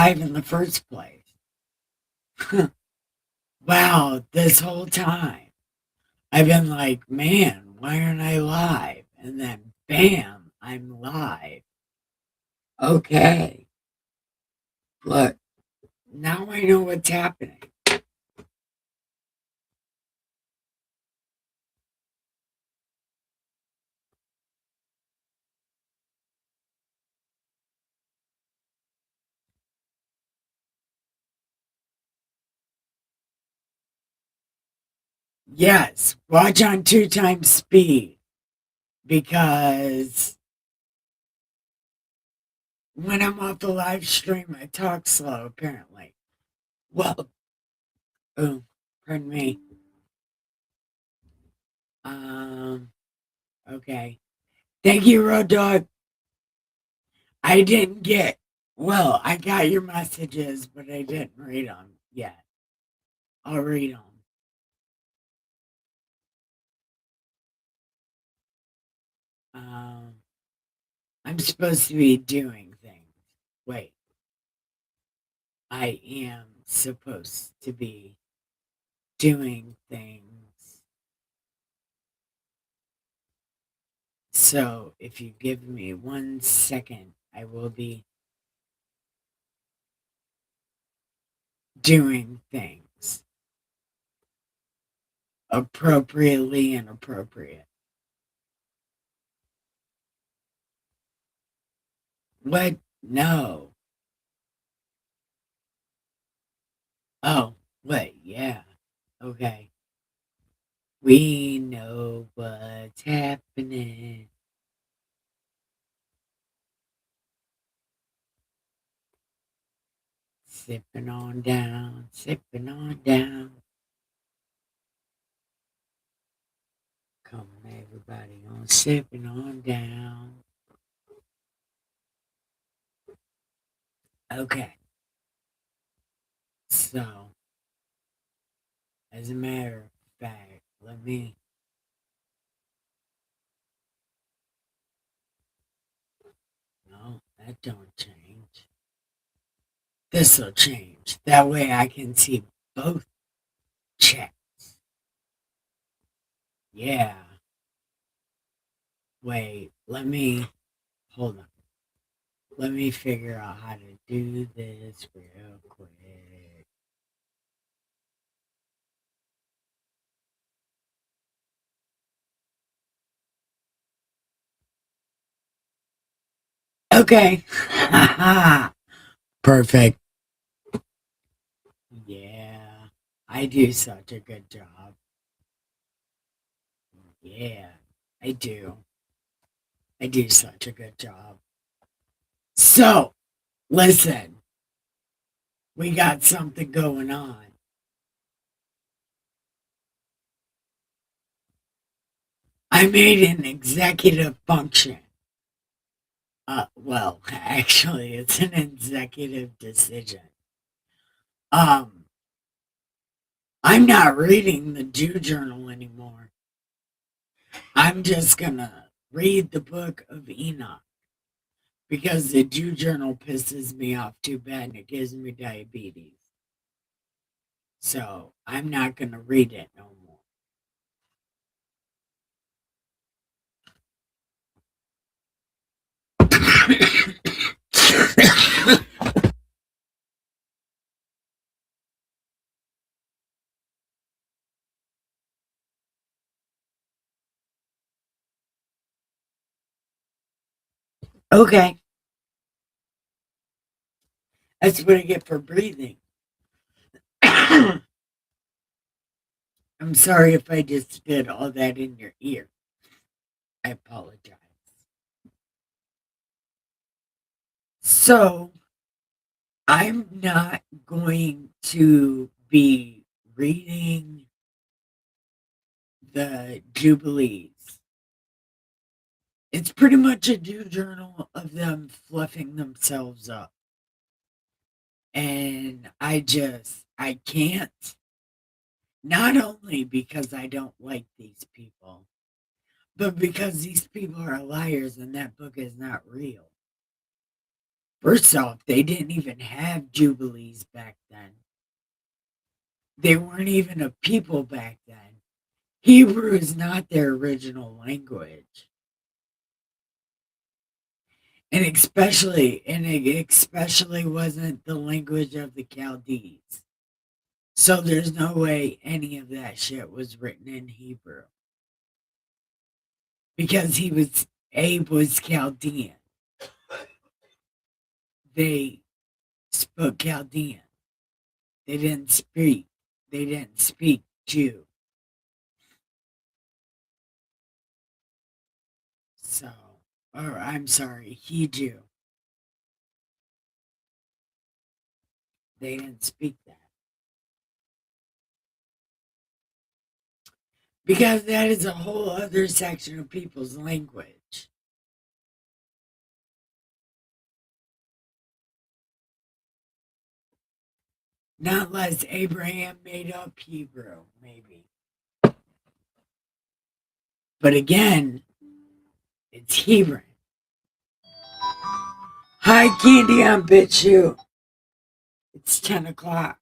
alive in the first place? Wow, this whole time I've been like, man, why aren't I live? And then bam, I'm live. Okay, look, now I know what's happening. Yes, watch on 2 times speed because when I'm off the live stream, I talk slow, apparently. Well, oh, pardon me. Um, okay. Thank you, Road Dog. I didn't get, well, I got your messages, but I didn't read them yet. I'll read them. Um, I'm supposed to be doing things. Wait, I am supposed to be doing things. So if you give me 1 second, I will be doing things appropriately inappropriate. What? No. Oh, wait, yeah. Okay. We know what's happening. Sipping on down, sipping on down. Come on, everybody, on sipping on down. Okay, so as a matter of fact, let me. No, that don't change. This'll change. That way I can see both chats. Yeah. Wait, let me. Hold on. Let me figure out how to do this real quick. Okay. Perfect. Yeah. I do such a good job. Yeah. I do. I do such a good job. So, listen, we got something going on. I made an executive function. Well, actually, it's an executive decision. Um, I'm not reading the Jew Journal anymore. I'm just gonna read the book of Enoch because the Jew Journal pisses me off too bad and it gives me diabetes. So I'm not gonna read it no more. Okay, that's what I get for breathing. I'm sorry if I just did all that in your ear. I apologize. So I'm not going to be reading the Jubilees. It's pretty much a Jew journal of them fluffing themselves up. And I can't, not only because I don't like these people, but because these people are liars and that book is not real. First off, they didn't even have jubilees back then. They weren't even a people back then. Hebrew is not their original language. And it especially wasn't the language of the Chaldees. So there's no way any of that shit was written in Hebrew. Because Abe was Chaldean. They spoke Chaldean. They didn't speak Jew. So, or I'm sorry, Hebrew. They didn't speak that. Because that is a whole other section of people's language. Not unless Abraham made up Hebrew, maybe. But again, it's Hebrew. Hi, Candy on BitChute. It's 10 o'clock.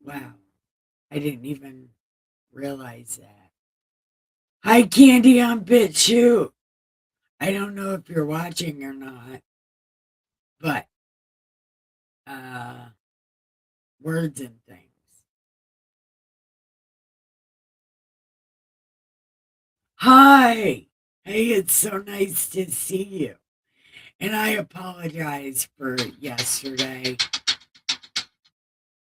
Wow. I didn't even realize that. Hi, Candy on BitChute. I don't know if you're watching or not, but words and things. Hi. Hey, it's so nice to see you. And I apologize for yesterday.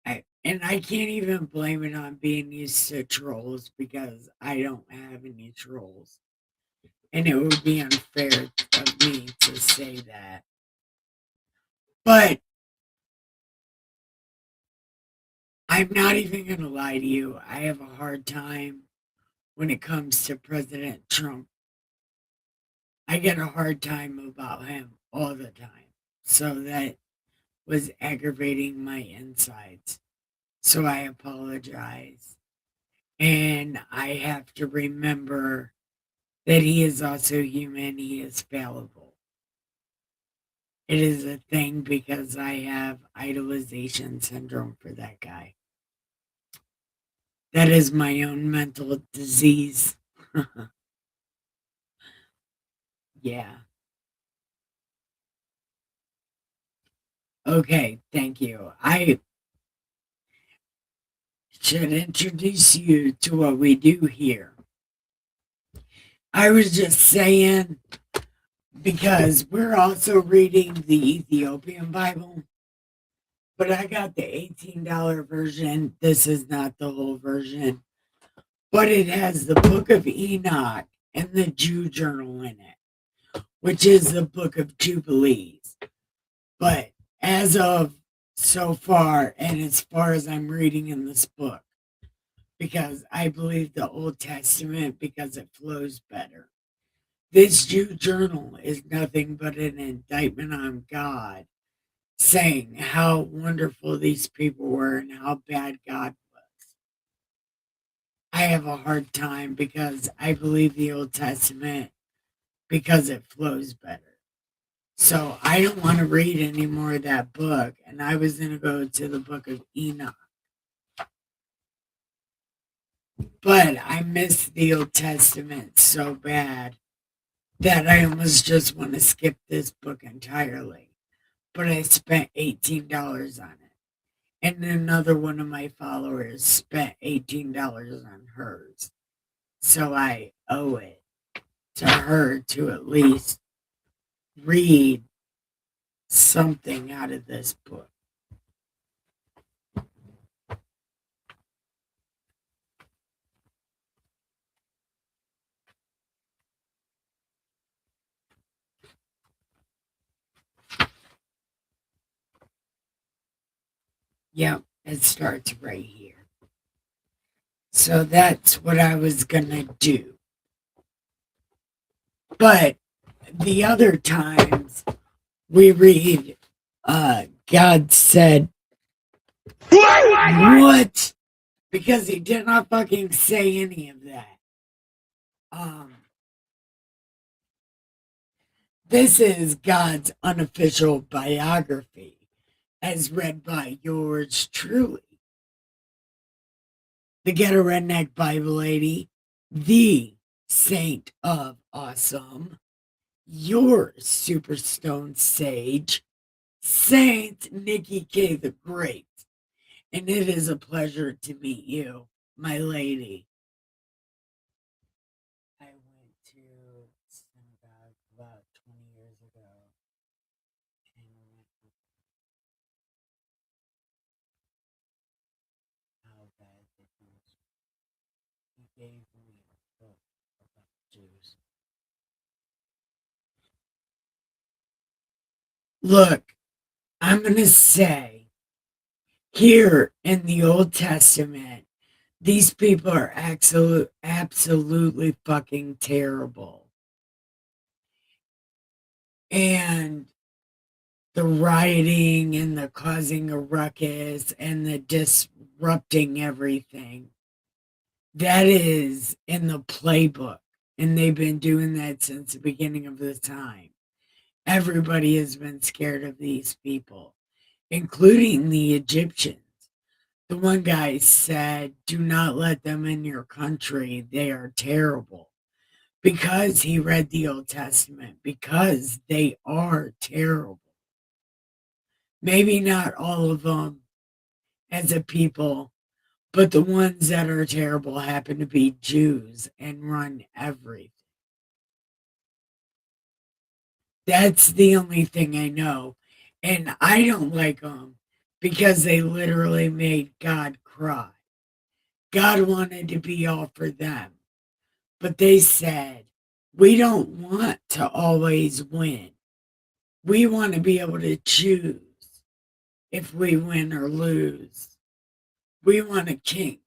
And I can't even blame it on being used to trolls because I don't have any trolls. And it would be unfair of me to say that. But I'm not even going to lie to you. I have a hard time when it comes to President Trump. I get a hard time about him all the time. So that was aggravating my insides. So I apologize. And I have to remember that he is also human, he is fallible. It is a thing because I have idolization syndrome for that guy. That is my own mental disease. Yeah. Okay, thank you. I should introduce you to what we do here. I was just saying, because we're also reading the Ethiopian Bible, but I got the $18 version. This is not the whole version, but it has the Book of Enoch and the Jew Journal in it, which is the Book of Jubilees. But as of so far, and as far as I'm reading in this book, because I believe the Old Testament because it flows better. This Jew journal is nothing but an indictment on God, saying how wonderful these people were and how bad God was. I have a hard time because I believe the Old Testament because it flows better. So I don't want to read any more of that book, and I was going to go to the Book of Enoch. But I miss the Old Testament so bad that I almost just want to skip this book entirely. But I spent $18 on it. And another one of my followers spent $18 on hers. So I owe it to her to at least read something out of this book. Yep, it starts right here. So that's what I was going to do. But the other times we read, God said, what? Because he did not fucking say any of that. This is God's unofficial biography, as read by yours truly, the Ghetto Redneck Bible Lady, the Saint of Awesome, your Superstone Sage, Saint Nikki K the Great. And it is a pleasure to meet you, my lady. I went to synagogue about 20 years ago. And how bad the Jews. He gave me a book about Jews. Look, I'm going to say here in the Old Testament, these people are absolutely fucking terrible. And the rioting and the causing a ruckus and the disrupting everything, that is in the playbook. And they've been doing that since the beginning of the time. Everybody has been scared of these people, including the Egyptians. The one guy said, "Do not let them in your country. They are terrible." Because he read the Old Testament, because they are terrible. Maybe not all of them as a people, but the ones that are terrible happen to be Jews and run everything. That's the only thing I know. And I don't like them because they literally made God cry. God wanted to be all for them, but they said, we don't want to always win. We want to be able to choose if we win or lose. We want a king.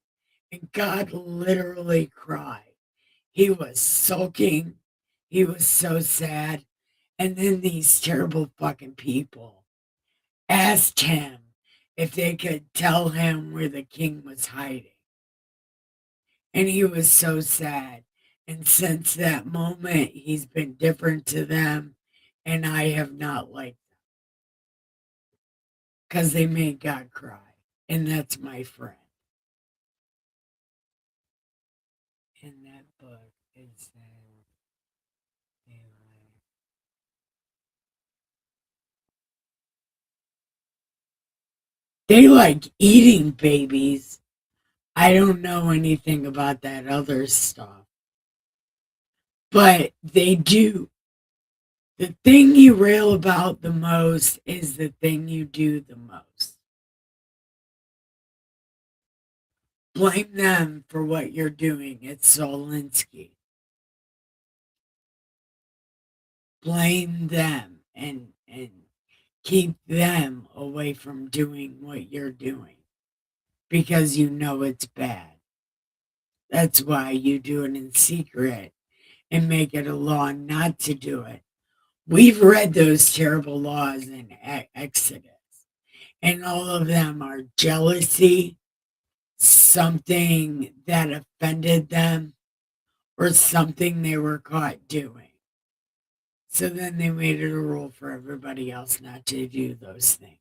And God literally cried. He was sulking. He was so sad. And then these terrible fucking people asked him if they could tell him where the king was hiding. And he was so sad. And since that moment, he's been different to them. And I have not liked them because they made God cry. And that's my friend. In that book, it says, they like eating babies. I don't know anything about that other stuff, but they do. The thing you rail about the most is the thing you do the most. Blame them for what you're doing at Solinsky. Blame them and keep them away from doing what you're doing because you know it's bad. That's why you do it in secret and make it a law not to do it. We've read those terrible laws in Exodus, and all of them are jealousy, something that offended them, or something they were caught doing. So then they made it a rule for everybody else not to do those things.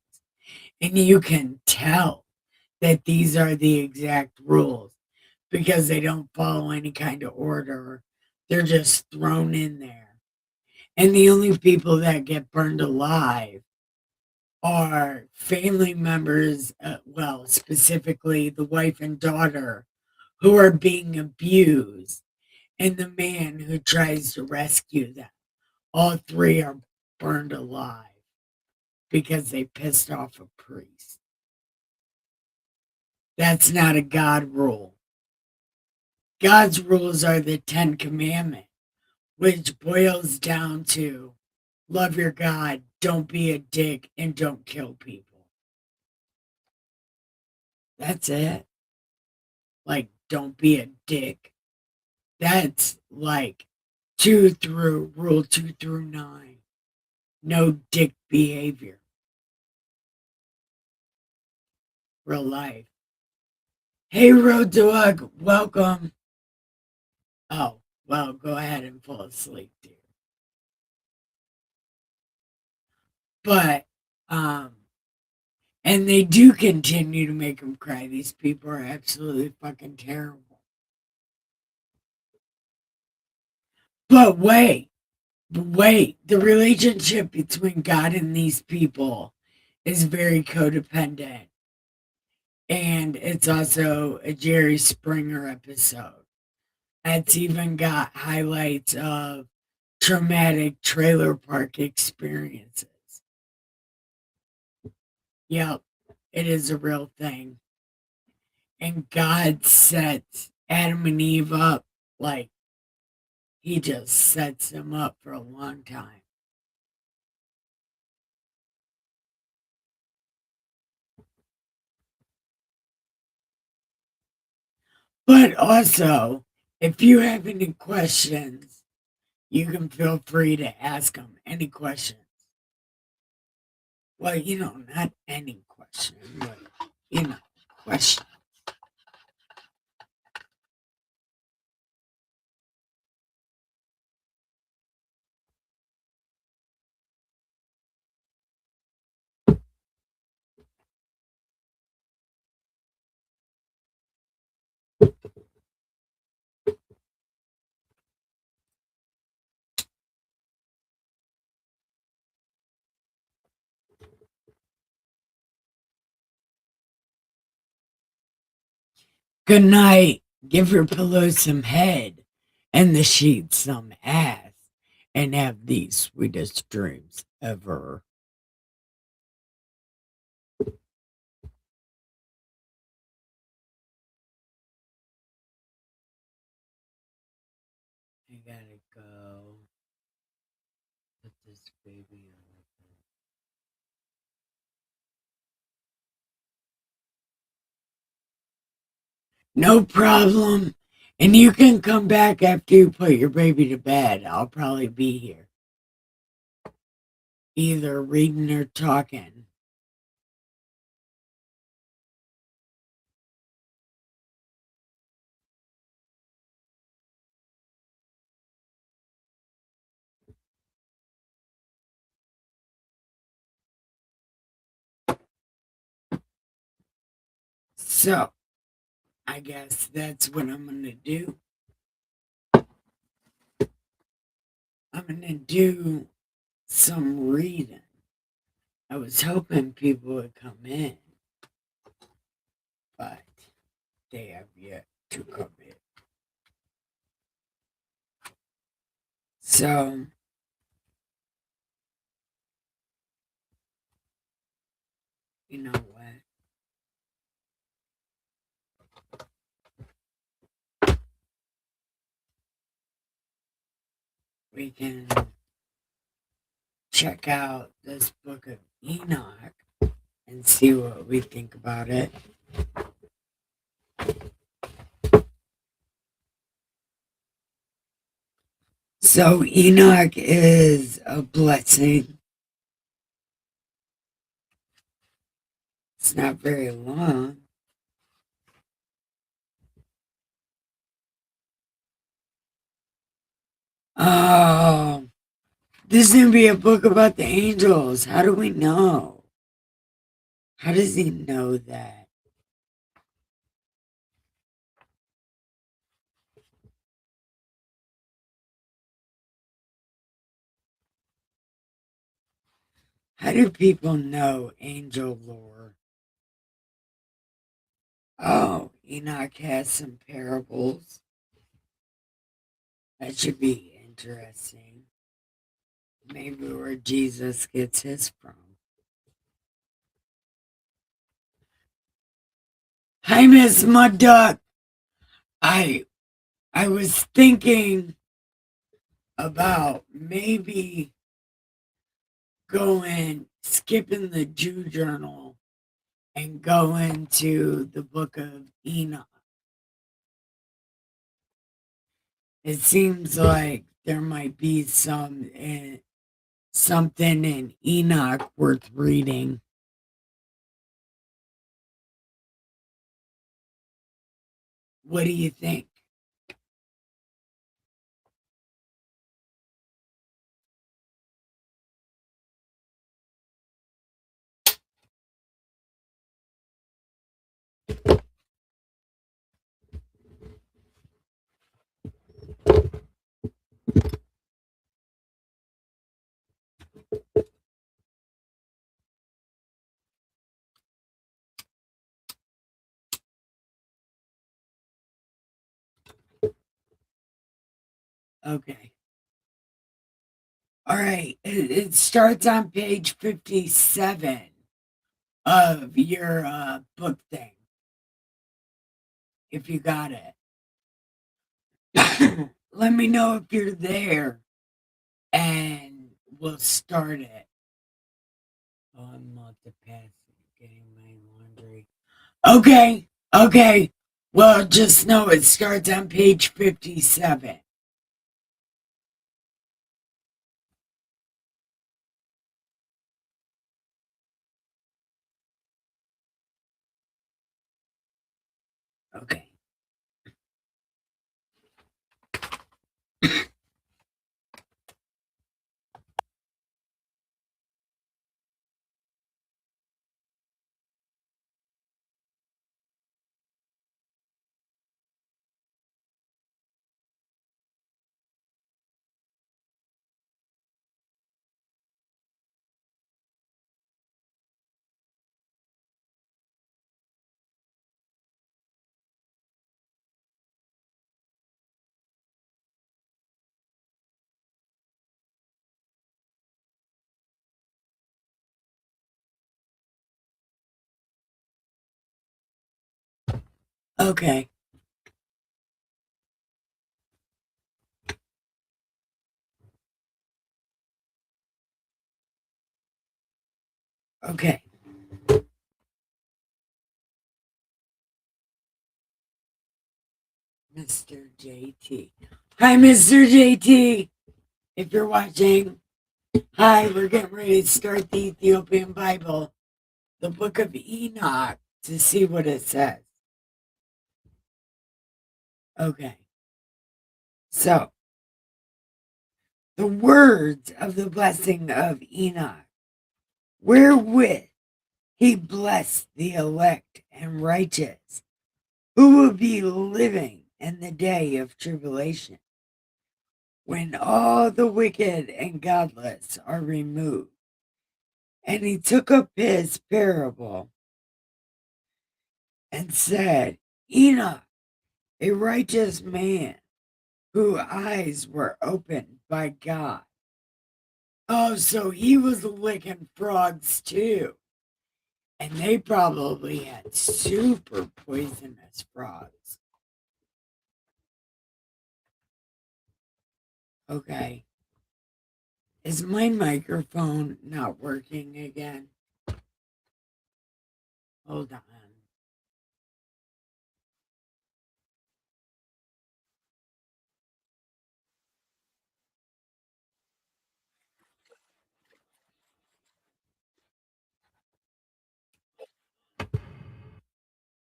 And you can tell that these are the exact rules because they don't follow any kind of order. They're just thrown in there. And the only people that get burned alive are family members, well, specifically the wife and daughter who are being abused, and the man who tries to rescue them. All three are burned alive because they pissed off a priest. That's not a God rule. God's rules are the Ten Commandments, which boils down to love your God, don't be a dick, and don't kill people. That's it. Like, don't be a dick. That's like rule 2 through 9. No dick behavior. Real life. Hey, Road Dog, welcome. Oh, well, go ahead and fall asleep, dear. But and they do continue to make them cry. These people are absolutely fucking terrible. But wait, the relationship between God and these people is very codependent. And it's also a Jerry Springer episode. It's even got highlights of traumatic trailer park experiences. Yep, it is a real thing. And God sets Adam and Eve up like he just sets them up for a long time. But also, if you have any questions, you can feel free to ask them any questions. Well, not any question, but, question. Good night. Give your pillow some head and the sheets some ass and have the sweetest dreams ever. I gotta go. Put this baby on. No problem. And you can come back after you put your baby to bed. I'll probably be here. Either reading or talking. So, I guess that's what I'm going to do. I'm going to do some reading. I was hoping people would come in, but they have yet to come in. So, you know what? We can check out this book of Enoch and see what we think about it. So, Enoch is a blessing. It's not very long. Oh, this is going to be a book about the angels. How do we know? How does he know that? How do people know angel lore? Oh, Enoch has some parables. That should be interesting. Maybe where Jesus gets his from. Hi, Miss Mud Duck. I I was thinking about maybe skipping the Jew journal and going to the book of Enoch. It seems like there might be something in Enoch worth reading. What do you think? Okay. All right. It starts on page 57 of your book thing, if you got it. Let me know if you're there and we'll start it. Oh, I'm multitasking, getting my laundry. Okay. Okay. Well, just know it starts on page 57. Okay. Okay. Okay. Mr. JT. Hi, Mr. JT. If you're watching, hi, we're getting ready to start the Ethiopian Bible, the book of Enoch, to see what it says. Okay. So, the words of the blessing of Enoch, wherewith he blessed the elect and righteous, who will be living in the day of tribulation, when all the wicked and godless are removed. And he took up his parable and said, Enoch, a righteous man, whose eyes were opened by God. Oh, so he was licking frogs too. And they probably had super poisonous frogs. Okay. Is my microphone not working again? Hold on.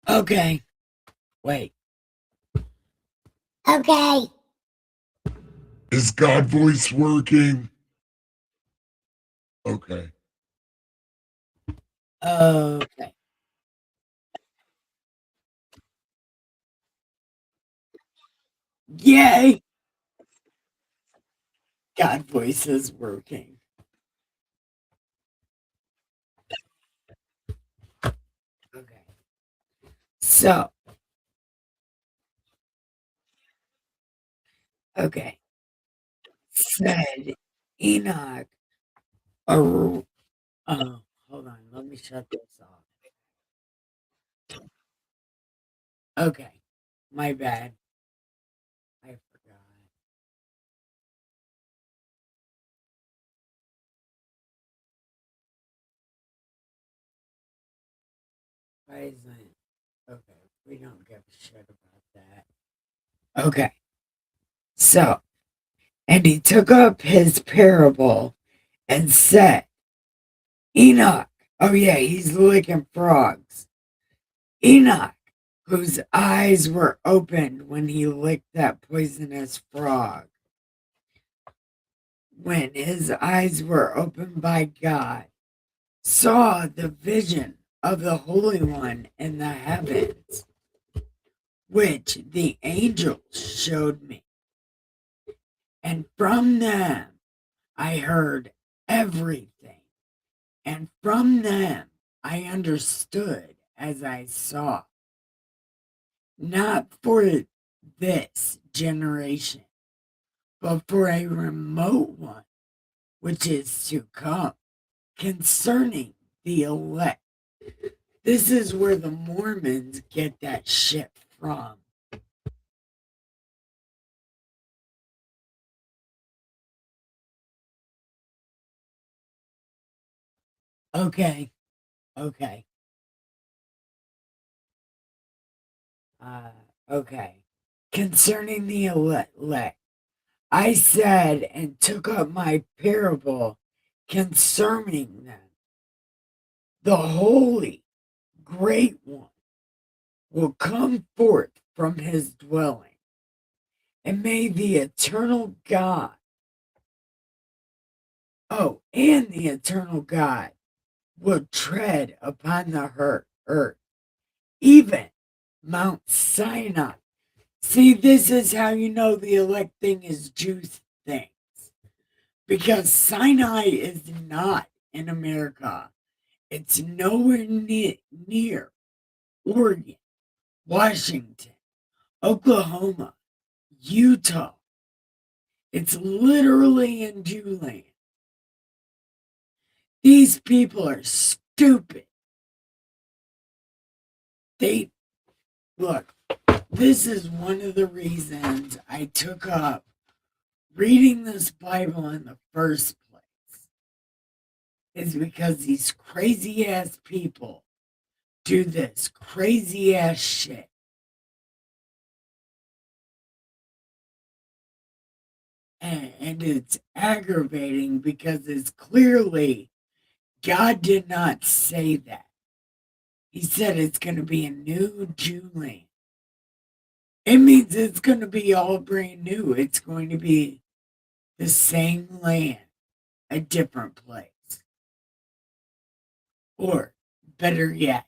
Okay. Wait. Okay. Is God voice working? Okay. Okay. Yay. God voice is working. Okay. So, okay. Said Enoch, oh, hold on. Let me shut this off. Okay. My bad. I forgot. Why isn't okay? We don't give a shit about that. Okay. So, and he took up his parable and said, Enoch. Oh, yeah, he's licking frogs. Enoch, whose eyes were opened when he licked that poisonous frog. When his eyes were opened by God, saw the vision of the Holy One in the heavens, which the angels showed me. And from them I heard everything, and from them I understood as I saw. Not for this generation, but for a remote one which is to come, concerning the elect. This is where the Mormons get that shit from. Okay, okay, uh, okay. Concerning the elect, I said and took up my parable concerning them. The Holy Great One will come forth from his dwelling, and may the eternal God, and the eternal God will tread upon the earth, even Mount Sinai. See, this is how you know the elect thing is Jews things. Because Sinai is not in America. It's nowhere near Oregon, Washington, Oklahoma, Utah. It's literally in Jewland. These people are stupid. They look, this is one of the reasons I took up reading this Bible in the first place, is because these crazy ass people do this crazy ass shit. And it's aggravating because it's clearly God did not say that. He said it's going to be a new Jew land. It means it's going to be all brand new. It's going to be the same land, a different place. Or, better yet,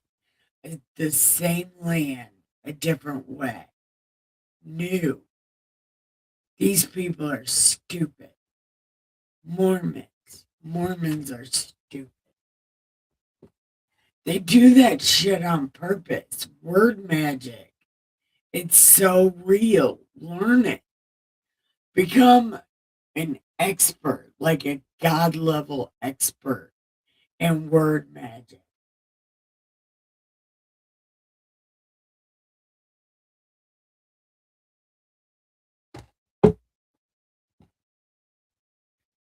the same land, a different way. New. These people are stupid. Mormons are stupid. They do that shit on purpose. Word magic. It's so real. Learn it. Become an expert, like a God level expert in word magic.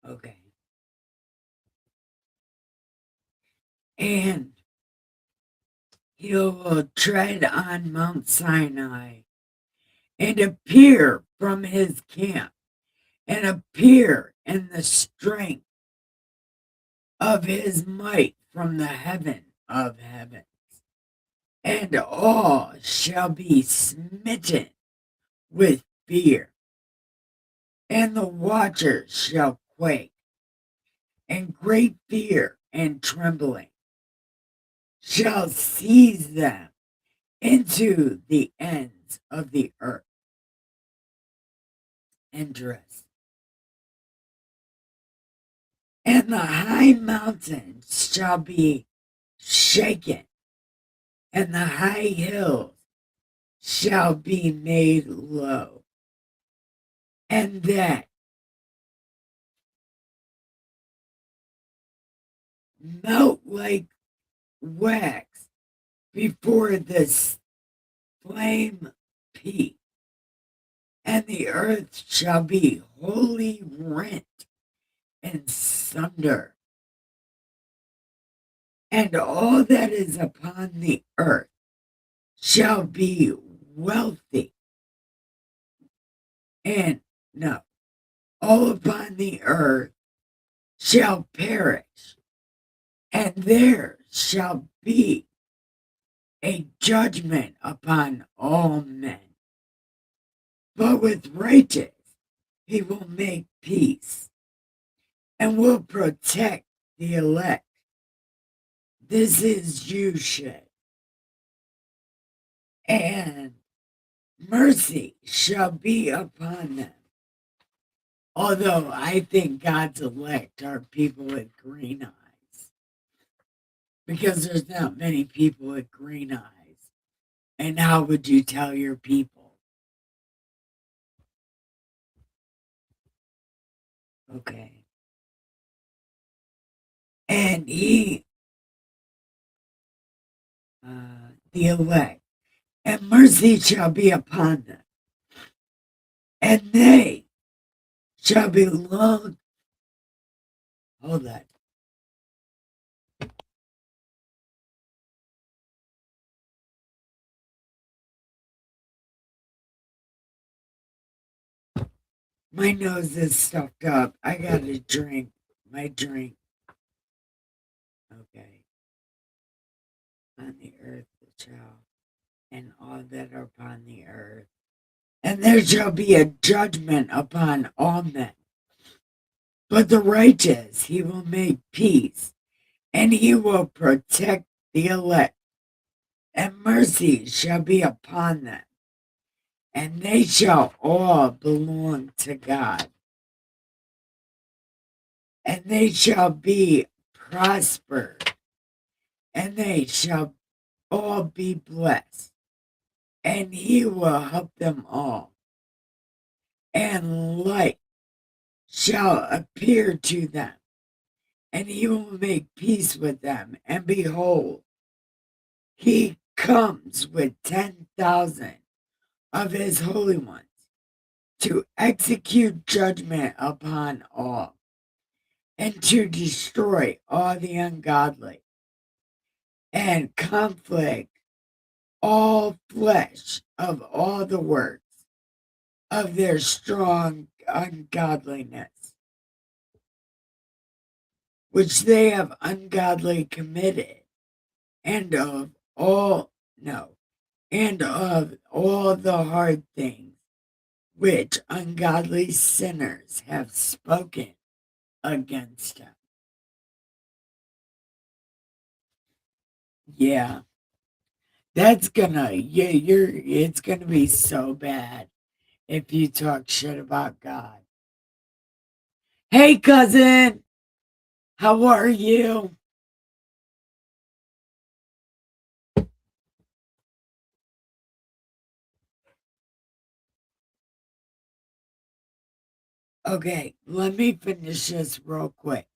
Okay. And he will tread on Mount Sinai and appear from his camp and appear in the strength of his might from the heaven of heavens. And all shall be smitten with fear, and the watchers shall quake, and great fear and trembling shall seize them into the ends of the earth. Interesting. And the high mountains shall be shaken, and the high hills shall be made low, and that melt like wax before the flame peak, and the earth shall be wholly rent and sunder, and all that is upon the earth shall be wealthy, and no, all upon the earth shall perish, and there shall be a judgment upon all men. But with righteous he will make peace, and will protect the elect This is Jew shit. And mercy shall be upon them. Although I think God's elect are people with green eyes. Because there's not many people with green eyes. And how would you tell your people? Okay. And the elect, and mercy shall be upon them, and they shall belong. Hold on. My nose is stuffed up. I gotta drink my drink. Okay. On the earth the shall, and all that are upon the earth. And there shall be a judgment upon all men. But the righteous he will make peace, and he will protect the elect, and mercy shall be upon them, and they shall all belong to God, and they shall be prospered, and they shall all be blessed, and he will help them all, and light shall appear to them, and he will make peace with them, and behold, he comes with 10,000 of his holy ones to execute judgment upon all, and to destroy all the ungodly, and conflict all flesh of all the works of their strong ungodliness, which they have ungodly committed, and of all no, and of all the hard things which ungodly sinners have spoken against him. Yeah, it's gonna be so bad if you talk shit about God. Hey, cousin, how are you? Okay, let me finish this real quick.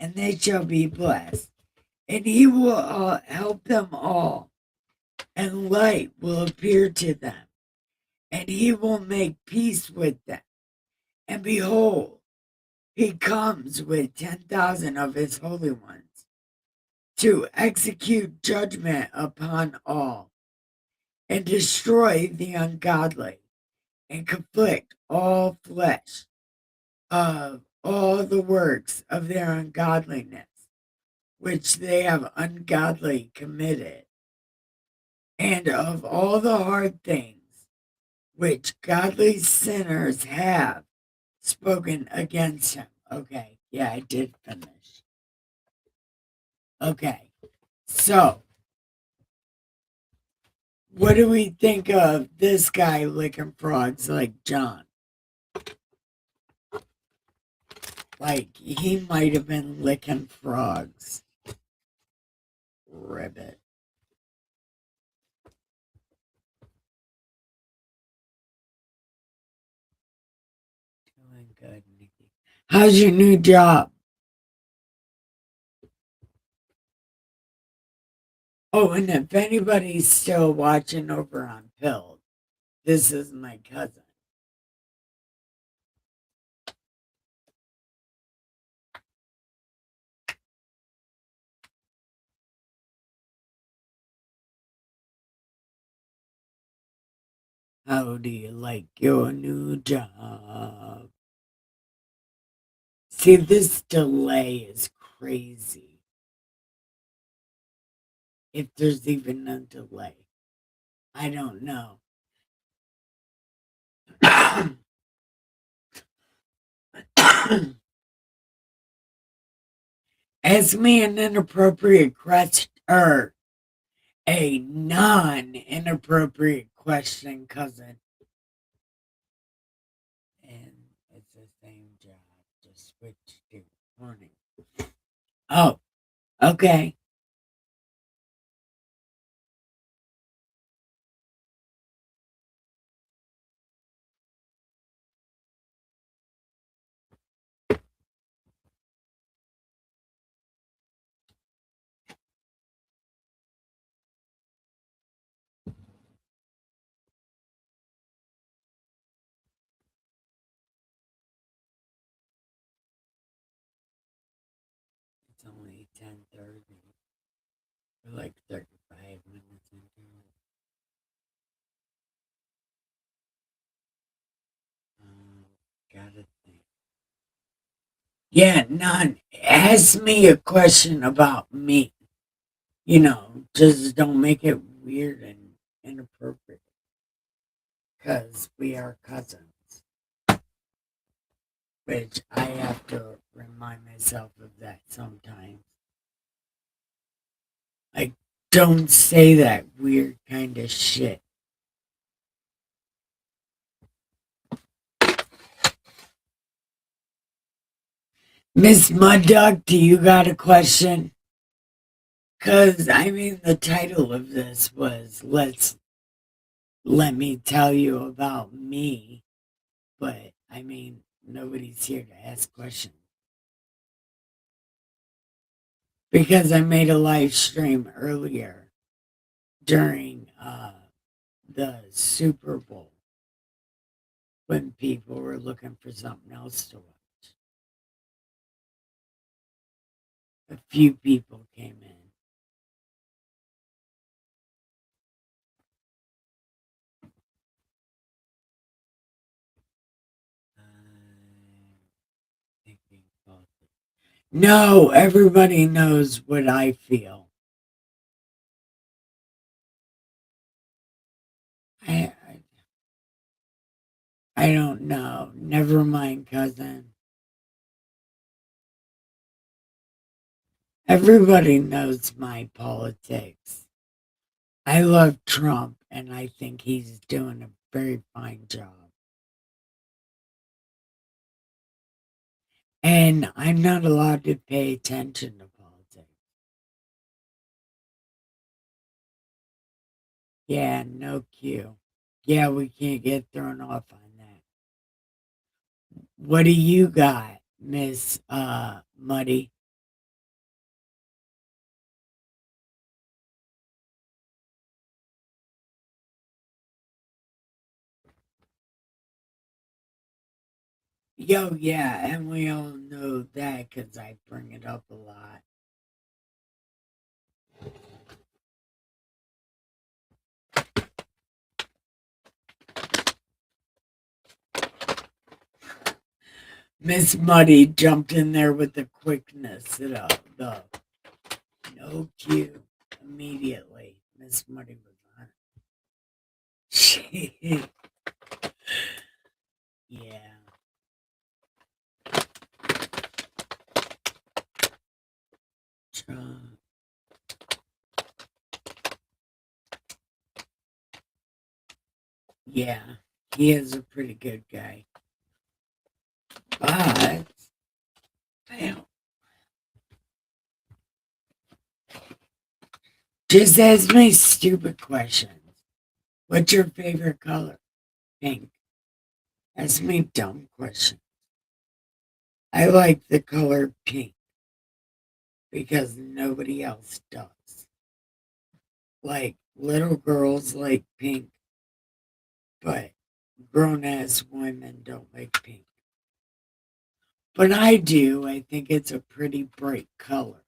And they shall be blessed, and he will help them all, and light will appear to them, and he will make peace with them. And behold, he comes with 10,000 of his holy ones to execute judgment upon all, and destroy the ungodly, and conflict all flesh of all the works of their ungodliness, which they have ungodly committed, and of all the hard things which godly sinners have spoken against him. Okay, yeah, I did finish. Okay, so what do we think of this guy licking frogs like John? Like, he might have been licking frogs. Ribbit. Doing good, Nikki. How's your new job? Oh, and if anybody's still watching over on Pill, this is my cousin. How do you like your new job? See, this delay is crazy. If there's even a delay, I don't know. Ask me an inappropriate question or a non inappropriate question, cousin. And it's the same job, just switch to morning. Oh, okay. It's only 10:30. We're like 35 minutes into it. Gotta think. Yeah, none. Ask me a question about me. Just don't make it weird and inappropriate. Because we are cousins. Which I have to remind myself of that sometimes. Like, don't say that weird kind of shit. Miss Mud Duck, do you got a question? Because, I mean, the title of this was Let Me Tell You About Me. But, I mean, nobody's here to ask questions. Because I made a live stream earlier during the Super Bowl when people were looking for something else to watch. A few people came in. Thinking no, everybody knows what I feel. I, I, I don't know. Never mind, cousin. Everybody knows my politics. I love Trump, and I think he's doing a very fine job. And I'm not allowed to pay attention to politics. Yeah, no cue. Yeah, we can't get thrown off on that. What do you got, Miss Muddy? Yo, yeah, and we all know that because I bring it up a lot. Miss Muddy jumped in there with the quickness of the no cue immediately. Miss Muddy was on it. Yeah. Trump. Yeah, he is a pretty good guy. But, well, just ask me stupid questions. What's your favorite color? Pink. Ask me dumb questions. I like the color pink because nobody else does. Like, little girls like pink, but grown ass women don't like pink. But I do. I think it's a pretty bright color.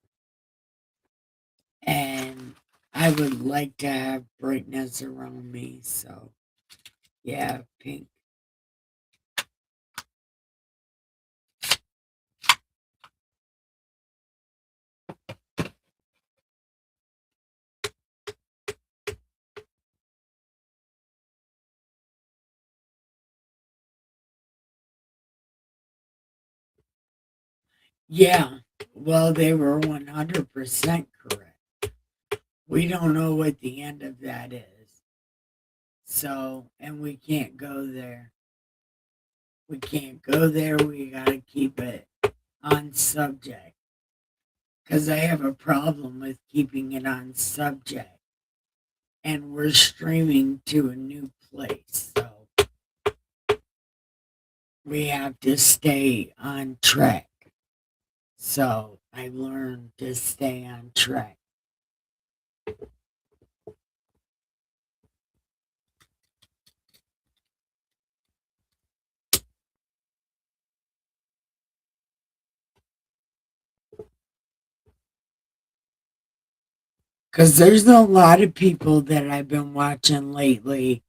And I would like to have brightness around me. So, yeah, pink. Yeah. Well, they were 100% correct. We don't know what the end of that is. So, and we can't go there. We can't go there. We got to keep it on subject. Because I have a problem with keeping it on subject. And we're streaming to a new place. So we have to stay on track. So I learned to stay on track. Because there's a lot of people that I've been watching lately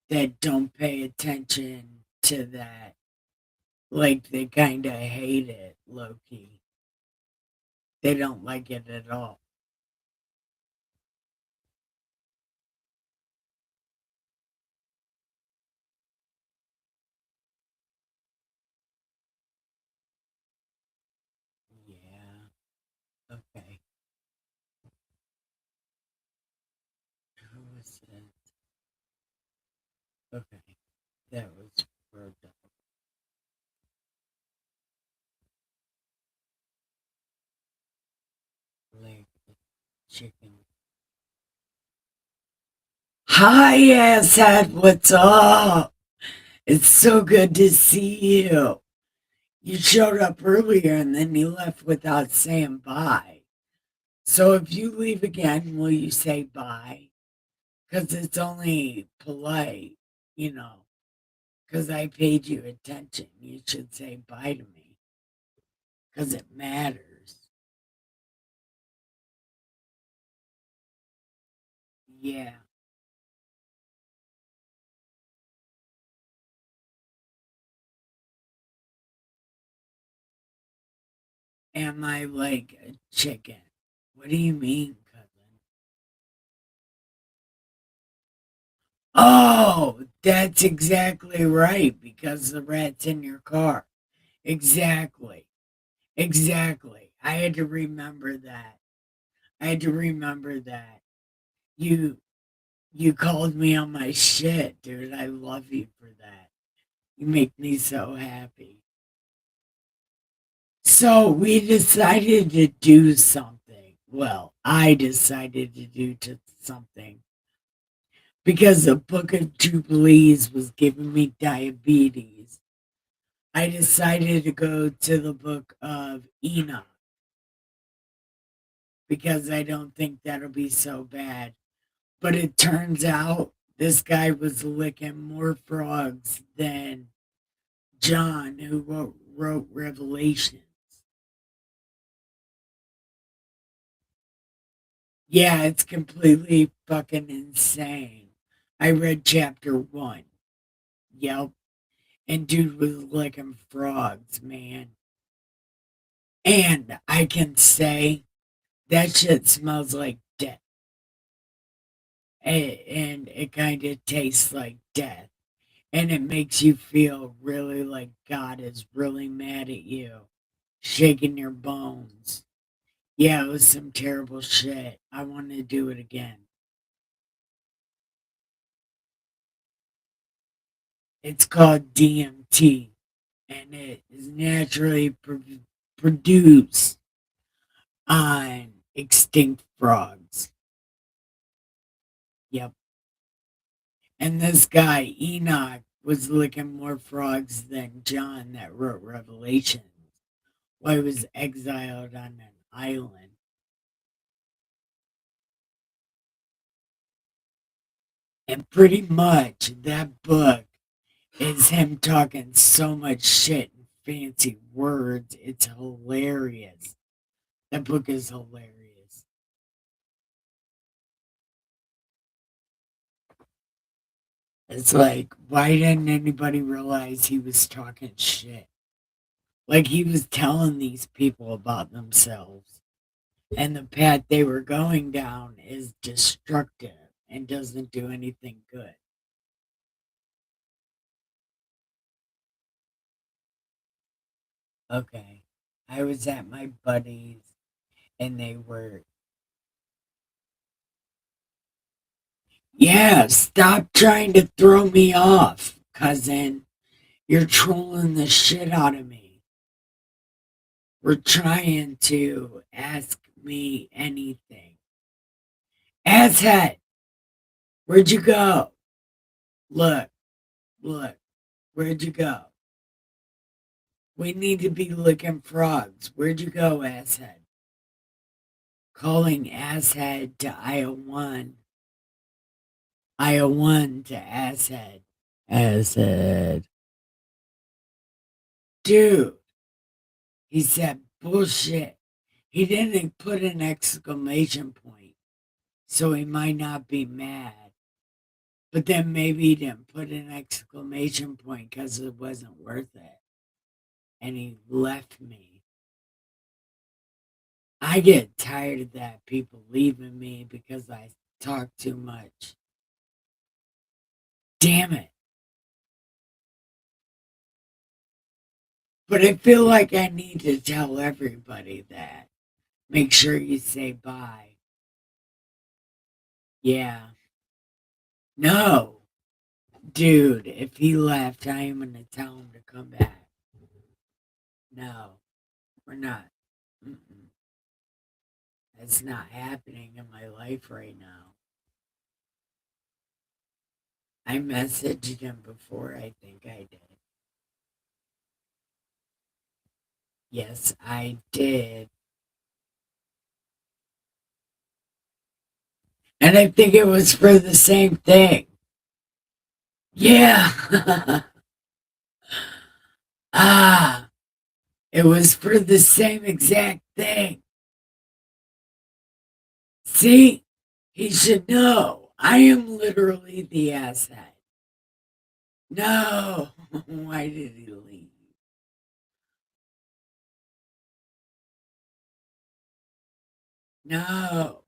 that don't pay attention to that. Like they kind of hate it, low key. They don't like it at all. Yeah. Okay. Who was it? Okay. That was for leg chicken. Hi, asshat. What's up? It's so good to see you. You showed up earlier and then you left without saying bye. So if you leave again, will you say bye? Because it's only polite, you know, because I paid you attention. You should say bye to me because it matters. Yeah. Am I like a chicken? What do you mean, cousin? Oh, that's exactly right because the rat's in your car. Exactly. Exactly. I had to remember that. I had to remember that. You you called me on my shit, dude. I love you for that. You make me so happy. So we decided to do something. Well, I decided to do something because the Book of Jubilees was giving me diabetes. I decided to go to the Book of Enoch because I don't think that'll be so bad. But it turns out this guy was licking more frogs than John, who wrote Revelations. Yeah, it's completely fucking insane. I read chapter one. Yep. And dude was licking frogs, man. And I can say that shit smells like death. And it kind of tastes like death. And it makes you feel really like God is really mad at you, shaking your bones. Yeah, it was some terrible shit. I want to do it again. It's called DMT, and it is naturally produced on extinct frogs. Yep. And this guy, Enoch, was licking more frogs than John that wrote Revelations while he was exiled on an island. And pretty much that book is him talking so much shit and fancy words. It's hilarious. That book is hilarious. It's like, why didn't anybody realize he was talking shit? Like he was telling these people about themselves. And the path they were going down is destructive and doesn't do anything good. Okay. I was at my buddy's and they were, yeah, stop trying to throw me off, cousin. You're trolling the shit out of me. We're trying to ask me anything. Asshead, where'd you go? Look, look, where'd you go? We need to be licking frogs. Where'd you go, asshead? Calling asshead to Iowa 1. Iowa 1 to asshead. Asshead. Dude, he said bullshit. He didn't put an exclamation point, so he might not be mad. But then maybe he didn't put an exclamation point because it wasn't worth it. And he left me. I get tired of that, people leaving me because I talk too much. Damn it. But I feel like I need to tell everybody that. Make sure you say bye. Yeah. No. Dude, if he left, I am going to tell him to come back. No, we're not. Mm-mm. That's not happening in my life right now. I messaged him before, I think I did. Yes, I did. And I think it was for the same thing. Yeah. Ah, it was for the same exact thing. See, he should know. I am literally the asset. No. Why did he leave? No.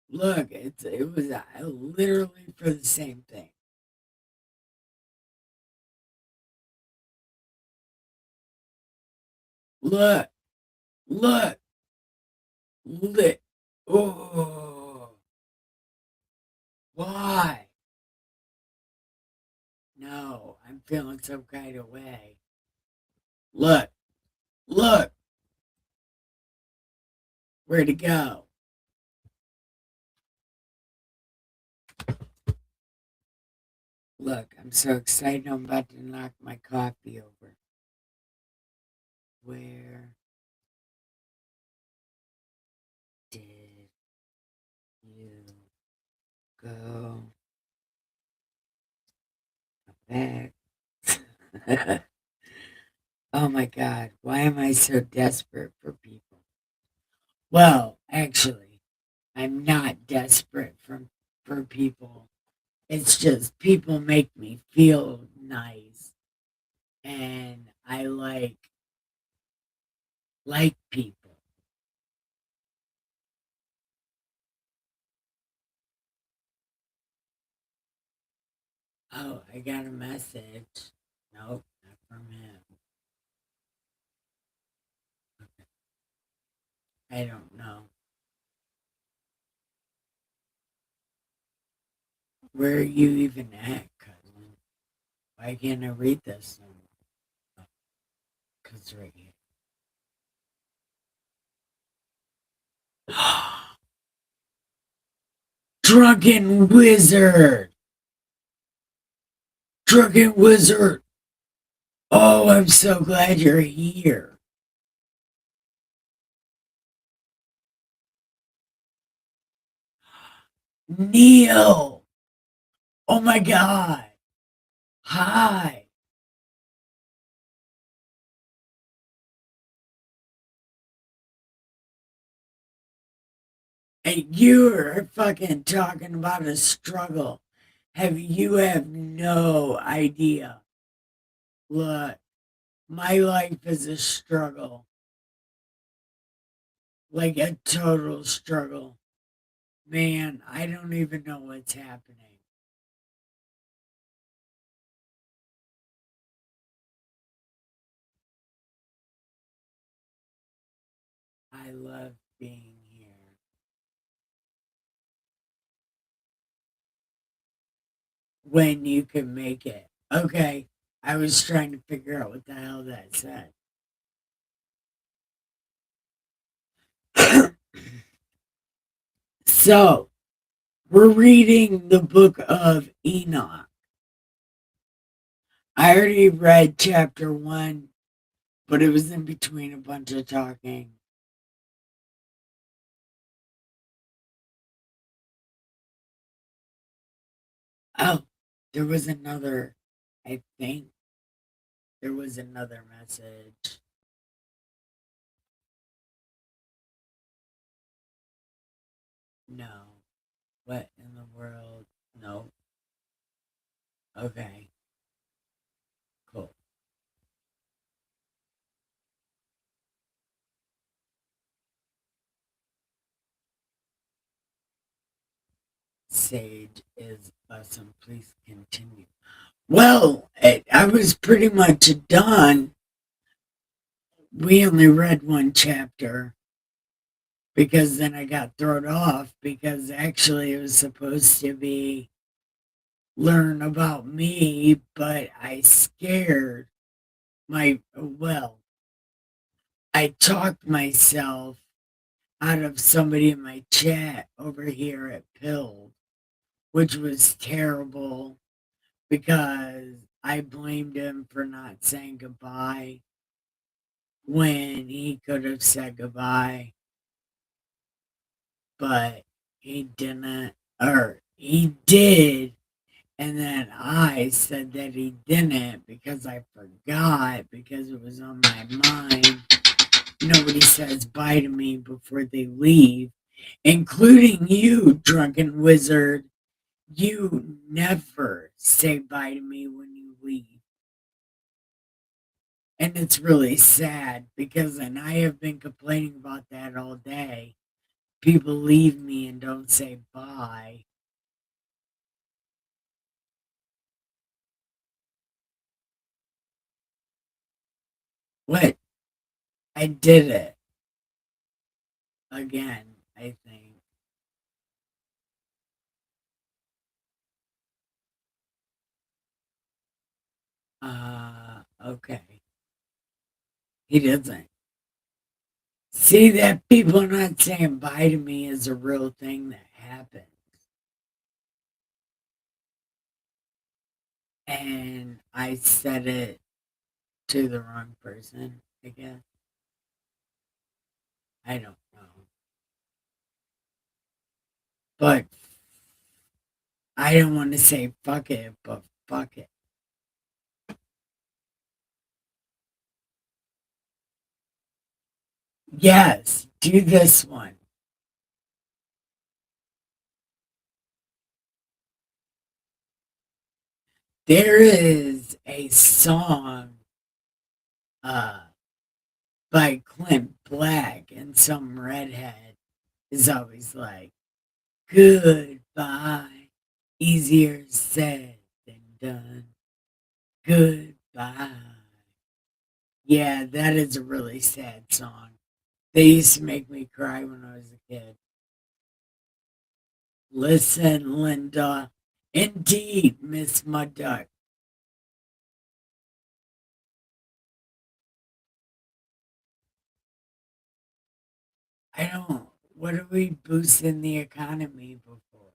Look, it was literally for the same thing. Look, look, look. Oh, why? No, I'm feeling some kind of way. Look, look, where'd it go? Look, I'm so excited I'm about to knock my coffee over. Where did you go back? Oh my God, why am I so desperate for people? Well, actually, I'm not desperate for people. It's just people make me feel nice and I like people. Oh, I got a message. Nope, not from him. Okay. I don't know. Where are you even at, cousin? Why can't I read this? Because right here. Drunken Wizard! Drunken Wizard! Oh, I'm so glad you're here. Neil! Oh my God! Hi! And you're fucking talking about a struggle. You have no idea. Look, my life is a struggle. Like a total struggle. Man, I don't even know what's happening. I love being here. When you can make it. Okay. I was trying to figure out what the hell that said. So, we're reading the book of Enoch. I already read chapter 1, but it was in between a bunch of talking. Oh, there was another, I think there was another message. No. What in the world? No. Okay. Cool. Sage is awesome. Please continue. Well, I was pretty much done. We only read one chapter because then I got thrown off because actually it was supposed to be learn about me, but I scared I talked myself out of somebody in my chat over here at Pill, which was terrible because I blamed him for not saying goodbye when he could have said goodbye, but he didn't, or he did. And then I said that he didn't because I forgot because it was on my mind. Nobody says bye to me before they leave, including you, drunken wizard. You never say bye to me when you leave. And it's really sad because, and I have been complaining about that all day. People leave me and don't say bye. What? I did it again, I think. Okay. He doesn't. See that people not saying bye to me is a real thing that happens. And I said it to the wrong person, I guess. I don't know. But I don't want to say fuck it, but fuck it. Yes, do this one. There is a song uh, by Clint Black, and some redhead is always like, goodbye, easier said than done. Goodbye. Yeah, that is a really sad song. They used to make me cry when I was a kid. Listen, Linda. Indeed, Miss Mudduck. I don't. What are we boosting the economy before?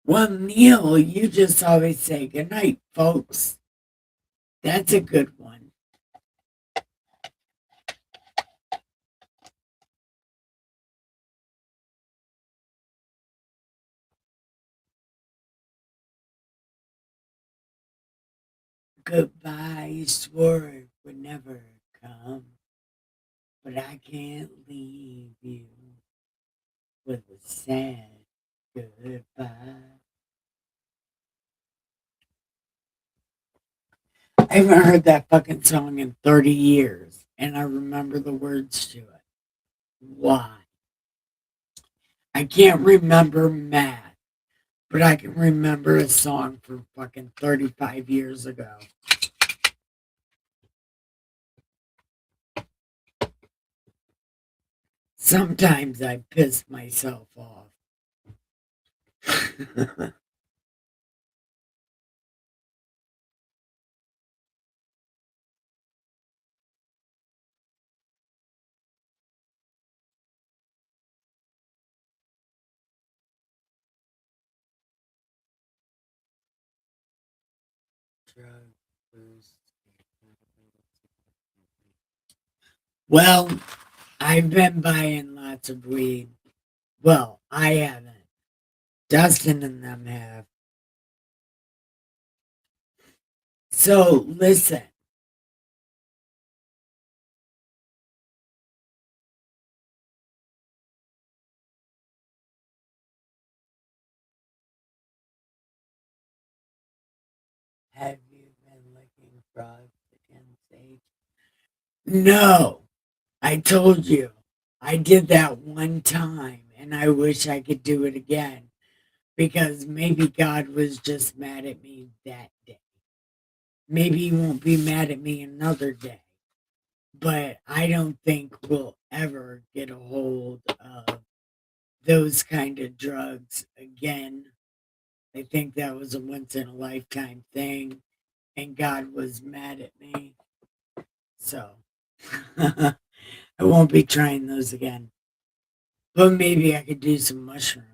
Well, Neil, you just always say good night, folks. That's a good one. Goodbye, you swore it would never come, but I can't leave you with a sad goodbye. I haven't heard that fucking song in 30 years, and I remember the words to it. Why? I can't remember math, but I can remember a song from fucking 35 years ago. Sometimes I piss myself off. Well, I've been buying lots of weed. Well, I haven't. Dustin and them have. So listen. Have you been licking frogs again, Sage? No, I told you. I did that one time and I wish I could do it again because maybe God was just mad at me that day. Maybe he won't be mad at me another day. But I don't think we'll ever get a hold of those kind of drugs again. I think that was a once in a lifetime thing and God was mad at me. So I won't be trying those again. But maybe I could do some mushrooms.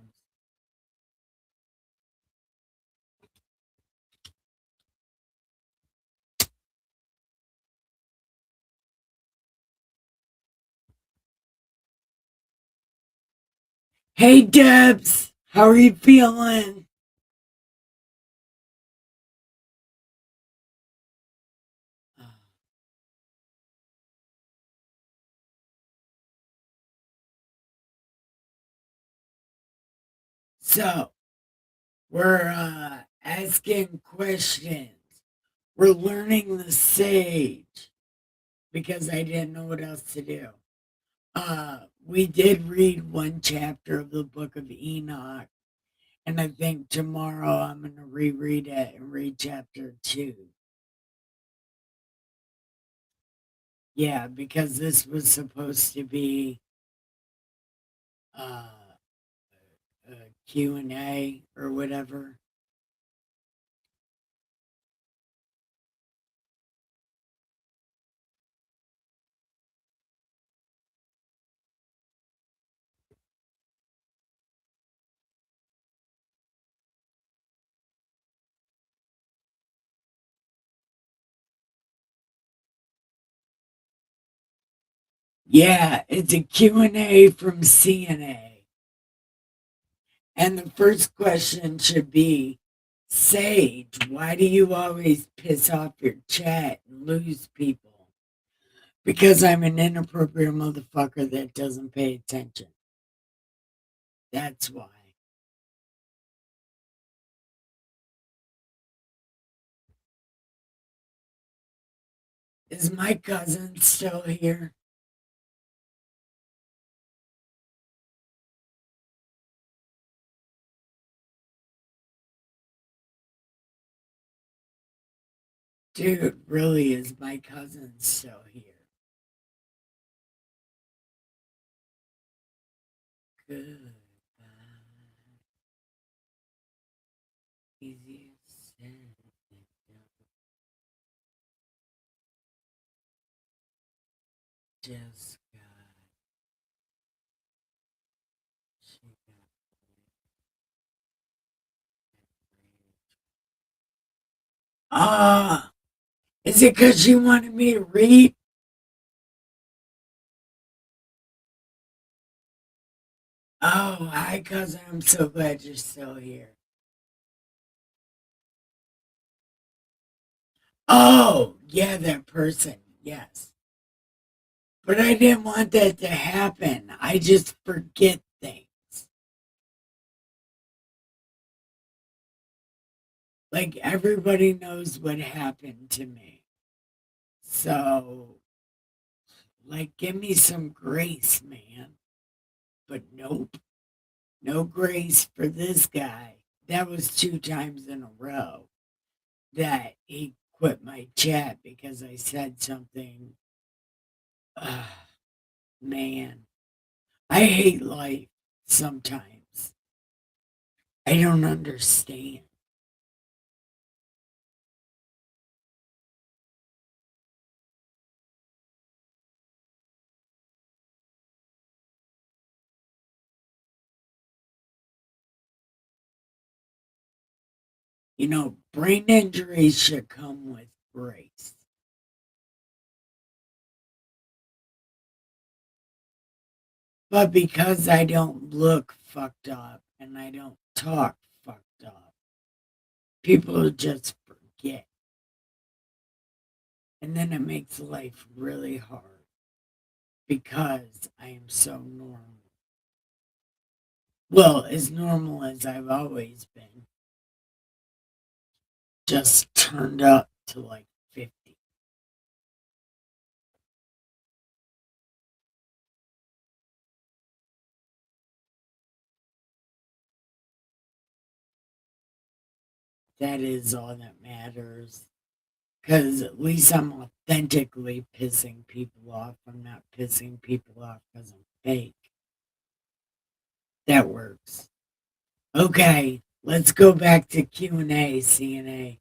Hey Debs, how are you feeling? So we're asking questions. We're learning the sage because I didn't know what else to do. We did read one chapter of the book of Enoch, and I think tomorrow I'm going to reread it and read chapter 2. Yeah, because this was supposed to be uh, a Q&A or whatever. Yeah, it's a Q&A from CNA. And the first question should be, Sage, why do you always piss off your chat and lose people? Because I'm an inappropriate motherfucker that doesn't pay attention. That's why. Is my cousin still here? Dude, really, is my cousin still here? Good. Easier said than done. Just got, she got Ah, is it because she wanted me to read? Oh, hi, cousin. I'm so glad you're still here. Oh, yeah, that person. Yes. But I didn't want that to happen. I just forget things. Like, everybody knows what happened to me. So, like, give me some grace, man. But nope, no grace for this guy. That was 2 times in a row that he quit my chat because I said something. Man. I hate life sometimes. I don't understand. Brain injuries should come with grace. But because I don't look fucked up and I don't talk fucked up, people just forget. And then it makes life really hard because I am so normal. Well, as normal as I've always been, just turned up to like 50. That is all that matters. Because at least I'm authentically pissing people off. I'm not pissing people off because I'm fake. That works. Okay, let's go back to Q&A, CNA.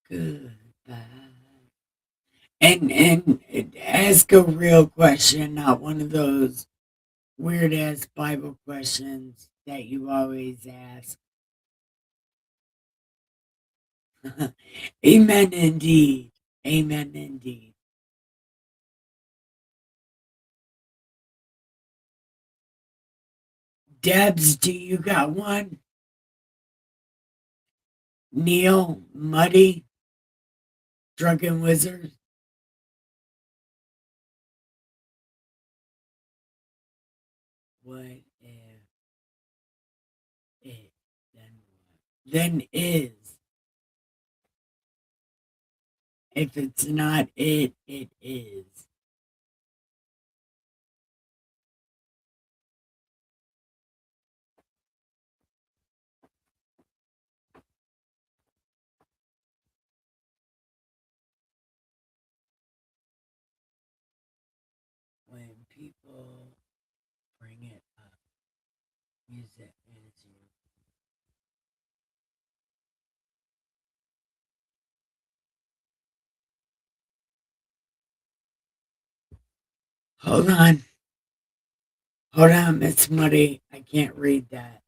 Goodbye. And ask a real question, not one of those weird ass Bible questions that you always ask. Amen indeed. Amen indeed. Debs, do you got one? Neil, Muddy, Drunken Wizard? What if it, then what? Then is. If it's not it, it is. When people bring it up, use it as your. Hold on. Hold on, Miss Muddy. I can't read that.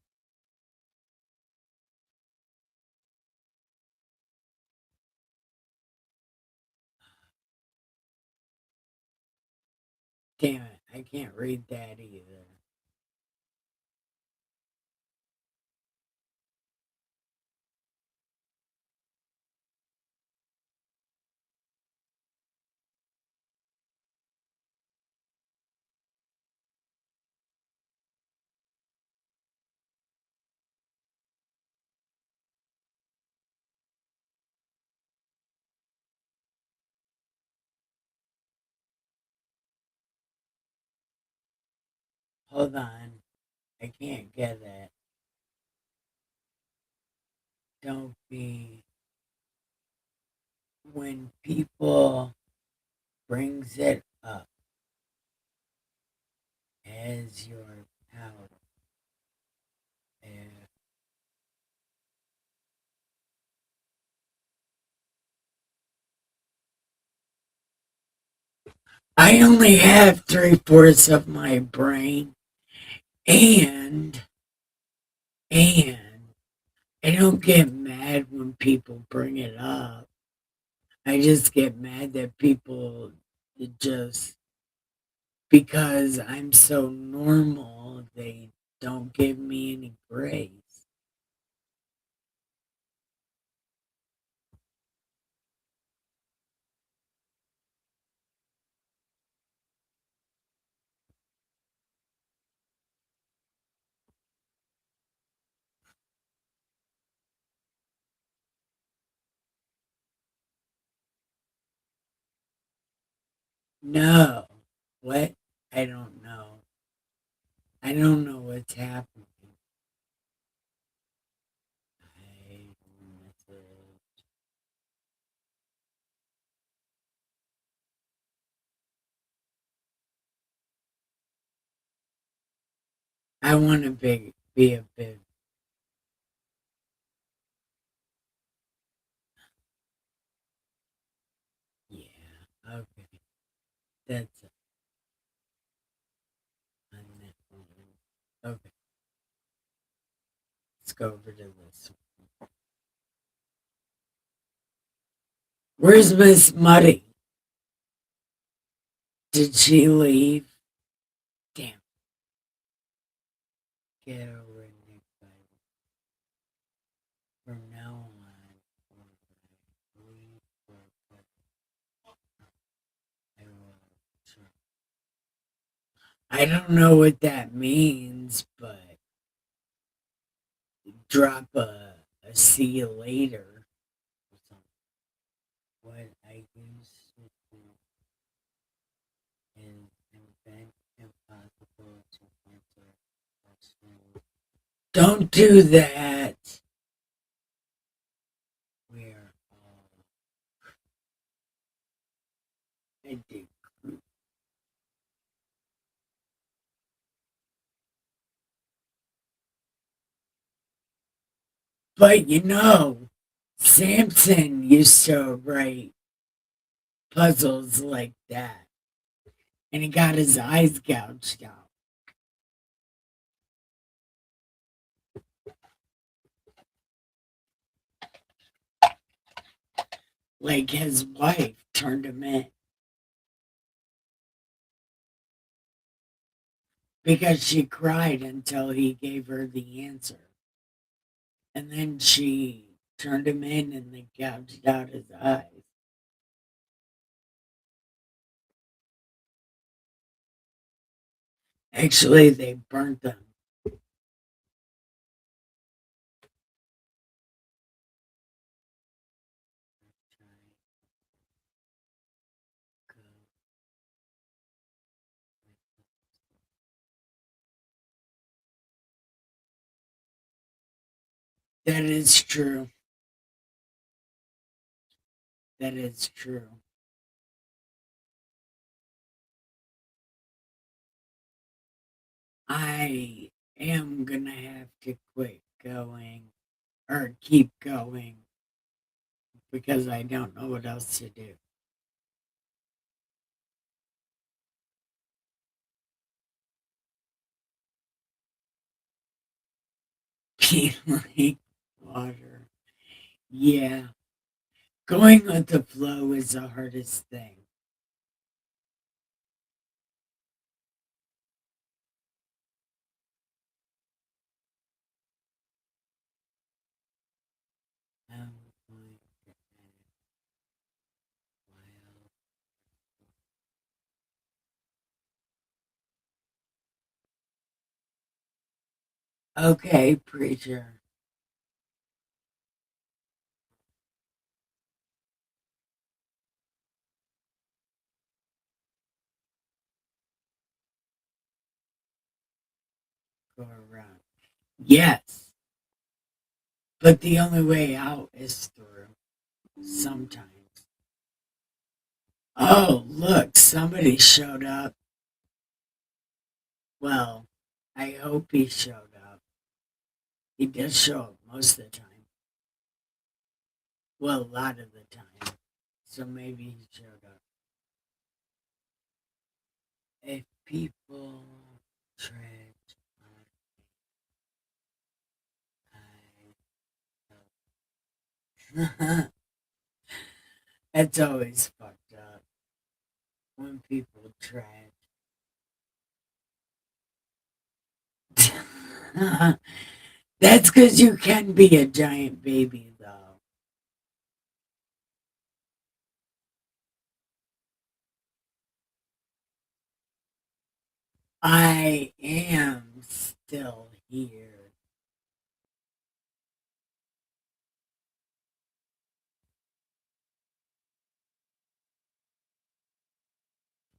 Damn it. I can't read that either. Hold on. I can't get it. Don't be. When people brings it up as your power. And I only have three-fourths of my brain, and and I don't get mad when people bring it up. I just get mad that people just because I'm so normal, they don't give me any grace. No. What? I don't know. I don't know what's happening. I want to be a bit. Yeah. Okay. That's okay. Let's go over to this. Where's Miss Muddy? Did she leave? Damn. Get over it, Nick. From now on, I don't know what that means, but drop a see you later. What I use and invent impossible to answer questions. Don't do that. We're all I did. But Samson used to write puzzles like that, and he got his eyes gouged out. Like his wife turned him in because she cried until he gave her the answer. And then she turned him in and they gouged out his eyes. Actually, they burnt them. That is true. That is true. I am gonna have to quit going or keep going because I don't know what else to do. Like water. Yeah. Going with the flow is the hardest thing. I'm going to add wild. Okay, preacher. Go around. Yes, but the only way out is through. Sometimes. Oh, look, somebody showed up. Well, I hope he showed up. He does show up most of the time. Well, a lot of the time. So maybe he showed up. If people tread on I It's always fucked up when people tread. That's because you can be a giant baby, though. I am still here.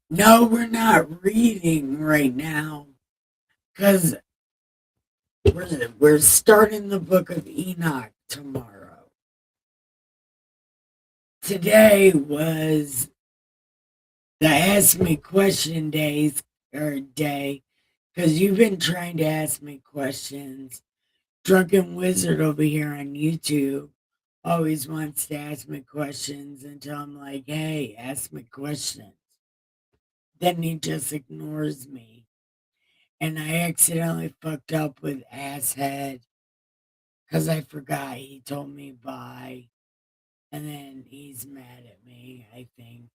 No, we're not reading right now because we're starting the book of Enoch tomorrow. Today was the Ask Me Question days or day Because you've been trying to ask me questions. Drunken Wizard over here on YouTube always wants to ask me questions until I'm like, hey, ask me questions. Then he just ignores me. And I accidentally fucked up with Asshead because I forgot he told me bye. And then he's mad at me, I think.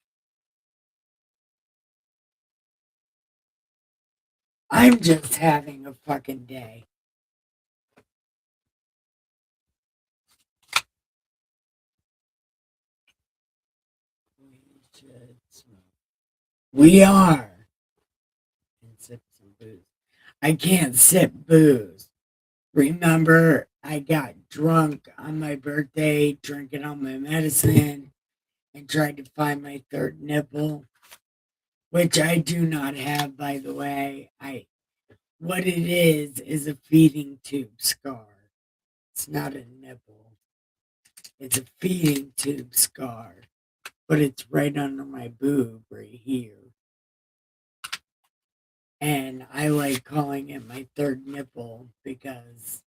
I'm just having a fucking day. We should smoke. We are. And sip some booze. I can't sip booze. Remember, I got drunk on my birthday, drinking all my medicine, and tried to find my third nipple, which I do not have, by the way. What it is a feeding tube scar. It's not a nipple. It's a feeding tube scar, but it's right under my boob right here. And I like calling it my third nipple because,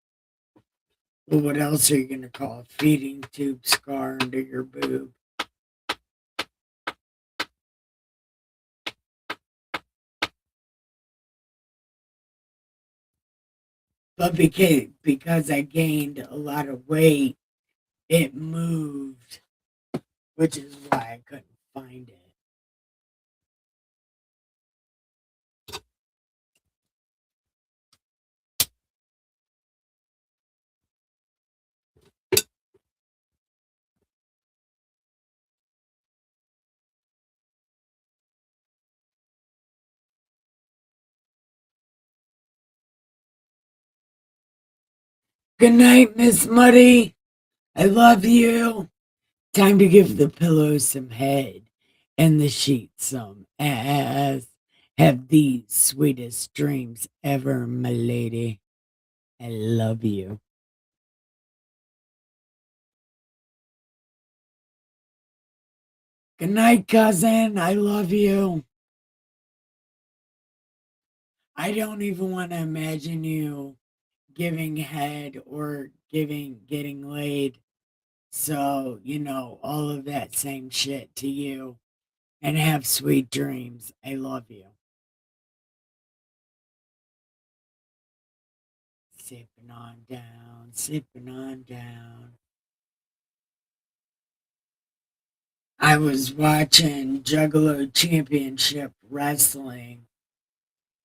well, what else are you going to call a feeding tube scar under your boob? But because I gained a lot of weight, it moved, which is why I couldn't find it. Good night, Miss Muddy. I love you. Time to give the pillow some head and the sheets some ass. Have the sweetest dreams ever, my lady. I love you. Good night, cousin. I love you. I don't even want to imagine you giving head or getting laid. So, all of that same shit to you. And have sweet dreams. I love you. Sipping on down, sipping on down. I was watching Juggalo Championship Wrestling.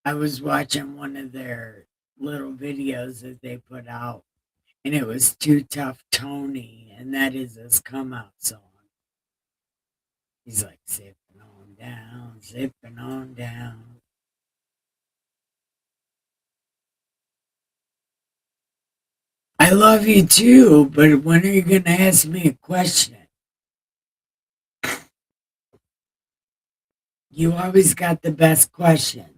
I was watching one of their little videos that they put out, and it was Too Tough Tony, and that is his come out song. He's like, sipping on down, sipping on down. I love you too, but when are you going to ask me a question? You always got the best questions.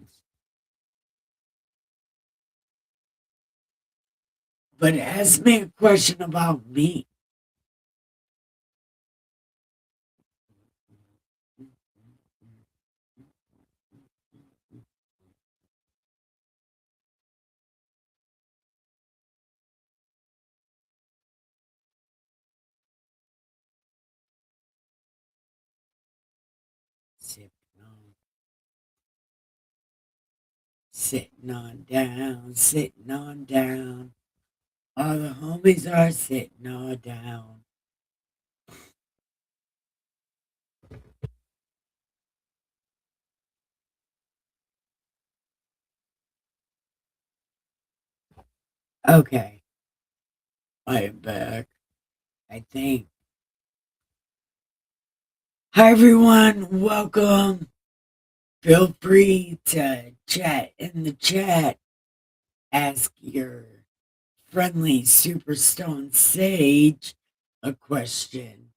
But ask me a question about me. Sipping on, sitting on down, sitting on down. All the homies are sitting all down. Okay, I'm back. I think. Hi everyone, welcome. Feel free to chat in the chat. Ask your friendly Superstone Sage a question.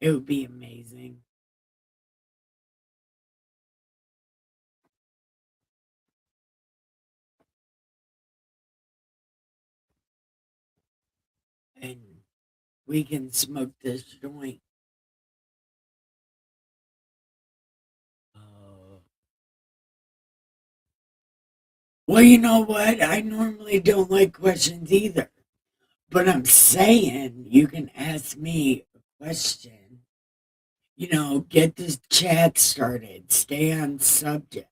It would be amazing. And we can smoke this joint. Oh, Well, you know what? I normally don't like questions either. But I'm saying you can ask me a question. Get this chat started. Stay on subject.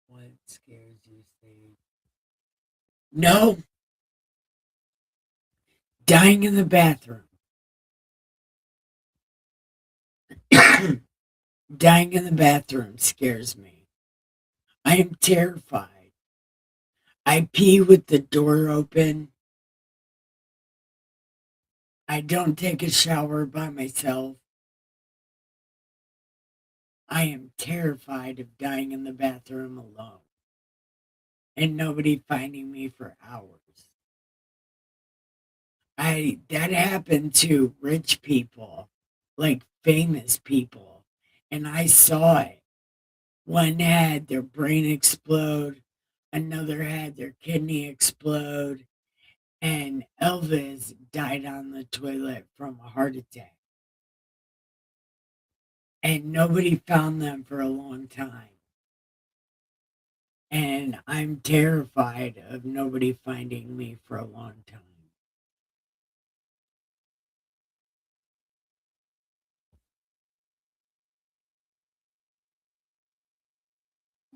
What scares you, Steve? No, dying in the bathroom. Dying in the bathroom scares me. I am terrified. I pee with the door open. I don't take a shower by myself. I am terrified of dying in the bathroom alone and nobody finding me for hours. I That happened to rich people, like famous people, and I saw it. One had their brain explode, another had their kidney explode, and Elvis died on the toilet from a heart attack. And nobody found them for a long time. And I'm terrified of nobody finding me for a long time.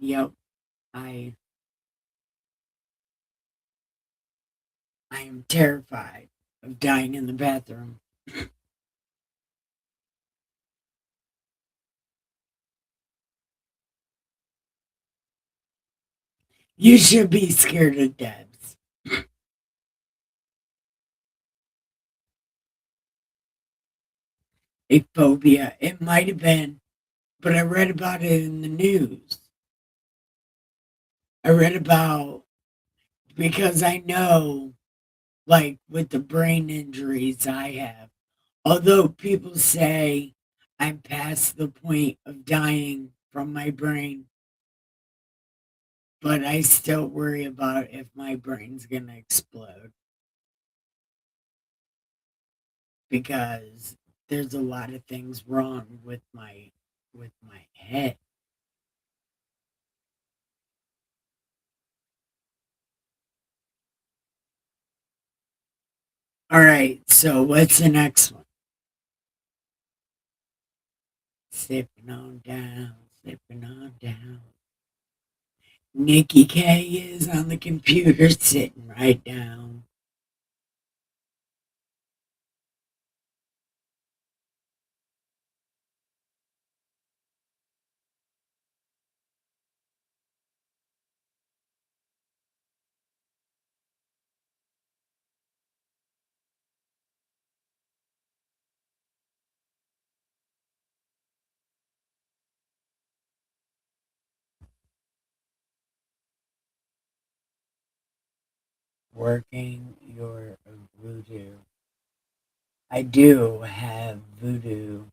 Yep, I I am terrified of dying in the bathroom. You should be scared of deaths. A phobia. It might have been, but I read about it in the news. I read about because I know, like with the brain injuries I have, although people say I'm past the point of dying from my brain, but I still worry about if my brain's gonna explode because there's a lot of things wrong with my head. All right, so what's the next one? Sipping on down, sipping on down. Nikki K is on the computer sitting right down. Working your voodoo. I do have voodoo.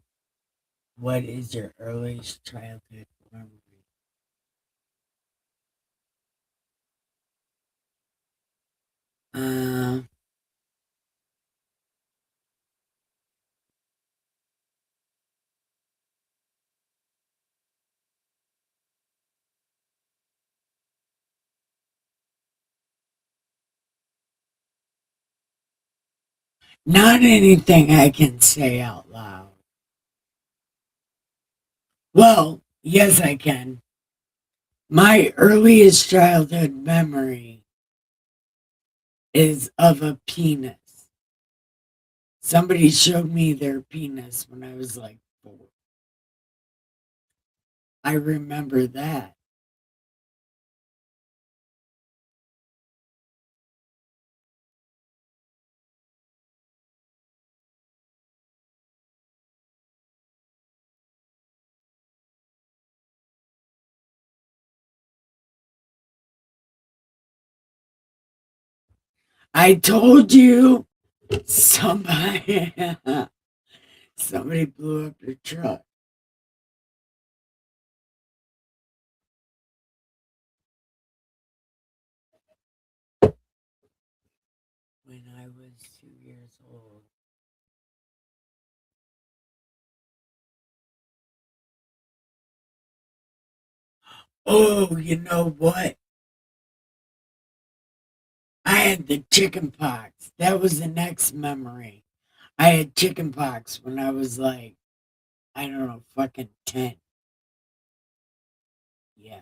What is your earliest childhood memory? Uh, Not anything I can say out loud. Well, yes, I can. My earliest childhood memory is of a penis. Somebody showed me their penis when I was like 4. I remember that. I told you somebody somebody blew up your truck. when I was 2 years old. Oh, you know what? I had the chicken pox. That was the next memory. I had chicken pox when I was like, I don't know, fucking 10. Yeah.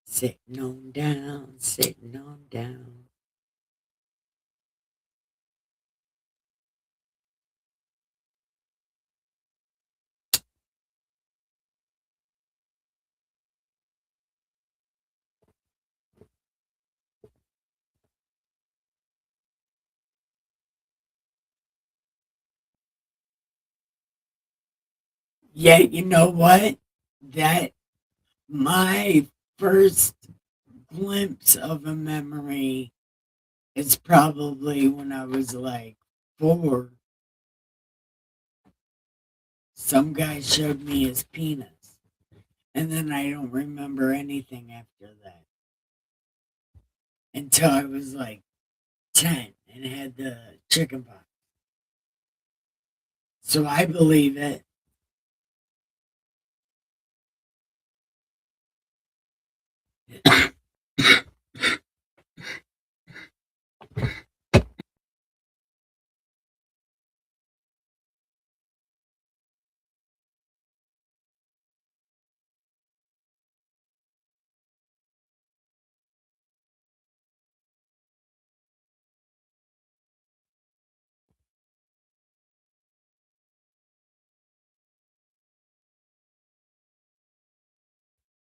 Sitting on down, sitting on down. Yeah, you know what? That my first glimpse of a memory is probably when I was like 4. Some guy showed me his penis, and then I don't remember anything after that until I was like 10 and had the chicken pox. So I believe it.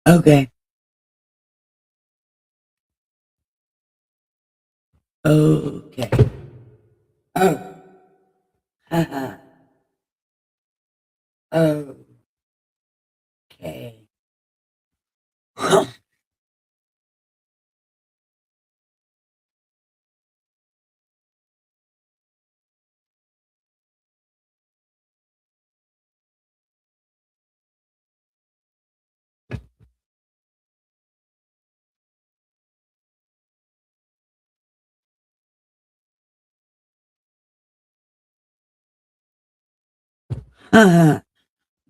Okay. Okay. Oh. Haha. Okay. Haha.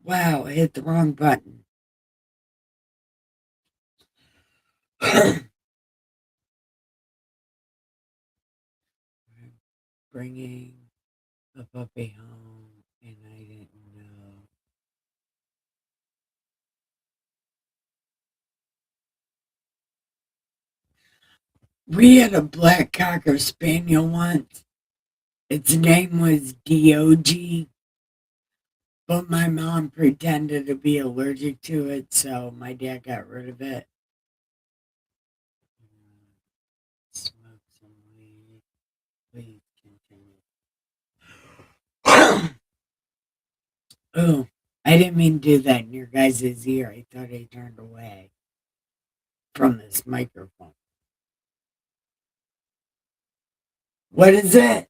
Wow, I hit the wrong button. Bringing a puppy home, and I didn't know. We had a black cocker spaniel once. Its name was Dog, but my mom pretended to be allergic to it, so my dad got rid of it. Smoke some weed. Please continue. Oh, I didn't mean to do that in your guys' ear. I thought I turned away from this microphone. What is it?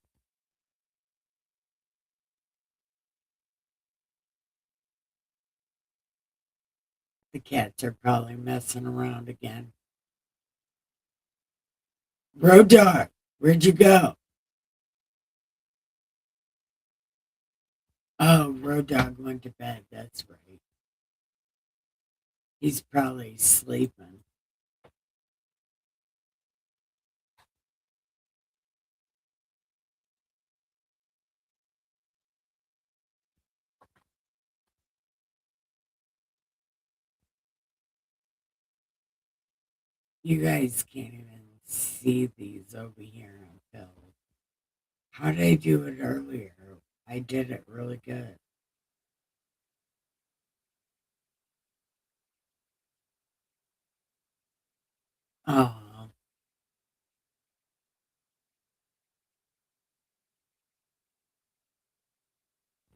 The cats are probably messing around again. Road dog, where'd you go? Oh, Road dog went to bed. That's right. He's probably sleeping. You guys can't even see these over here on film. How did I do it earlier? I did it really good. Oh,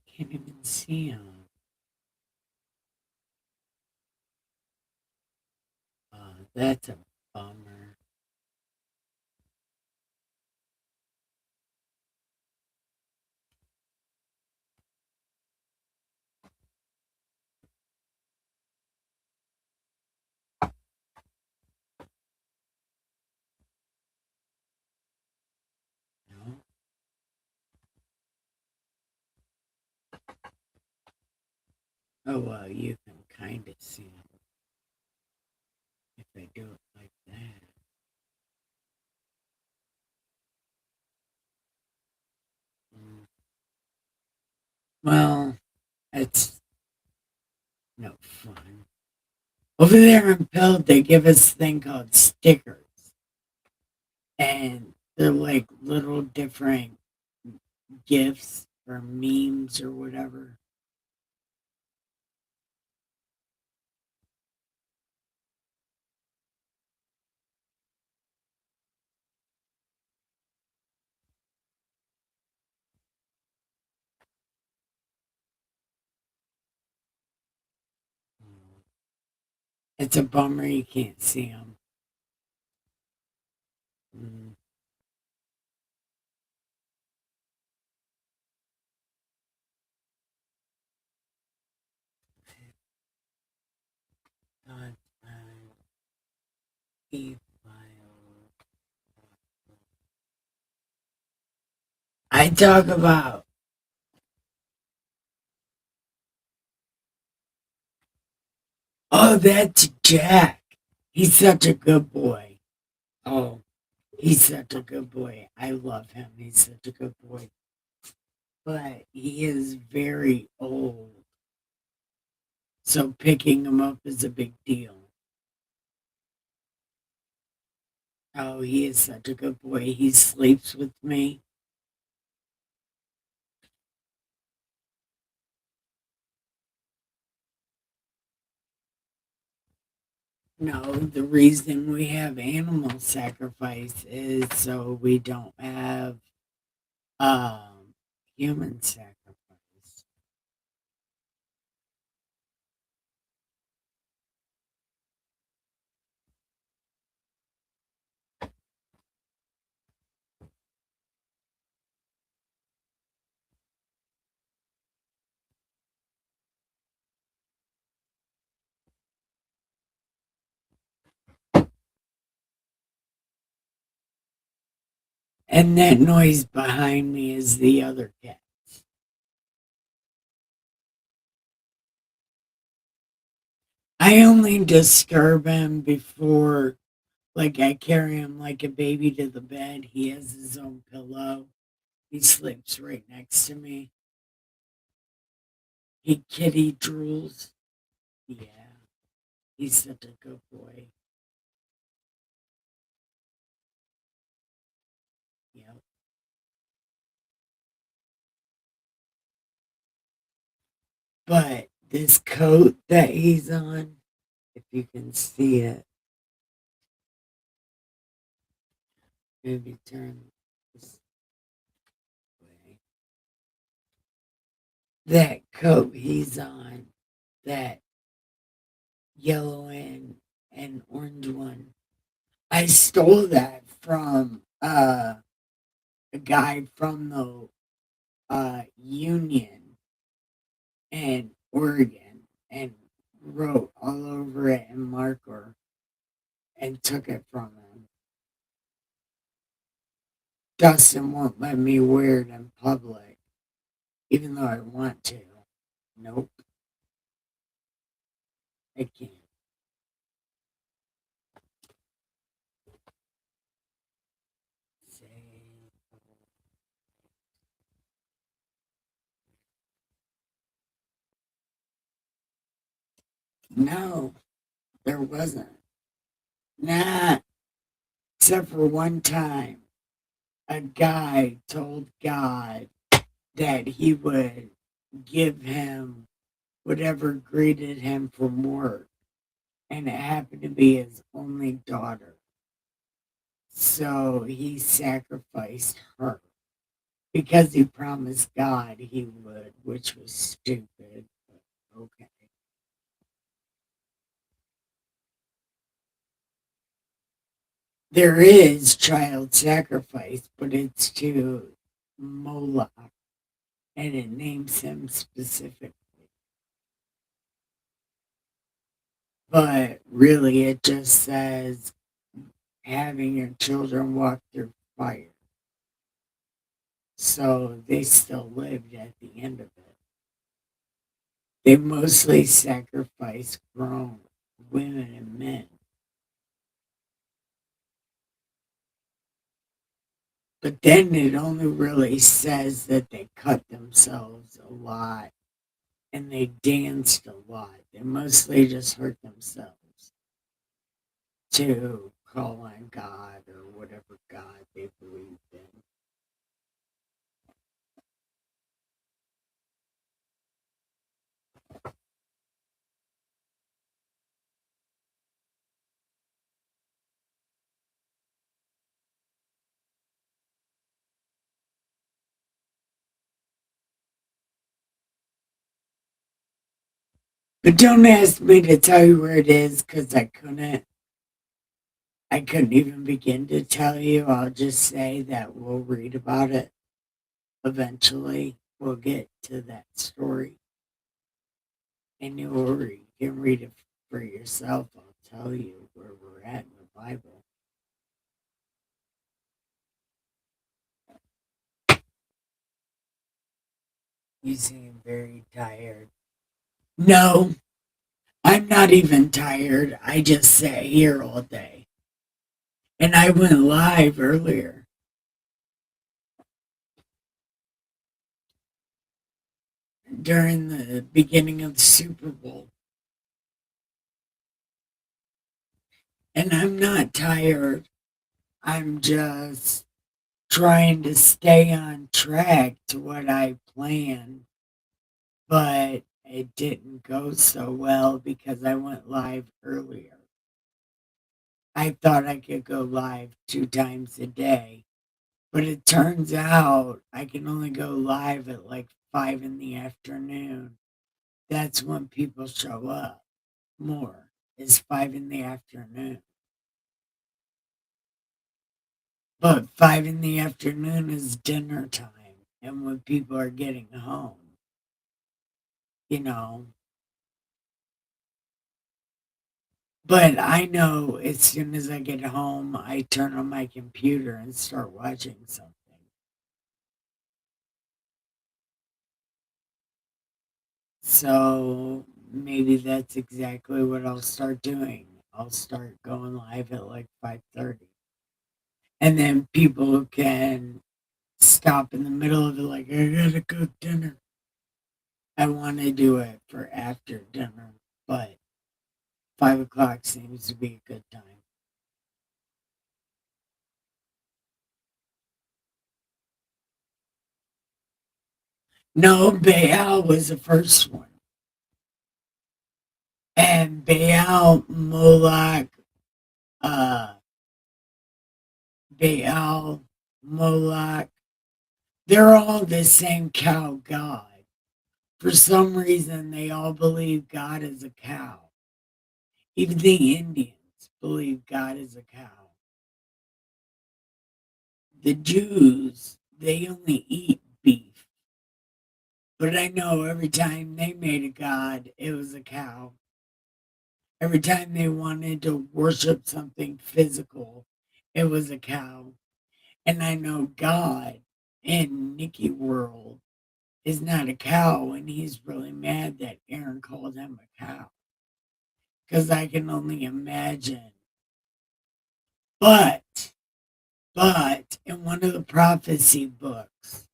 can't even see him. That's a bummer. Oh, well, you can kind of see 'em if I do it like that. Mm. Well, it's no fun. Over there in Pelt, they give us a thing called stickers, and they're like little different gifts or memes or whatever. Mm. It's a bummer you can't see them. Mm. Dot e-file. I talk about, oh, that's Jack. He's such a good boy. Oh, he's such a good boy. I love him. He's such a good boy. But he is very old. So picking him up is a big deal. Oh, he is such a good boy. He sleeps with me. No, the reason we have animal sacrifice is so we don't have um human sacrifice. And that noise behind me is the other cat. I only disturb him before, like, I carry him like a baby to the bed. He has his own pillow. He sleeps right next to me. He kitty drools. Yeah, he's such a good boy. Yep. But this coat that he's on, if you can see it, maybe turn this way. That coat he's on, that yellow and orange one, I stole that from a guy from the Union in Oregon and wrote all over it in marker and took it from him. Dustin won't let me wear it in public, even though I want to. Nope, I can't. Say no, there wasn't. Nah, except for one time, a guy told God that he would give him whatever greeted him from work, and it happened to be his only daughter. So he sacrificed her because he promised God he would, which was stupid. But okay. There is child sacrifice, but it's to Moloch, and it names him specifically. But really, it just says having your children walk through fire. So they still lived at the end of it. They mostly sacrifice grown women and men. But then it only really says that they cut themselves a lot and they danced a lot. They mostly just hurt themselves to call on God or whatever God they believed in. But don't ask me to tell you where it is because I couldn't. I couldn't even begin to tell you. I'll just say that we'll read about it eventually. We'll get to that story and you can read it for yourself. I'll tell you where we're at in the Bible. You seem very tired. No, I'm not even tired. I just sat here all day. And I went live earlier during the beginning of the Super Bowl. And I'm not tired. I'm just trying to stay on track to what I planned, but it didn't go so well because I went live earlier. I thought I could go live 2 times a day, but it turns out I can only go live at like 5 in the afternoon. That's when people show up more, is 5 in the afternoon. But 5 in the afternoon is dinner time and when people are getting home, you know. But I know as soon as I get home, I turn on my computer and start watching something. So maybe that's exactly what I'll start doing. I'll start going live at like 5:30. And then people can stop in the middle of it like I gotta cook dinner. I wanna do it for after dinner, but 5 o'clock seems to be a good time. No, Baal was the first one. And Baal, Moloch, uh, Baal, Moloch, they're all the same cow god. For some reason, they all believe God is a cow. Even the Indians believe God is a cow. The Jews, they only eat beef. But I know every time they made a god, it was a cow. Every time they wanted to worship something physical, it was a cow. And I know God in Nikki World is not a cow, and he's really mad that Aaron called him a cow. Because I can only imagine. But, in one of the prophecy books,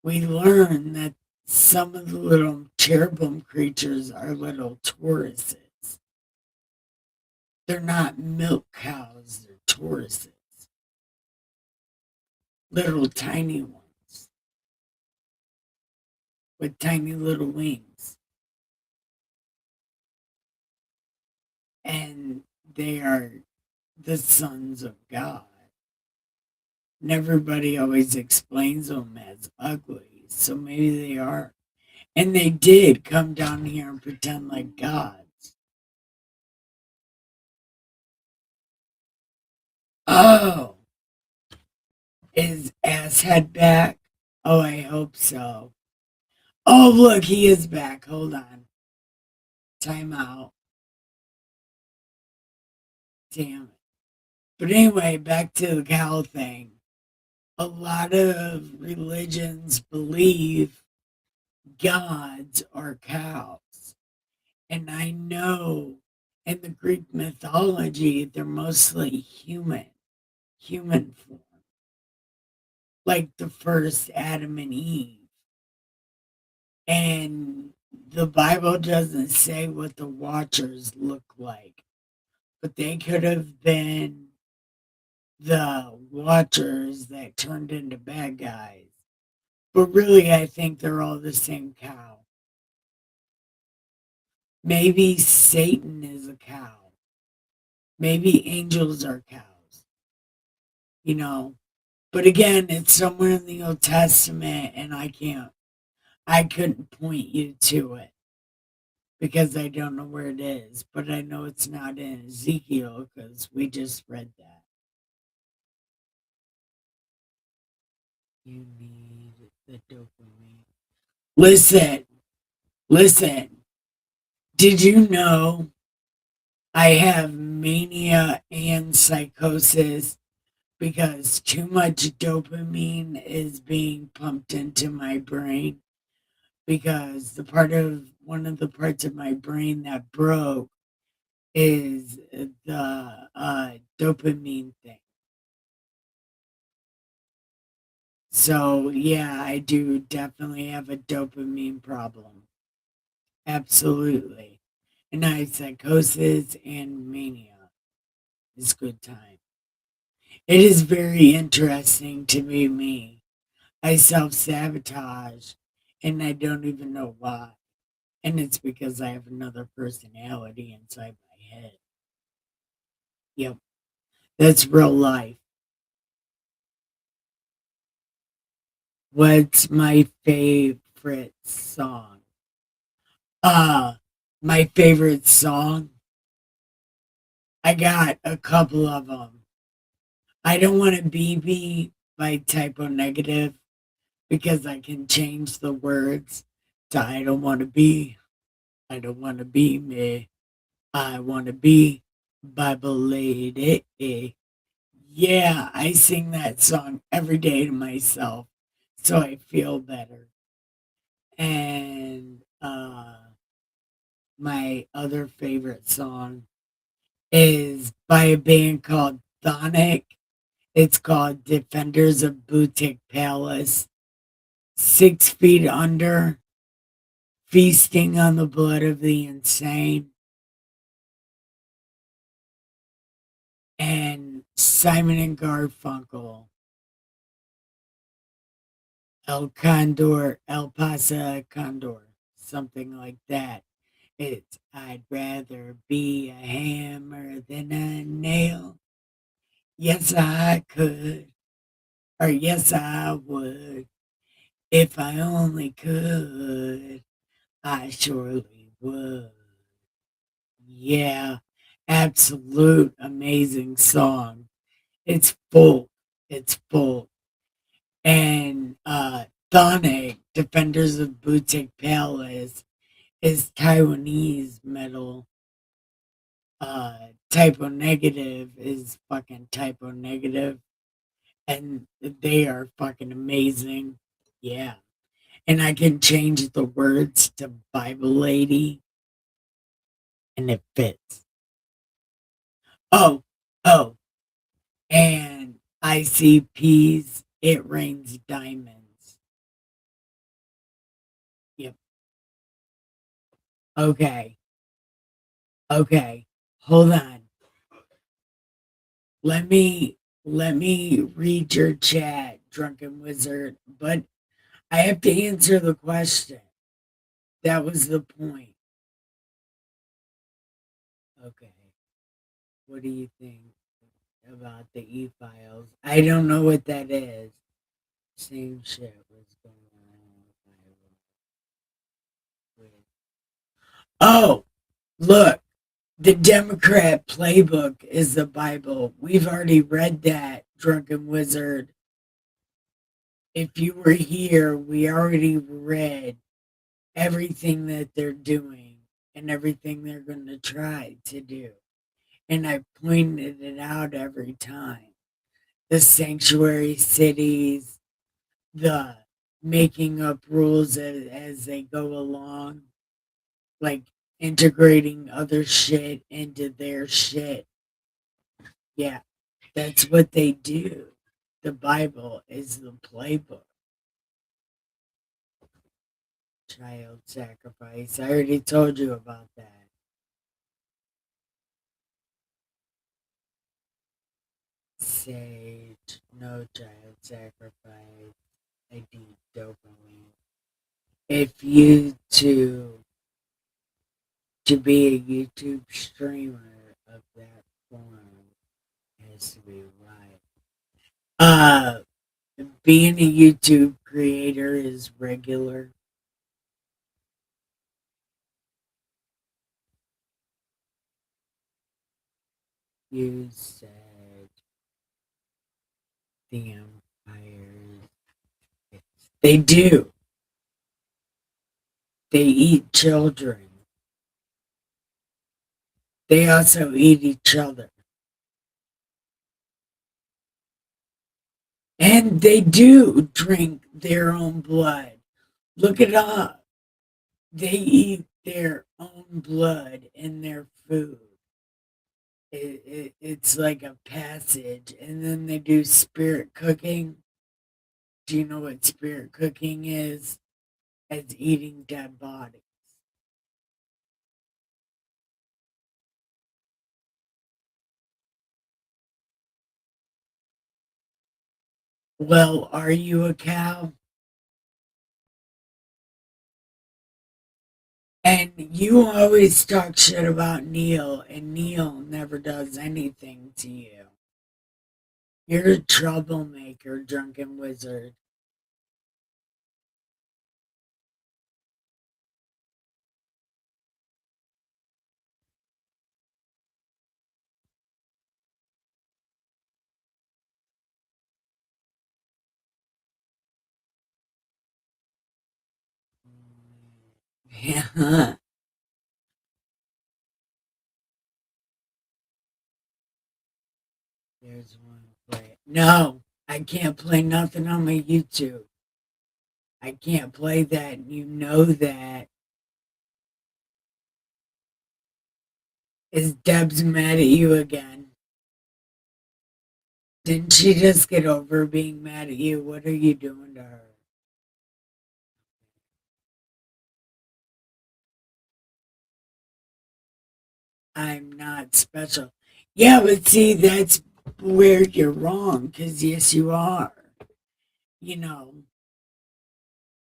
we learn that some of the little cherubim creatures are little Tauruses. They're not milk cows, they're Tauruses. Little tiny ones with tiny little wings. And they are the sons of God. And everybody always explains them as ugly, so maybe they are. And they did come down here and pretend like gods. Oh, is Asshead back? Oh, I hope so. Oh, look, he is back. Hold on. Time out. Damn it. But anyway, back to the cow thing. A lot of religions believe gods are cows. And I know in the Greek mythology, they're mostly human form, like the first Adam and Eve. And the Bible doesn't say what the Watchers look like, but they could have been the Watchers that turned into bad guys. But really, I think they're all the same cow. Maybe Satan is a cow. Maybe angels are cows, you know. But again, it's somewhere in the Old Testament, and I couldn't point you to it because I don't know where it is. But I know it's not in Ezekiel because we just read that. You need the dopamine. Listen, listen. Did you know I have mania and psychosis because too much dopamine is being pumped into my brain? Because one of the parts of my brain that broke is the dopamine thing. So yeah, I do definitely have a dopamine problem. Absolutely. And I have psychosis and mania. It's good time. It is very interesting to be me. I self sabotage and I don't even know why. And it's because I have another personality inside my head. Yep. That's real life. What's my favorite song? Uh, my favorite song? I got a couple of them. I don't want to BB by Typo Negative because I can change the words to I don't want to be. I don't want to be me. I want to be Bible lady. Yeah, I sing that song every day to myself so I feel better. And my other favorite song is by a band called Thonic. It's called Defenders of Boutique Palace. 6 Feet Under, Feasting on the Blood of the Insane, and Simon and Garfunkel, El Condor, El Pasa Condor, something like that. It's I'd rather be a hammer than a nail. Yes, I could, or yes, I would. If I only could, I surely would. Yeah, absolute amazing song. It's full. It's full. And Thonic, Defenders of Boutique Palace, is Taiwanese metal. Typo Negative is fucking Typo Negative, and they are fucking amazing. Yeah. And I can change the words to Bible Lady, and it fits. Oh, oh, and ICP's It Rains Diamonds. Yep. Okay. Okay. Hold on. Let me read your chat, drunken wizard. But I have to answer the question. That was the point. Okay. What do you think about the e-files? I don't know what that is. Same shit was going on with. Oh, look. The Democrat playbook is the Bible. We've already read that, drunken wizard. If you were here, we already read everything that they're doing and everything they're going to try to do. And I pointed it out every time. The sanctuary cities, the making up rules as they go along, like integrating other shit into their shit. Yeah, that's what they do. The Bible is the playbook. Child sacrifice. I already told you about that. Sage, no child sacrifice. I need dopamine. If you to be a YouTube streamer of that form has to be right. Uh, being a YouTube creator is regular. You said the empires. They do. They eat children. They also eat each other. And they do drink their own blood. Look it up. They eat their own blood in their food. It's like a passage. And then they do spirit cooking. Do you know what spirit cooking is? It's eating dead bodies. Well, are you a cow? And you always talk shit about Neil, and Neil never does anything to you. You're a troublemaker, drunken wizard. Yeah, there's one play. No, I can't play nothing on my YouTube. I can't play that. You know that. Is Debs mad at you again? Didn't she just get over being mad at you? What are you doing to her? I'm not special. Yeah, but see, that's where you're wrong, because yes, you are. You know,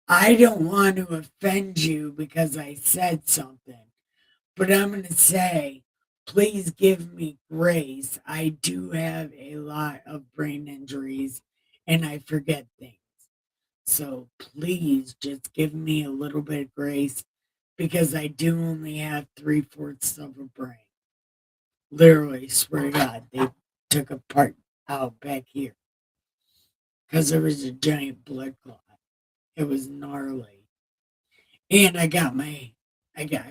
I don't want to offend you because I said something, but I'm going to say, please give me grace. I do have a lot of brain injuries and I forget things. So please just give me a little bit of grace because I do only have three-fourths of a brain. Literally, swear to God, they took a part out back here because there was a giant blood clot. It was gnarly. And I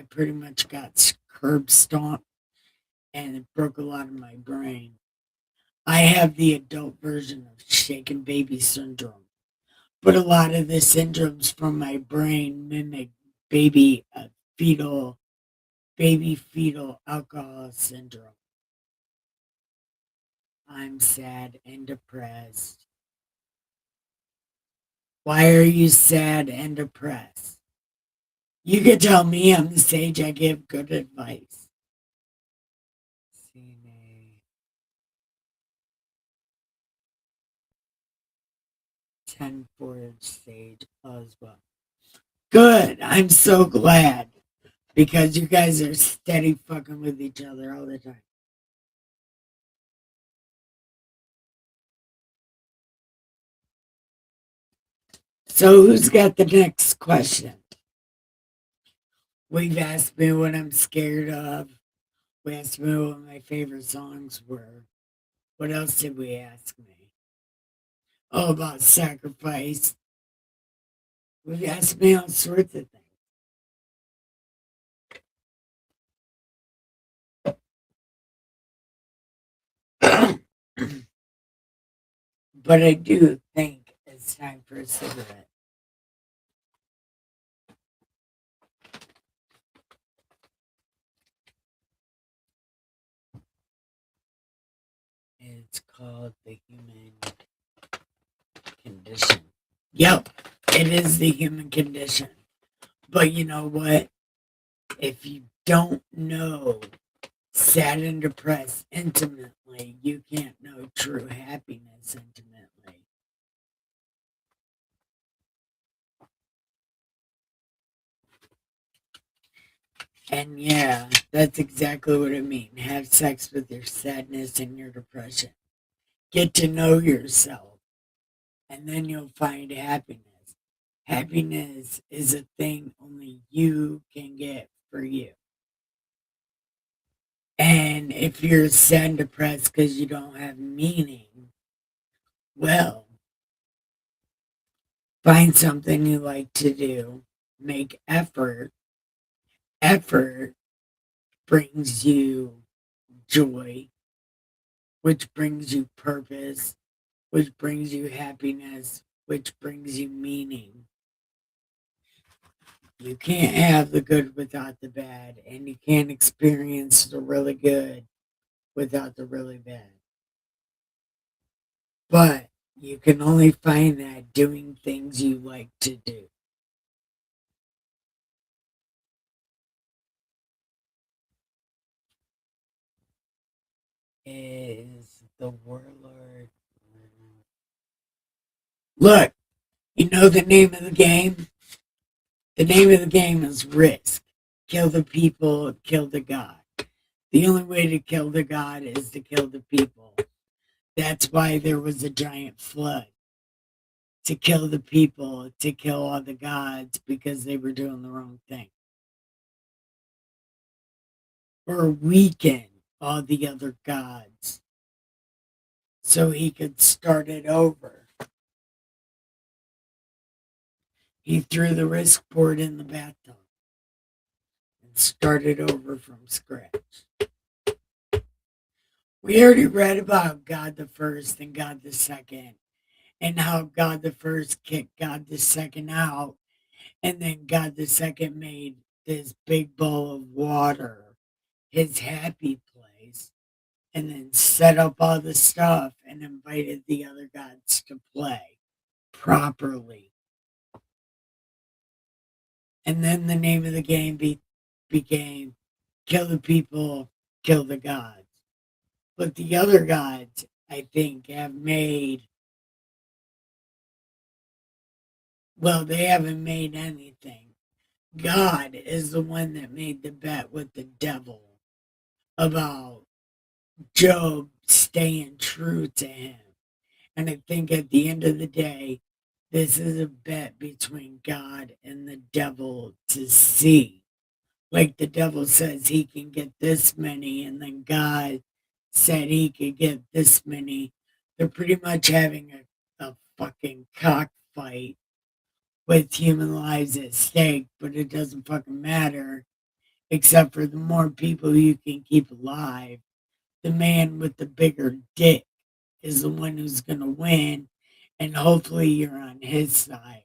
pretty much got curb stomped and it broke a lot of my brain. I have the adult version of shaken baby syndrome, but a lot of the syndromes from my brain mimic baby fetal fetal alcohol syndrome. I'm sad and depressed. Why are you sad and depressed? You could tell me I'm the sage. I give good advice. CNA 10 forward sage Oswald. Good. I'm so glad because you guys are steady fucking with each other all the time. So who's got the next question? We've asked me what I'm scared of. We asked me what my favorite songs were. What else did we ask me? Oh, about sacrifice. We've asked me all sorts of things. But I do think it's time for a cigarette. It's called the human condition. Yep, it is the human condition. But you know what? If you don't know sad and depressed intimately, you can't know true happiness intimately. And yeah, that's exactly what I mean. Have sex with your sadness and your depression. Get to know yourself, and then you'll find happiness. Happiness is a thing only you can get for you. And if you're sad and depressed because you don't have meaning, well, find something you like to do, make effort. Effort brings you joy, which brings you purpose, which brings you happiness, which brings you meaning. You can't have the good without the bad, and you can't experience the really good without the really bad. But you can only find that doing things you like to do. Is the warlord. Look, you know the name of the game? The name of the game is Risk. Kill the people, kill the god. The only way to kill the god is to kill the people. That's why there was a giant flood. To kill the people, to kill all the gods because they were doing the wrong thing. Or weaken all the other gods so he could start it over. He threw the risk board in the bathtub and started over from scratch. We already read about God the first and God the second, and how God the first kicked God the second out, and then God the second made this big bowl of water his happy place, and then set up all the stuff and invited the other gods to play properly. And then the name of the game became Kill the People, Kill the Gods. But the other gods, I think, have made, well, they haven't made anything. God is the one that made the bet with the devil about Job staying true to him. And I think at the end of the day, this is a bet between God and the devil to see. Like the devil says he can get this many, and then God said he could get this many. They're pretty much having a fucking cockfight with human lives at stake, but it doesn't fucking matter. Except for the more people you can keep alive, the man with the bigger dick is the one who's gonna win, and hopefully you're on his side.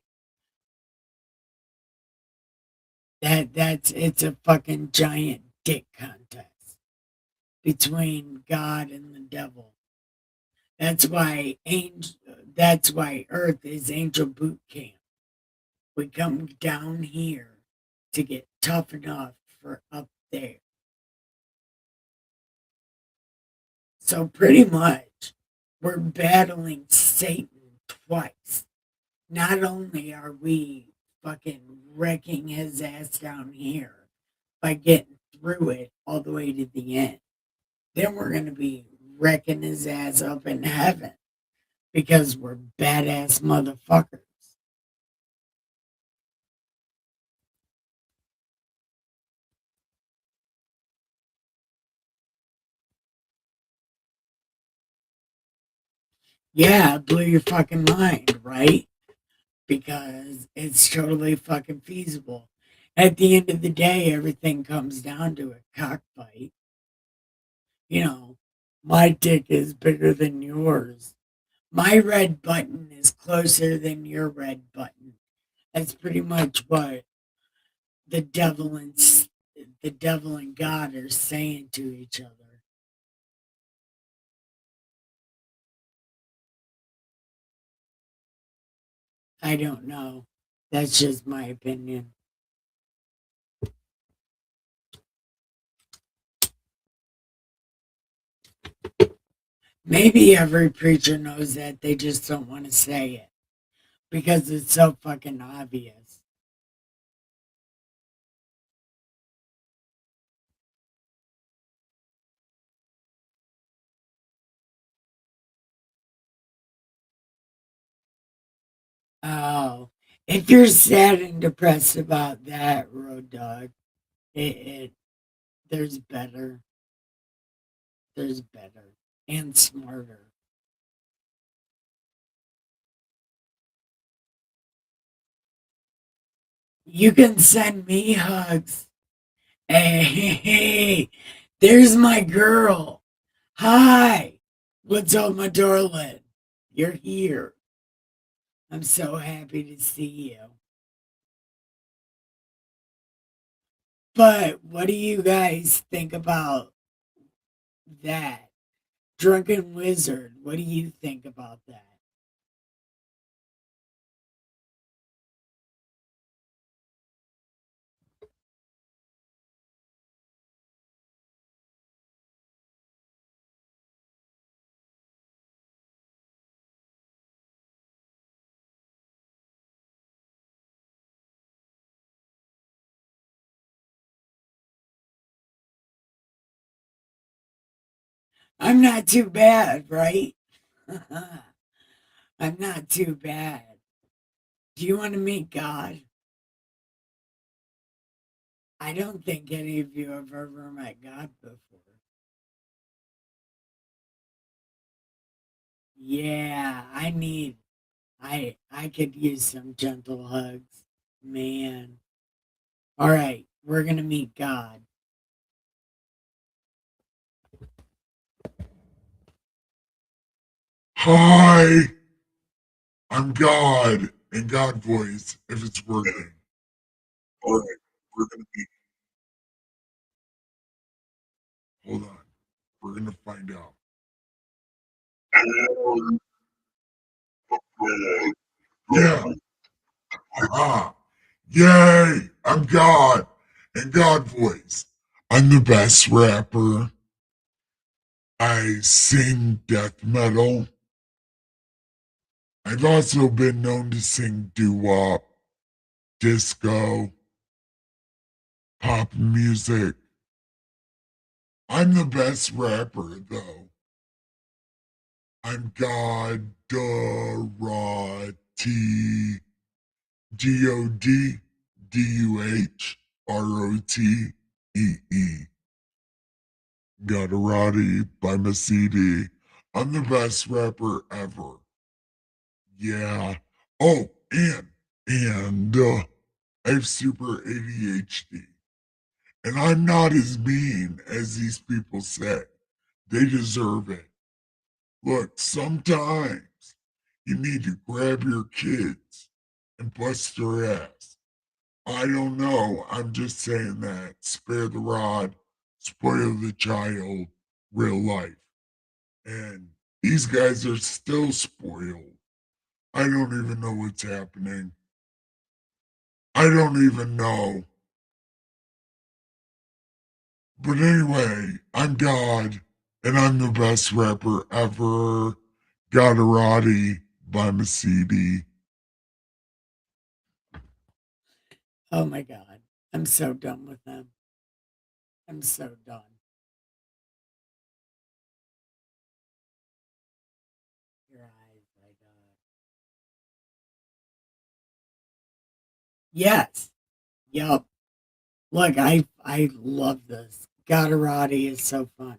That's it's a fucking giant dick contest between God and the devil. That's why that's why Earth is Angel Boot Camp. We come down here to get tough enough for up there. So pretty much we're battling Satan twice. Not only are we fucking wrecking his ass down here by getting through it all the way to the end, then we're going to be wrecking his ass up in heaven because we're badass motherfuckers. Yeah, it blew your fucking mind, right? Because it's totally fucking feasible. At the end of the day, everything comes down to a cockfight. You know, my dick is bigger than yours. My red button is closer than your red button. That's pretty much what the devil and the devil and God are saying to each other. I don't know. That's just my opinion. Maybe every preacher knows that. They just don't want to say it because it's so fucking obvious. Oh, if you're sad and depressed about that, Road Dog, it there's better. There's better and smarter. You can send me hugs. Hey, there's my girl. Hi. What's up, my darling? You're here. I'm so happy to see you. But what do you guys think about that? Drunken Wizard, what do you think about that? I'm not too bad, right? I'm not too bad. Do you want to meet God? I don't think any of you have ever met God before. Yeah, I could use some gentle hugs. Man. All right, we're going to meet God. Hi, I'm God and God voice if it's working. All right, we're gonna be. Hold on, we're gonna find out. Yeah. Ah. Yay! I'm God and God voice. I'm the best rapper. I sing death metal. I've also been known to sing doo-wop, disco, pop music. I'm the best rapper, though. I'm God Dorothy. Godurotee. Godarati by Masidi. I'm the best rapper ever. Yeah. Oh, and I have super ADHD. And I'm not as mean as these people say. They deserve it. Look, sometimes you need to grab your kids and bust their ass. I don't know. I'm just saying that. Spare the rod, spoil the child, real life. And these guys are still spoiled. I don't even know what's happening. I don't even know. But anyway, I'm God, and I'm the best rapper ever. Godarati by Masidi. Oh my God. I'm so done with them. I'm so done. Your eyes, my God. Yes. Yup. Look, I love this. Godarati is so fun.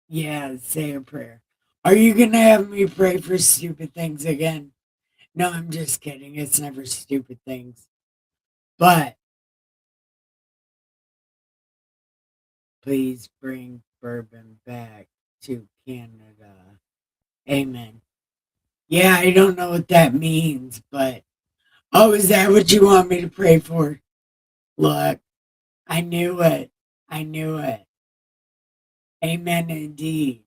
Yeah, say a prayer. Are you gonna have me pray for stupid things again? No, I'm just kidding. It's never stupid things. But please bring bourbon back to Canada. Amen. Yeah, I don't know what that means, but oh, is that what you want me to pray for? Look, I knew it. I knew it. Amen indeed.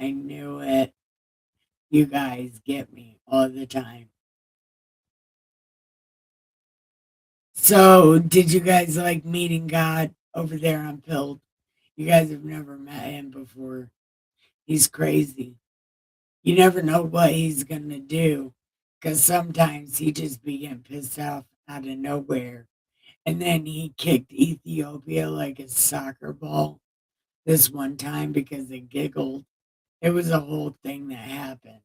I knew it. You guys get me all the time. So, did you guys like meeting God over there on Pilled? You guys have never met him before. He's crazy. You never know what he's going to do because sometimes he just be getting pissed off out of nowhere. And then he kicked Ethiopia like a soccer ball this one time because they giggled. It was a whole thing that happened.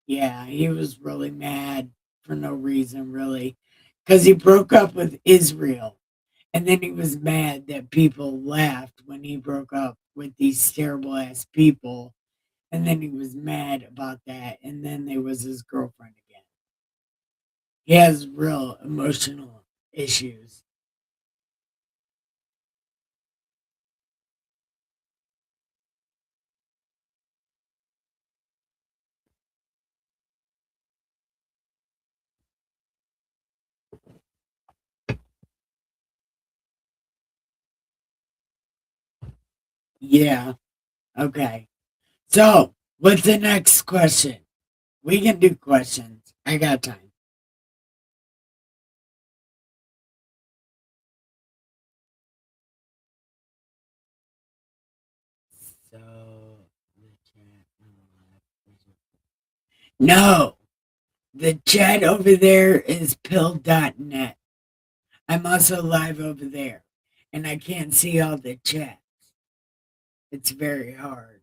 Yeah, he was really mad for no reason, really, because he broke up with Israel. And then he was mad that people laughed when he broke up with these terrible ass people. And then he was mad about that. And then there was his girlfriend again. He has real emotional issues. Yeah. Okay. So, what's the next question? We can do questions. I got time. So, no, the chat over there is pill.net. I'm also live over there, and I can't see all the chats. It's very hard.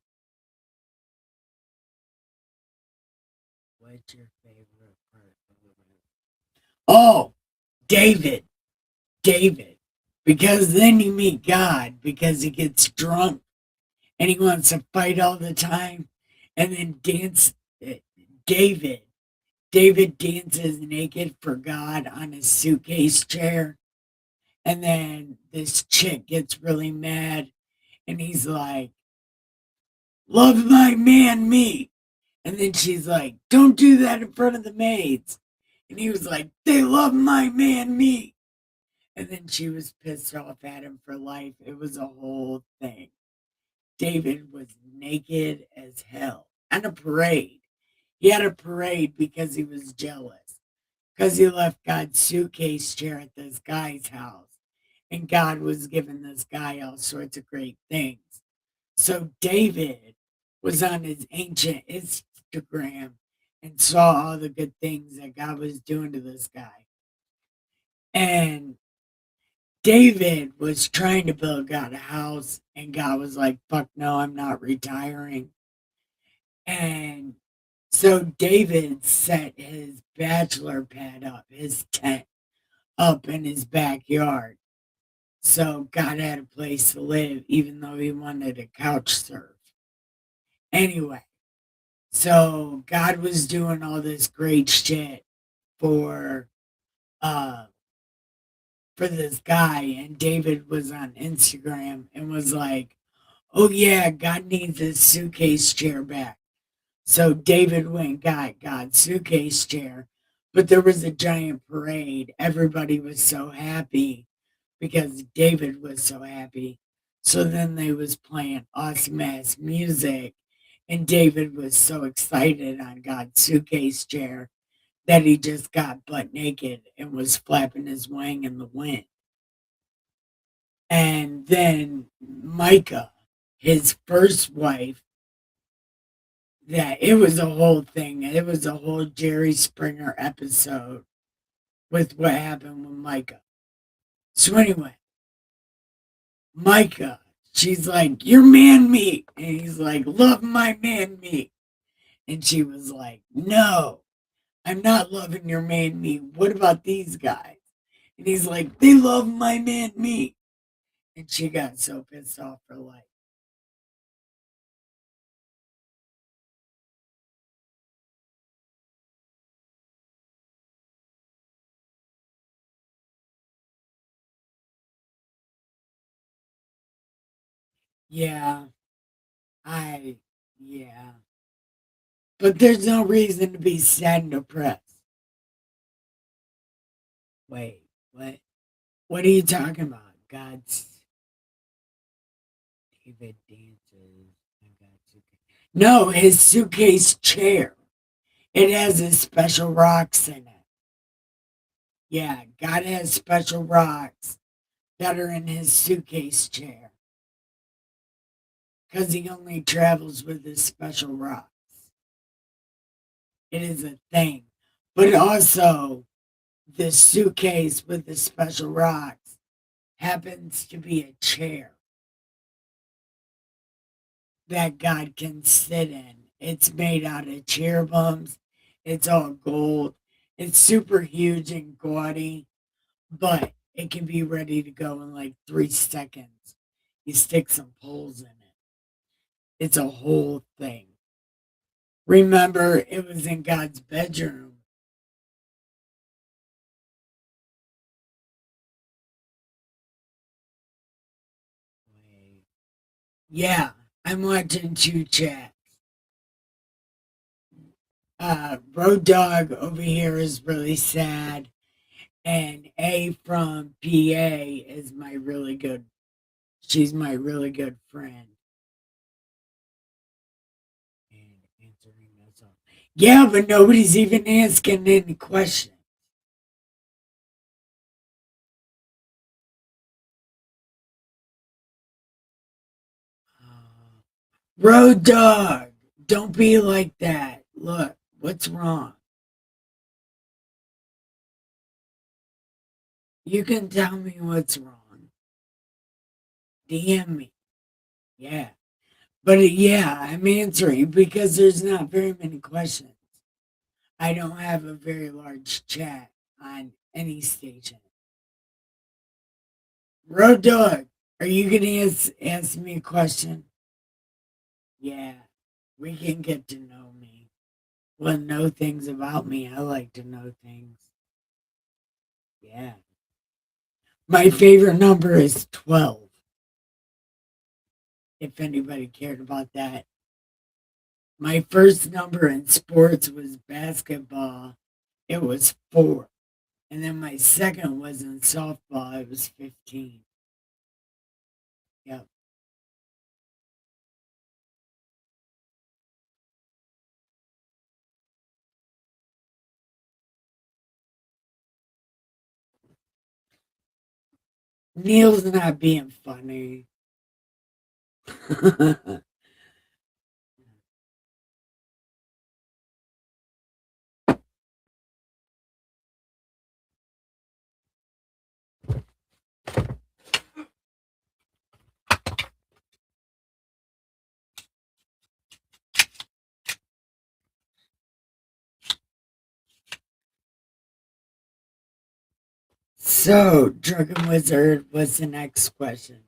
What's your favorite part of the room? Oh, David. David. Because then you meet God because he gets drunk and he wants to fight all the time and then dance. uh, David. David dances naked for God on his suitcase chair. And then this chick gets really mad and he's like, love my man, me. And then she's like, don't do that in front of the maids. And he was like, they love my man, me. And then she was pissed off at him for life. It was a whole thing. David was naked as hell on a parade. He had a parade because he was jealous, because he left God's suitcase chair at this guy's house. And God was giving this guy all sorts of great things. So David was on his ancient Instagram and saw all the good things that God was doing to this guy. And David was trying to build God a house, and God was like, fuck no, I'm not retiring. And so David set his bachelor pad up, his tent up in his backyard. So God had a place to live, even though he wanted a couch surf. Anyway, so God was doing all this great shit for uh for this guy, and David was on Instagram and was like, oh yeah, God needs his suitcase chair back. So David went and got God's suitcase chair, but there was a giant parade. Everybody was so happy because David was so happy. So then they was playing awesome ass music, and David was so excited on God's suitcase chair that he just got butt naked and was flapping his wing in the wind. And then Micah, his first wife, that it was a whole thing. It was a whole Jerry Springer episode with what happened with Micah. So anyway, Micah, she's like, "You're man meat," and he's like, "Love my man meat," and she was like, "No, I'm not loving your man meat. What about these guys?" And he's like, "They love my man meat," and she got so pissed off for life. Yeah, I, yeah, but there's no reason to be sad and depressed. Wait, what? What are you talking about? God's David dances. No, his suitcase chair. It has his special rocks in it. Yeah, God has special rocks that are in his suitcase chair because he only travels with his special rocks. It is a thing. But also, the suitcase with the special rocks happens to be a chair that God can sit in. It's made out of chair bums. It's all gold. It's super huge and gaudy, but it can be ready to go in like 3 seconds. You stick some poles in it. It's a whole thing. Remember, it was in God's bedroom. Yeah, I'm watching two chats. Road Dog over here is really sad, and A from PA is my really good. She's my really good friend. And answering that's all. Yeah, but nobody's even asking any questions. Road Dog, don't be like that. Look, what's wrong? You can tell me what's wrong. DM me. Yeah. But yeah, I'm answering because there's not very many questions. I don't have a very large chat on any station. Road Dog, are you going to ask me a question? Yeah, we can get to know me. Well, know things about me. I like to know things. Yeah. My favorite number is 12, if anybody cared about that. My first number in sports was basketball. It was 4. And then my second was in softball. It was 15. Yep. Neil's not being funny. So, Drunken Wizard, what's the next question?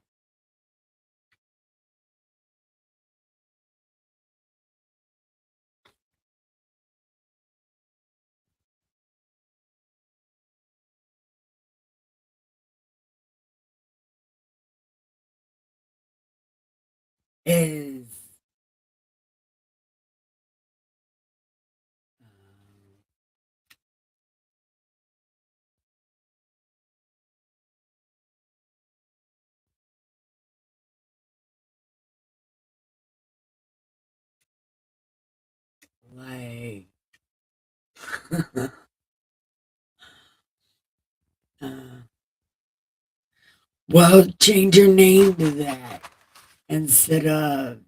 Is like, uh, well, change your name to that instead of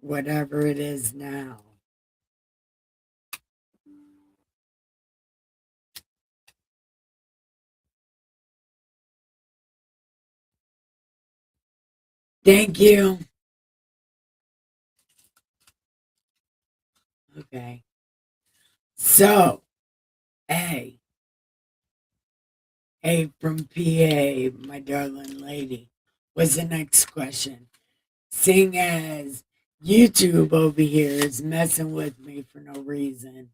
whatever it is now. Thank you. Okay. So, A. A from PA, my darling lady, was the next question. Seeing as YouTube over here is messing with me for no reason.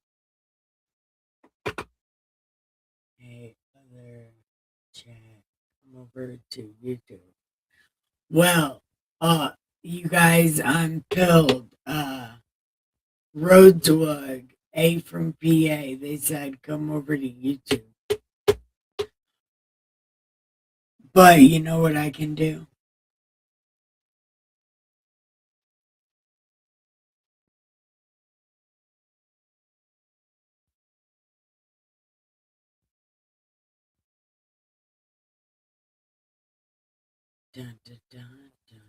Hey, other chat, come over to YouTube. Well, you guys, I'm pilled. Road Dog, A from PA, they said come over to YouTube. But you know what I can do? Dun, dun, dun, dun,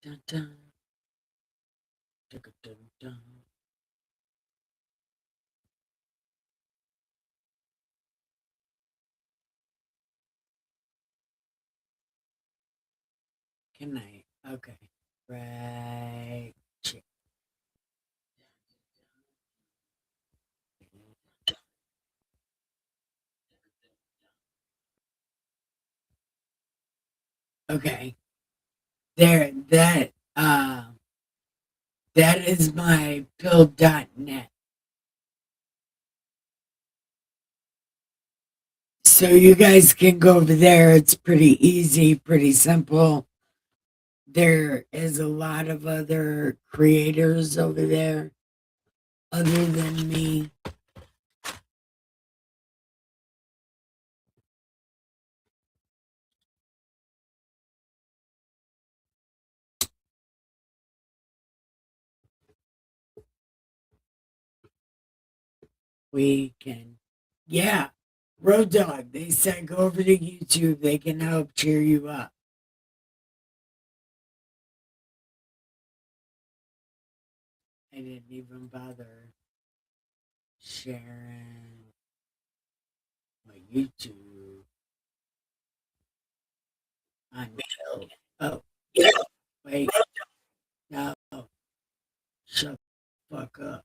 dun, dun, dun, dun, dun. Can I? Okay. Right. Check. Okay. There. That is my pill.net. So you guys can go over there. It's pretty easy, pretty simple. There is a lot of other creators over there other than me. We can, yeah. Road Dog, they said go over to YouTube. They can help cheer you up. I didn't even bother sharing my YouTube until, oh, wait, no, shut the fuck up.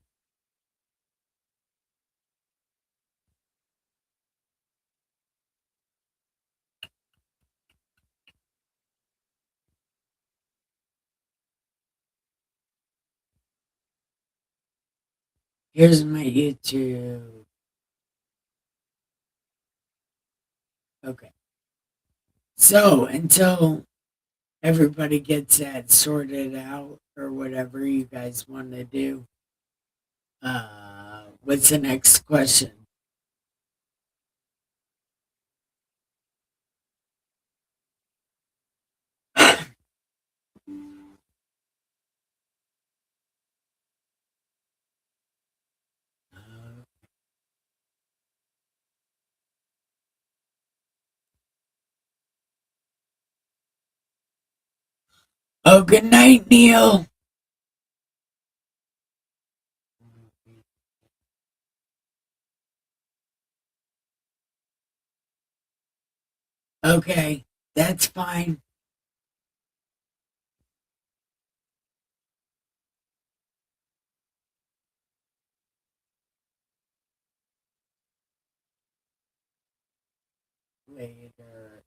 Here's my YouTube. Okay. So until everybody gets that sorted out or whatever you guys want to do, what's the next question? Oh, good night, Neil. Okay, that's fine. Later.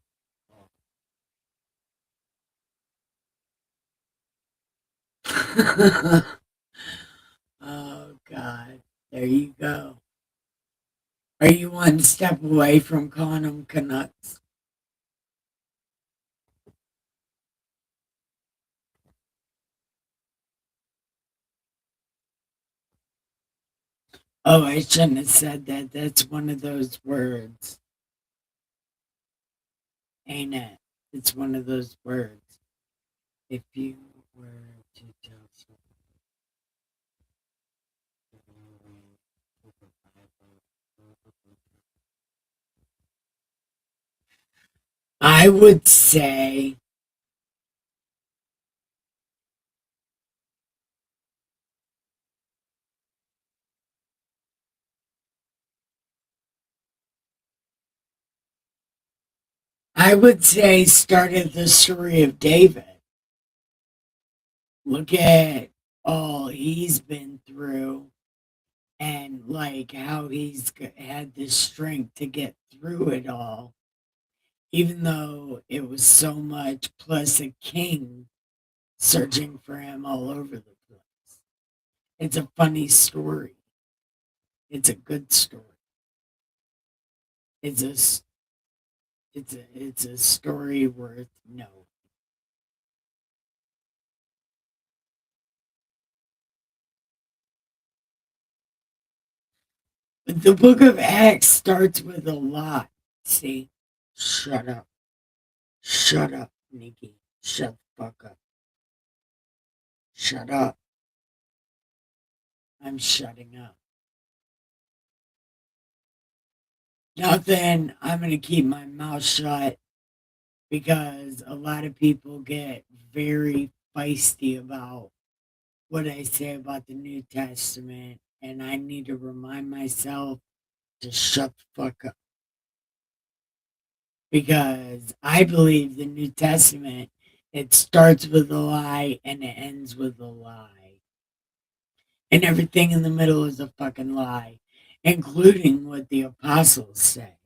Oh, God. There you go. Are you one step away from calling them Canucks? Oh, I shouldn't have said that. That's one of those words, ain't it? It's one of those words. If you were to tell someone, I would say, started the story of David. Look at all he's been through and like how had the strength to get through it all, even though it was so much plus a king searching for him all over the place. It's a funny story. It's a good story. It's a it's a story worth knowing. But the book of Acts starts with a lot. See, shut up. Shut up, Nikki. Shut the fuck up. Shut up. I'm shutting up. Nothing. I'm going to keep my mouth shut because a lot of people get very feisty about what I say about the New Testament, and I need to remind myself to shut the fuck up because I believe the New Testament, it starts with a lie and it ends with a lie. And everything in the middle is a fucking lie, including what the apostles say.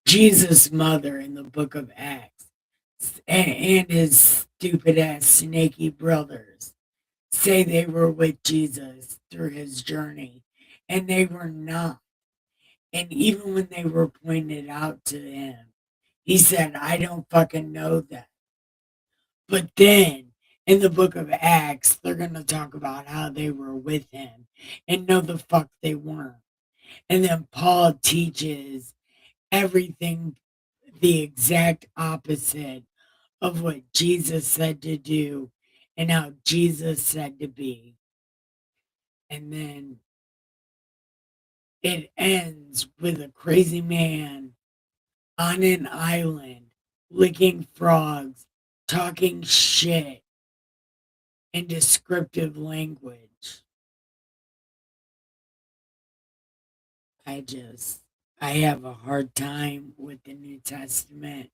Jesus' mother in the book of Acts and his stupid ass snaky brothers say they were with Jesus through his journey, and they were not. And even when they were pointed out to him, he said, I don't fucking know that. But then in the book of Acts, they're going to talk about how they were with him and no, the fuck they weren't. And then Paul teaches everything the exact opposite of what Jesus said to do and how Jesus said to be. And then it ends with a crazy man on an island licking frogs, talking shit in descriptive language. I just, I have a hard time with the New Testament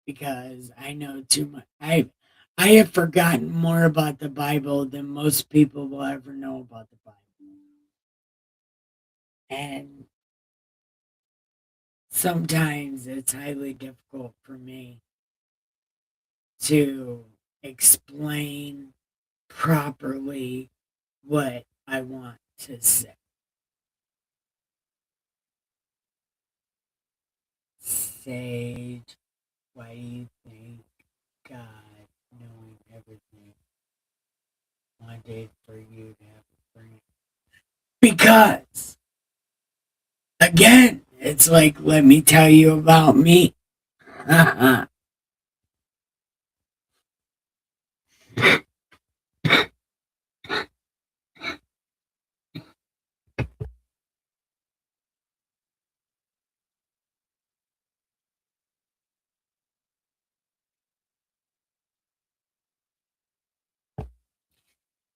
because I know too much. I have forgotten more about the Bible than most people will ever know about the Bible. And sometimes it's highly difficult for me to explain properly what I want to say. Sage, why do you think God, knowing everything, wanted for you to have a friend? Because, again, it's like, let me tell you about me.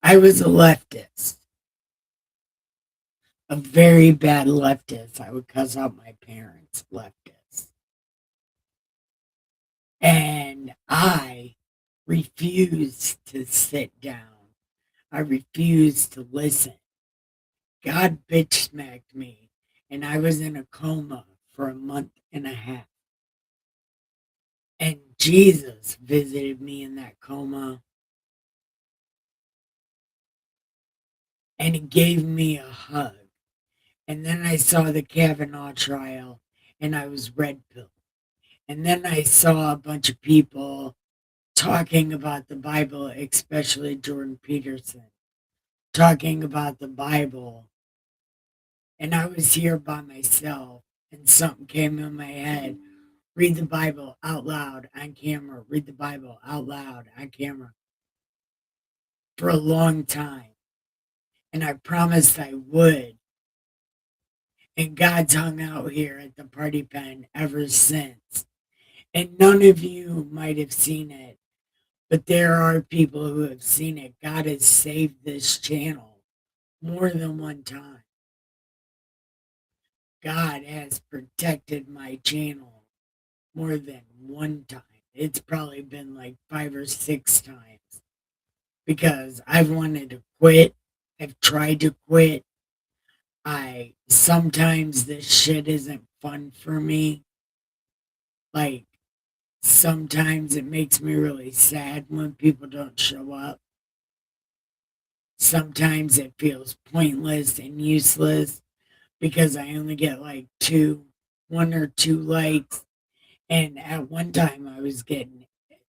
I was a leftist, a very bad leftist. I would cuss out my parents, leftist. And I refused to sit down. I refused to listen. God bitch smacked me, and I was in a coma for a month and a half. And Jesus visited me in that coma, and he gave me a hug. And then I saw the Kavanaugh trial, and I was red pilled. And then I saw a bunch of people talking about the Bible, especially Jordan Peterson, talking about the Bible. And I was here by myself, and something came in my head. Read the Bible out loud on camera. Read the Bible out loud on camera for a long time. And I promised I would. And God's hung out here at the party pen ever since. And none of you might have seen it, but there are people who have seen it. God has saved this channel more than one time. God has protected my channel more than one time. It's probably been like 5 or 6 times because I've wanted to quit. I've tried to quit. I sometimes this shit isn't fun for me. Like sometimes it makes me really sad when people don't show up. Sometimes it feels pointless and useless because I only get like 1 or 2 likes. And at one time I was getting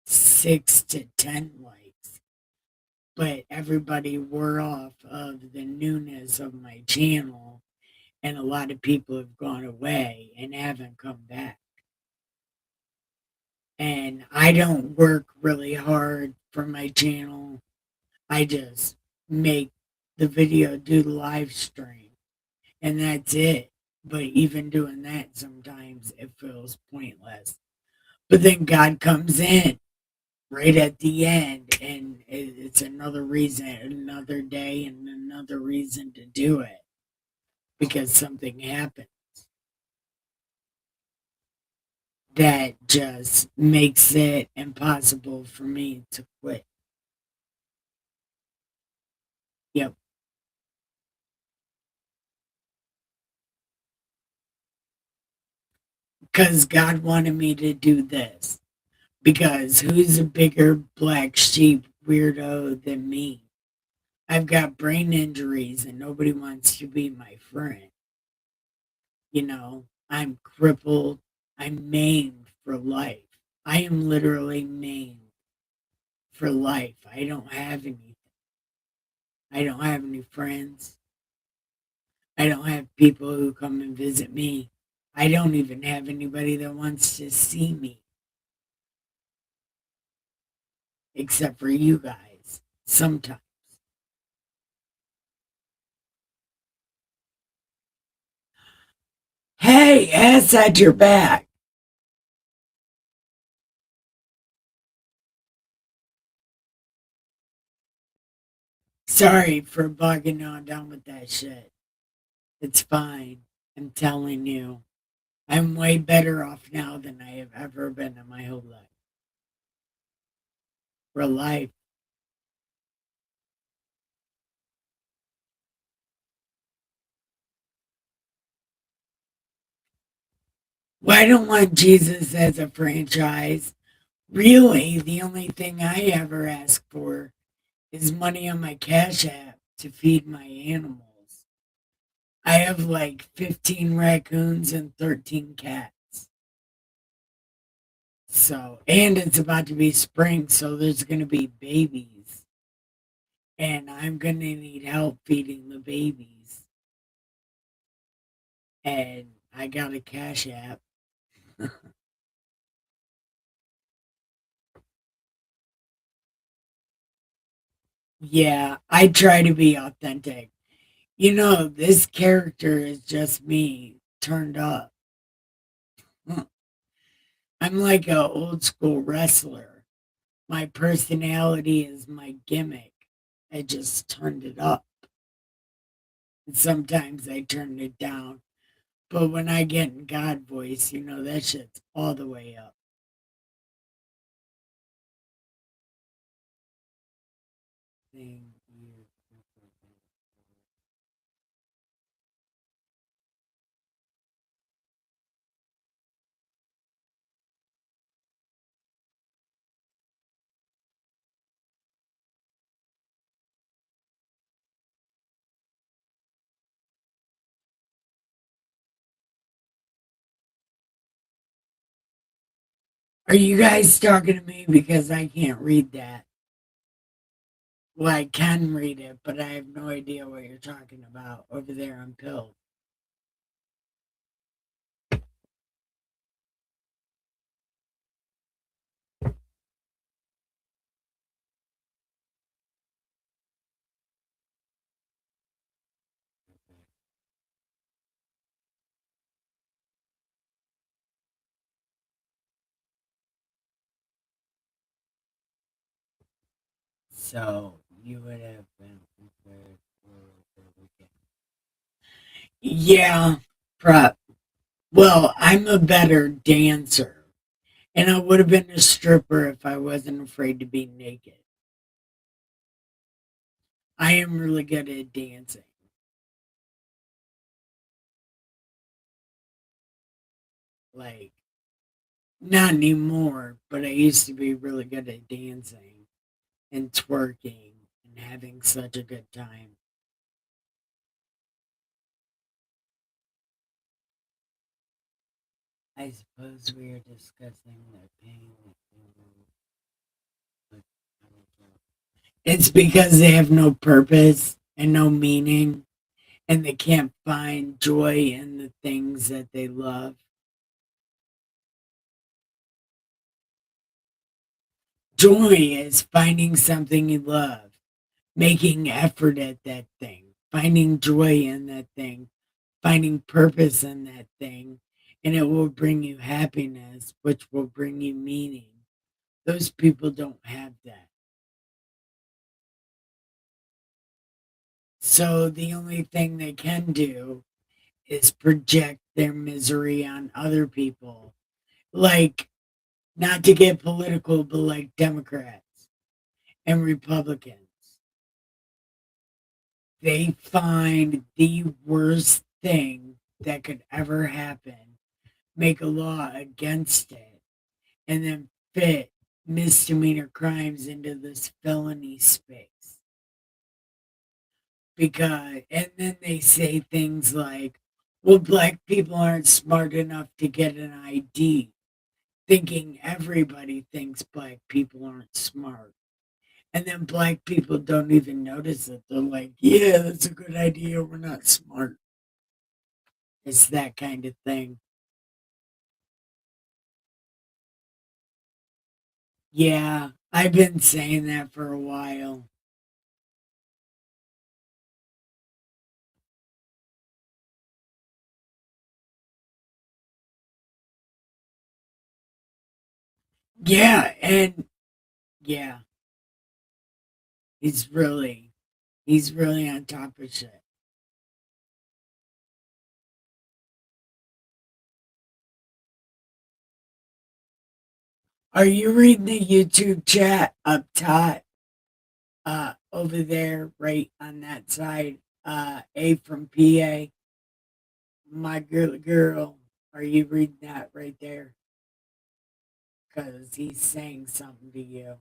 6 to 10 likes. But everybody wore off of the newness of my channel, and a lot of people have gone away and haven't come back. And I don't work really hard for my channel. I just make the video, do the live stream, and that's it. But even doing that, sometimes it feels pointless. But then God comes in right at the end, and it's another reason, another day, and another reason to do it because something happened that just makes it impossible for me to quit. Yep. Because God wanted me to do this. Because who's a bigger black sheep weirdo than me? I've got brain injuries and nobody wants to be my friend. I'm crippled. I'm maimed for life. I am literally maimed for life. I don't have anything. I don't have any friends. I don't have people who come and visit me. I don't even have anybody that wants to see me except for you guys sometimes. Hey, ass at your back. Sorry for bugging on down with that shit. It's fine. I'm telling you. I'm way better off now than I have ever been in my whole life. For life. Well, I don't want Jesus as a franchise. Really, the only thing I ever ask for is money on my Cash App to feed my animals. I have like 15 raccoons and 13 cats. So, and it's about to be spring, so there's going to be babies. And I'm going to need help feeding the babies. And I got a Cash App. Yeah, I try to be authentic. This character is just me turned up. I'm like a old school wrestler. My personality is my gimmick. I just turned it up. And sometimes I turn it down. But when I get in God voice, that shit's all the way up. Thank you. Are you guys talking to me because I can't read that? Well, I can read it, but I have no idea what you're talking about over there on Pill. So you would have been prepared for the weekend. Yeah, prep. Well, I'm a better dancer, and I would have been a stripper if I wasn't afraid to be naked. I am really good at dancing. Like, not anymore, but I used to be really good at dancing and twerking and having such a good time. I suppose we are discussing the pain that humans put on each other. It's because they have no purpose and no meaning, and they can't find joy in the things that they love. Joy is finding something you love, making effort at that thing, finding joy in that thing, finding purpose in that thing, and it will bring you happiness, which will bring you meaning. Those people don't have that. So the only thing they can do is project their misery on other people. Like, not to get political, but like Democrats and Republicans. They find the worst thing that could ever happen, make a law against it, and then fit misdemeanor crimes into this felony space. Because, and then they say things like, well, black people aren't smart enough to get an ID, thinking everybody thinks black people aren't smart. And then black people don't even notice it. They're like, yeah, that's a good idea. We're not smart. It's that kind of thing. Yeah, I've been saying that for a while. Yeah, and yeah, he's really he's really on top of shit. Are you reading the YouTube chat up top? Over there, right on that side. A from PA. My girl. Are you reading that right there? Because he's saying something to you.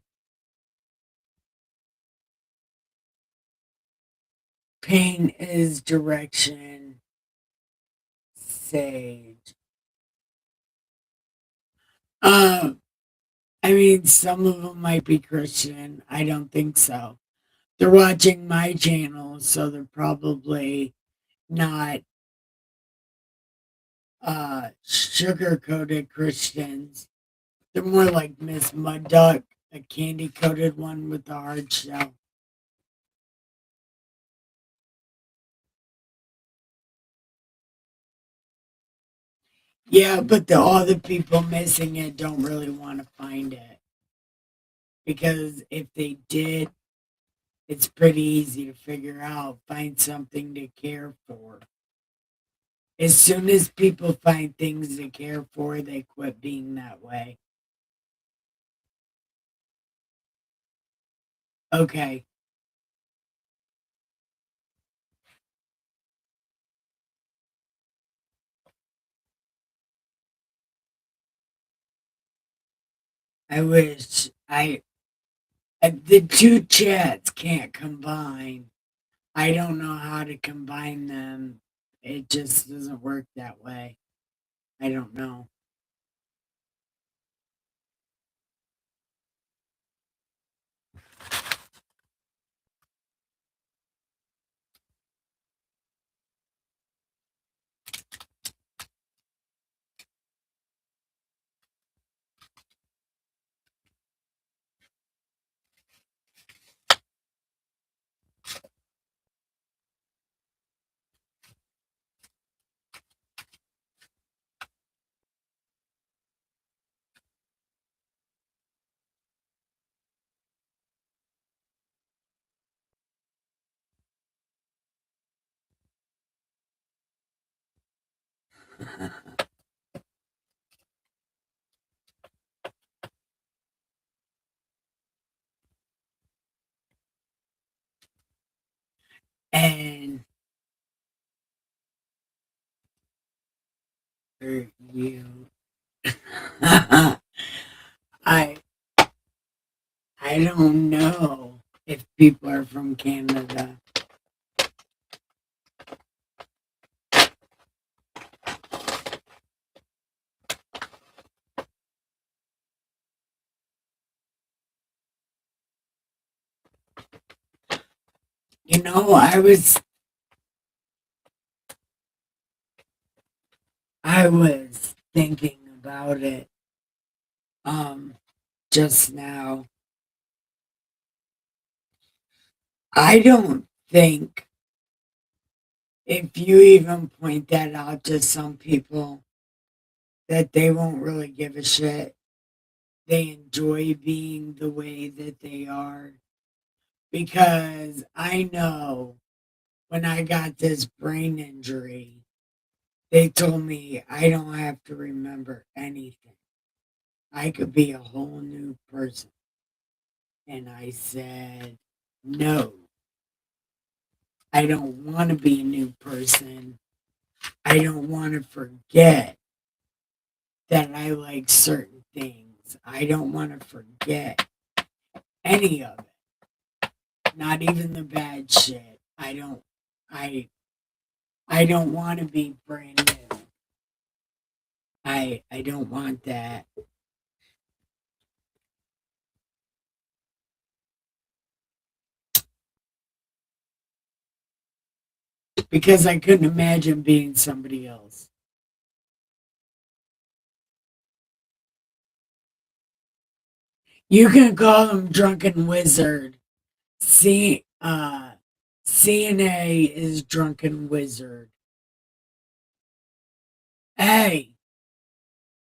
Pain is direction. Sage. Um, I mean, some of them might be Christian. I don't think so. They're watching my channel, so they're probably not sugar coated Christians. They're more like Miss Mud Duck, a candy coated one with the hard shell. Yeah, but all the people missing it don't really want to find it. Because if they did, it's pretty easy to figure out, find something to care for. As soon as people find things to care for, they quit being that way. Okay. I wish the two chats can't combine. I don't know how to combine them. It just doesn't work that way. I don't know. And for you, I I don't know if people are from Canada. You know, I was thinking about it um just now. I don't think if you even point that out to some people that they won't really give a shit. They enjoy being the way that they are. Because I know when I got this brain injury, they told me I don't have to remember anything. I could be a whole new person. And I said, no, I don't want to be a new person. I don't want to forget that I like certain things. I don't want to forget any of it, not even the bad shit. I I don't want to be brand new. I don't want that. Because I couldn't imagine being somebody else. You can call him drunken wizard. CNA is drunken wizard. Hey,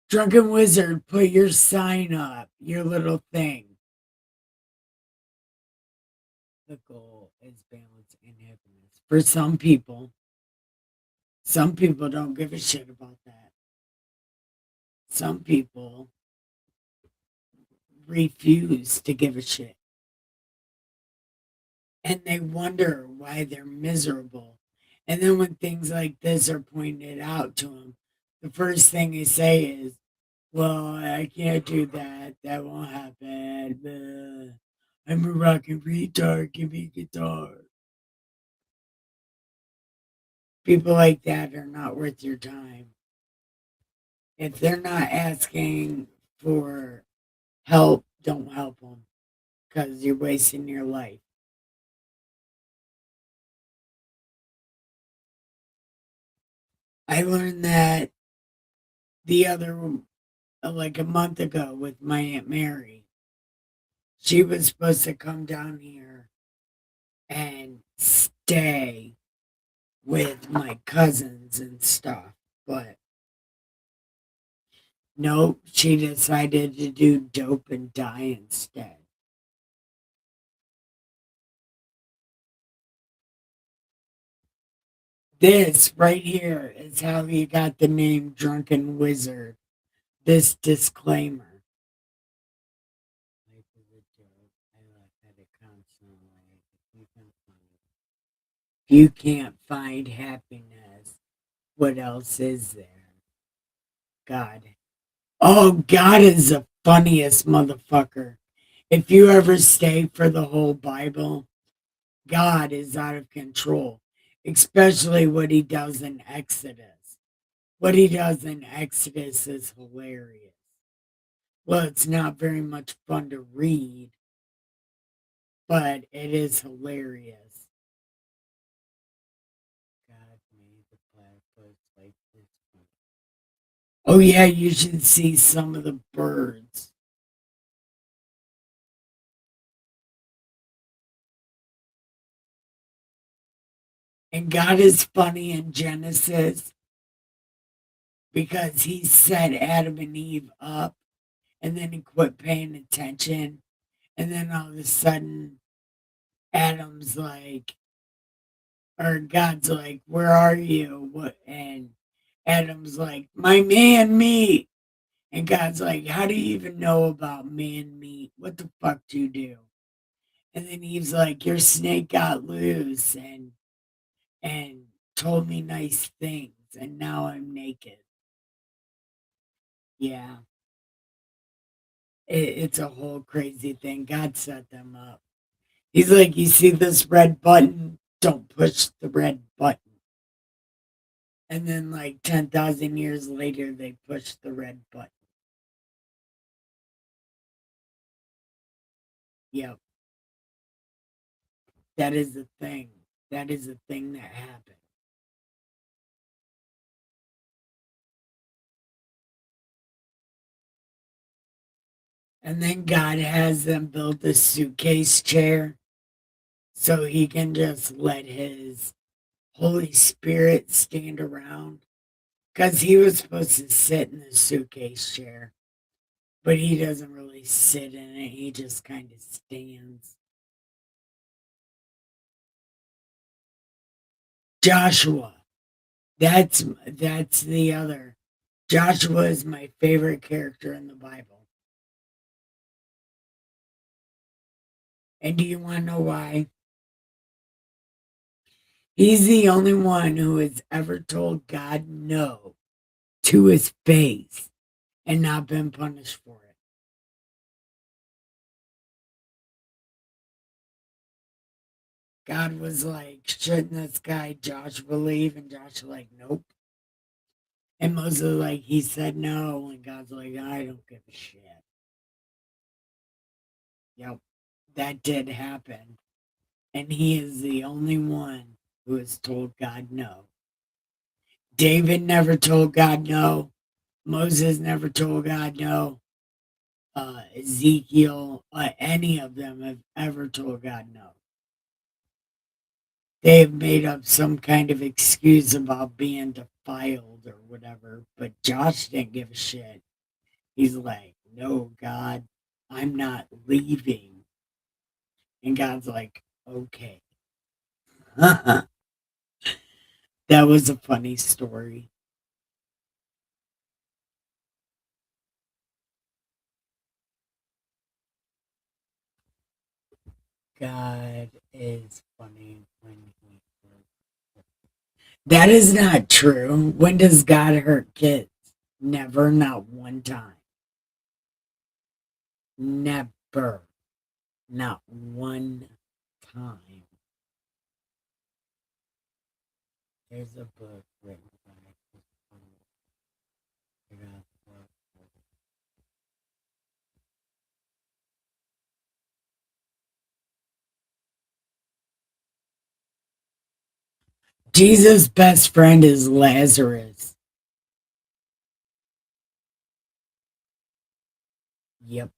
drunken wizard, put your sign up, your little thing. The goal is balance and happiness. For some people don't give a shit about that. Some people refuse to give a shit. And they wonder why they're miserable. And then when things like this are pointed out to them, the first thing they say is, well, I can't do that. That won't happen. Blah. I'm a rockin' retard. Give me a guitar. People like that are not worth your time. If they're not asking for help, don't help them because you're wasting your life. I learned that the other, like a month ago with my Aunt Mary. She was supposed to come down here and stay with my cousins and stuff, but nope, she decided to do dope and die instead. This right here is how he got the name Drunken Wizard. This disclaimer. Life is a joke. I laugh at it constantly. If you can't find happiness, what else is there? God. Oh, God is the funniest motherfucker. If you ever stay for the whole Bible, God is out of control, especially what he does in Exodus. What he does in Exodus is hilarious. Well, it's not very much fun to read, but it is hilarious. God made the platypus like this one. Oh, yeah, you should see some of the birds. And God is funny in Genesis because he set Adam and Eve up and then he quit paying attention. And then all of a sudden, Adam's like, or God's like, where are you? What? And Adam's like, my man meat. And God's like, how do you even know about man meat? What the fuck do you do? And then Eve's like, your snake got loose and told me nice things, and now I'm naked. Yeah, it's a whole crazy thing. God set them up. He's like, you see this red button? Don't push the red button. And then, like 10,000 years later, they push the red button. Yep, that is the thing. That is the thing that happened. And then God has them build this suitcase chair so he can just let his Holy Spirit stand around. Because he was supposed to sit in the suitcase chair, but he doesn't really sit in it. He just kind of stands. Joshua. That's the other. Joshua is my favorite character in the Bible. And do you want to know why? He's the only one who has ever told God no to his face and not been punished for it. God was like, shouldn't this guy Joshua leave? And Joshua like, nope. And Moses like, he said no. And God's like, I don't give a shit. Yep, that did happen. And he is the only one who has told God no. David never told God no. Moses never told God no. Ezekiel, any of them have ever told God no. They have made up some kind of excuse about being defiled or whatever, but Josh didn't give a shit. He's like, no, God, I'm not leaving. And God's like, okay. That was a funny story. God is funny when he hurts. That is not true. When does God hurt kids? Never, not one time. Never, not one time. There's a book written by Jesus' best friend is Lazarus. Yep.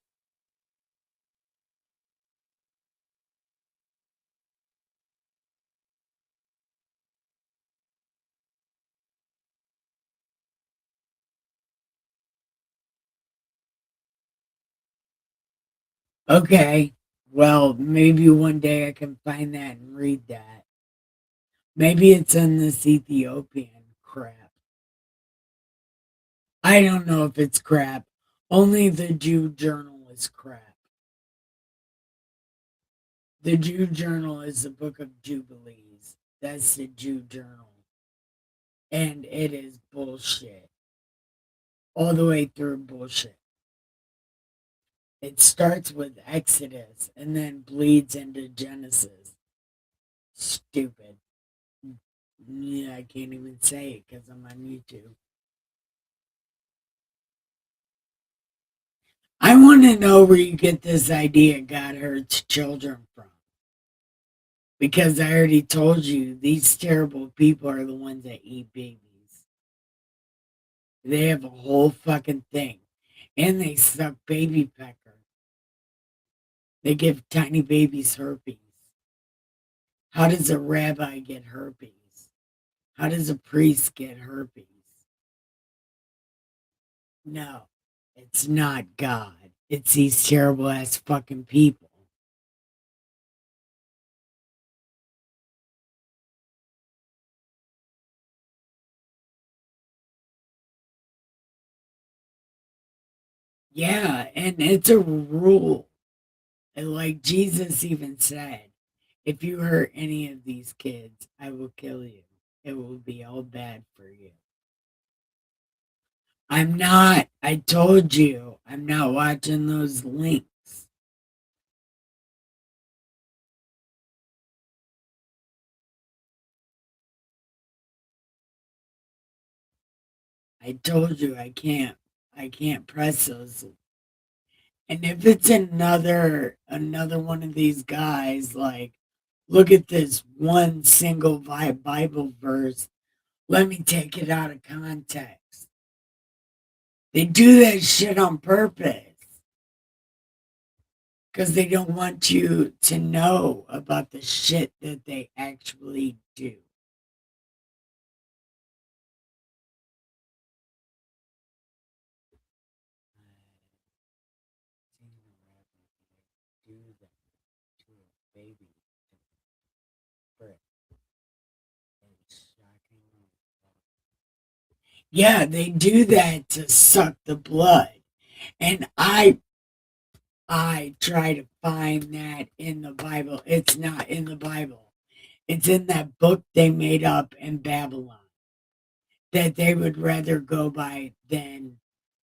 Okay. Well, maybe one day I can find that and read that. Maybe it's in this Ethiopian crap. I don't know if it's crap. Only the Jew Journal is crap. The Jew Journal is the Book of Jubilees. That's the Jew Journal. And it is bullshit. All the way through bullshit. It starts with Exodus and then bleeds into Genesis. Stupid. Yeah, I can't even say it because I'm on YouTube. I want to know where you get this idea God hurts children from. Because I already told you these terrible people are the ones that eat babies. They have a whole fucking thing. And they suck baby pecker. They give tiny babies herpes. How does a rabbi get herpes? How does a priest get herpes? No, it's not God. It's these terrible ass fucking people. Yeah, and it's a rule. And like Jesus even said, if you hurt any of these kids, I will kill you. It will be all bad for you. I'm not. I told you, I'm not watching those links. I told you I can't press those. And if it's another one of these guys, like, look at this one single Bible verse, let me take it out of context. They do that shit on purpose. because they don't want you to know about the shit that they actually do. Do that to a baby prick. It's shocking. Yeah, they do that to suck the blood. And I try to find that in the Bible. It's not in the Bible. It's in that book they made up in Babylon that they would rather go by than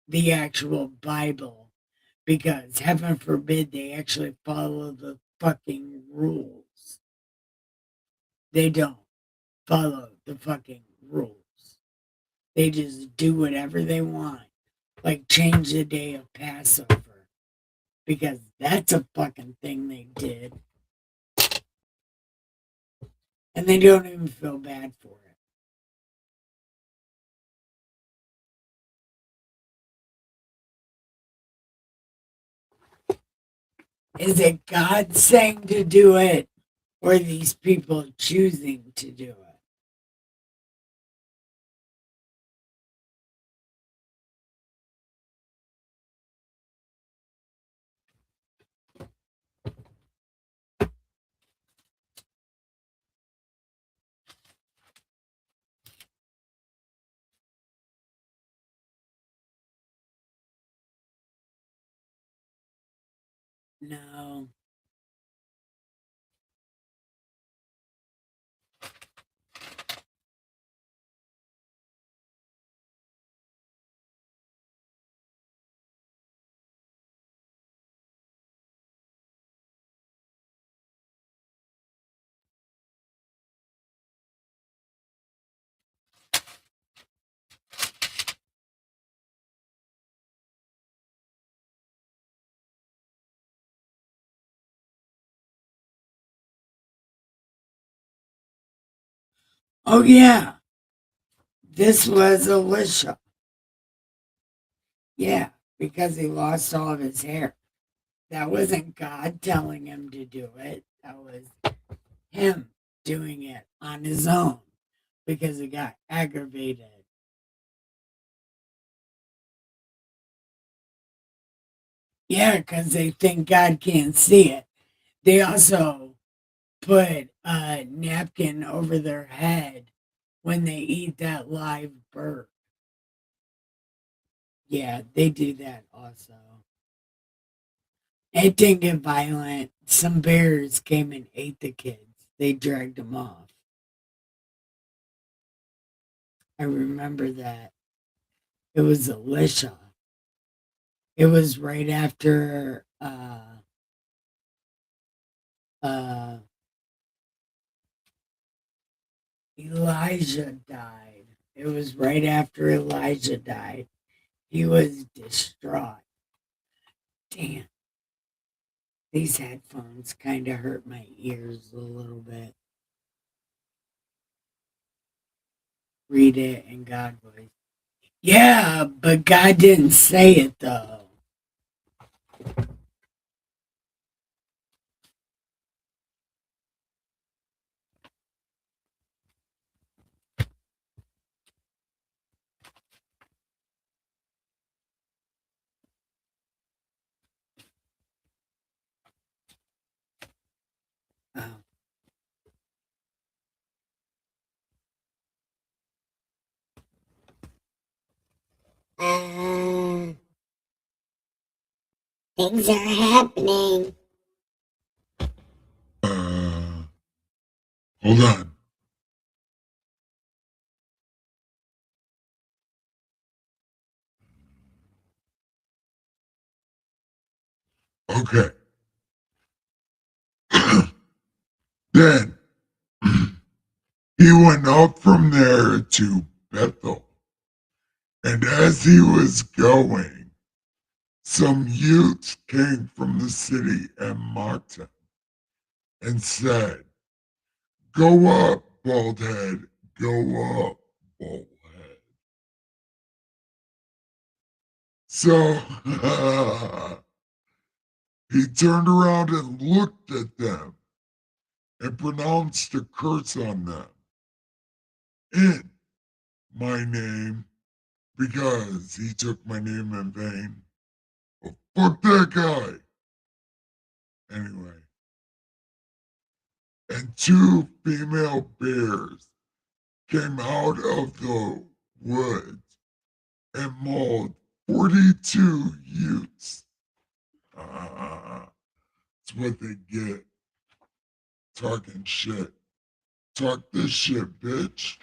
the actual Bible because heaven forbid they actually follow the fucking rules. They don't follow the fucking rules. They just do whatever they want, like change the day of Passover because that's a fucking thing they did. And they don't even feel bad for it. Is it God saying to do it or these people choosing to do it? No. Oh, yeah. This was Elisha. Yeah, because he lost all of his hair. That wasn't God telling him to do it. That was him doing it on his own because he got aggravated. Yeah, because they think God can't see it. They also put a napkin over their head when they eat that live bird. Yeah, they do that also. It didn't get violent. Some bears came and ate the kids. They dragged them off. I remember that. It was Alicia. It was right after uh, Elijah died. It was right after Elijah died. He was distraught. Damn, these headphones kind of hurt my ears a little bit. Read it in God voice. Yeah, but God didn't say it though. Oh. Things are happening. Uh, hold on. Okay. Then he went up from there to Bethel, and as he was going, some youths came from the city and mocked him and said, "Go up, bald head, go up, bald head." So He turned around and looked at them and pronounced a curse on them in my name because he took my name in vain. Oh, fuck that guy. Anyway, and two female bears came out of the woods and mauled 42 youths. That's what they get. Talking shit. Talk this shit, bitch.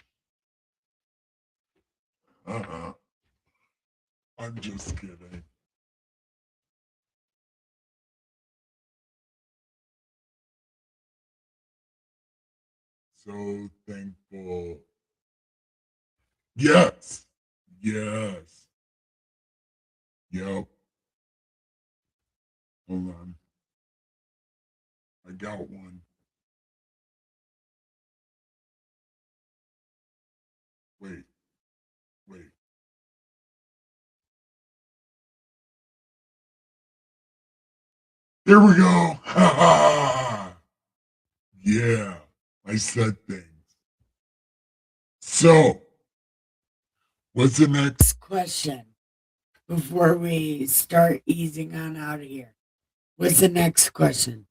I'm just kidding. So thankful. Yes. Yes. Yep. Hold on. I got one. Wait. Wait. There we go. Ha ha. Yeah. I said things. So, what's the next? Question before we start easing on out of here. What's the next question?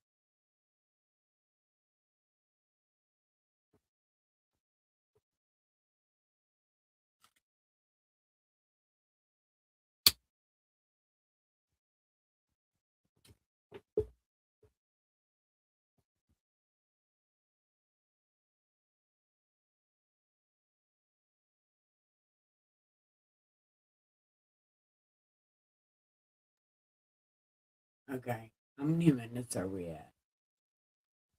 Okay. How many minutes are we at?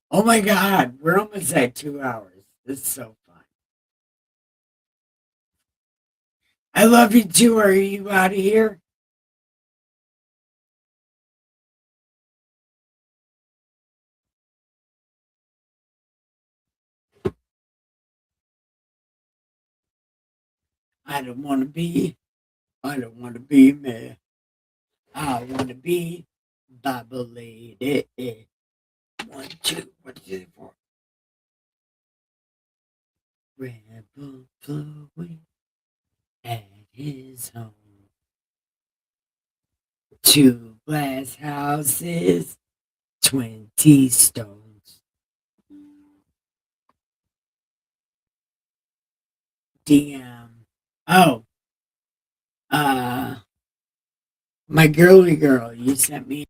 Oh my God. We're almost at 2 hours. This is so fun. I love you too. Are you out of here? I don't want to be. I don't want to be me. I want to be Bible lady. 1, 2, 1, 2, 3, 4. Rebel flowing at his home. 2 glass houses, 20 stones. DM. Oh, uh, my girly girl, you sent me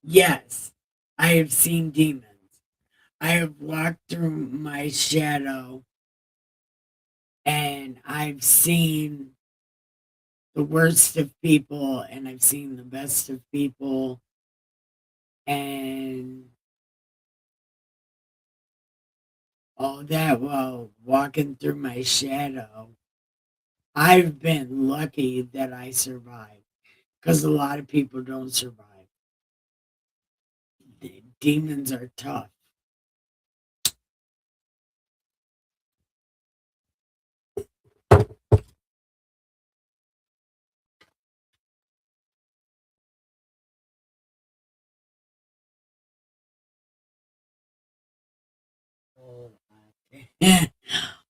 Yes, I have seen demons. I have walked through my shadow and I've seen the worst of people and I've seen the best of people and all that while walking through my shadow. I've been lucky that I survived because a lot of people don't survive. The demons are tough.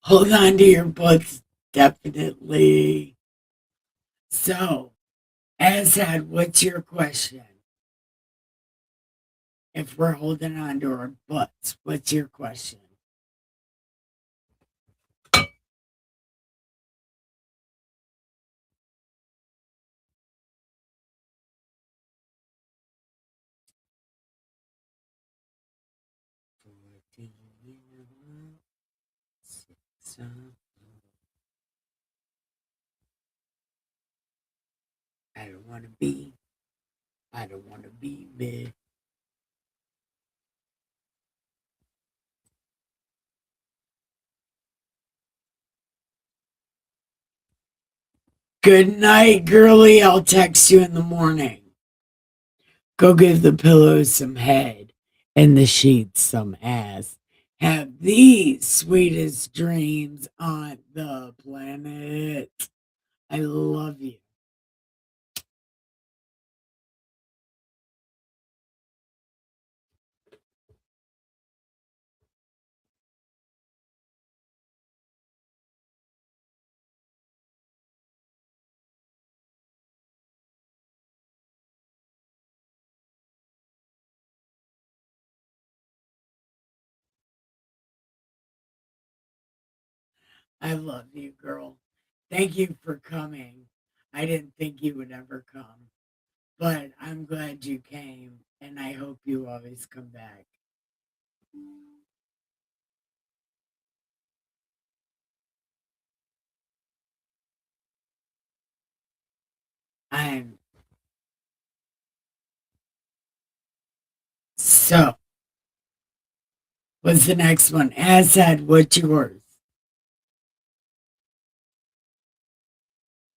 Hold on to your butts, definitely. So, Azad, what's your question? If we're holding on to our butts, what's your question? I don't want to be. I don't want to be big. Good night, girlie. I'll text you in the morning. Go give the pillows some head and the sheets some ass. Have the sweetest dreams on the planet. I love you. I love you, girl. Thank you for coming. I didn't think you would ever come, but I'm glad you came, and I hope you always come back. I'm so. What's the next one? Azad, what's yours?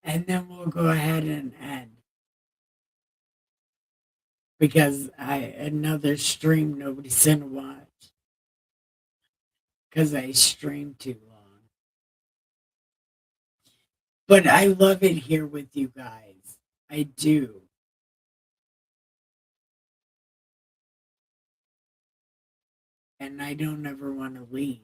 And then we'll go ahead and end because I another stream nobody's gonna watch because I stream too long. But I love it here with you guys. I do. And I don't ever want to leave.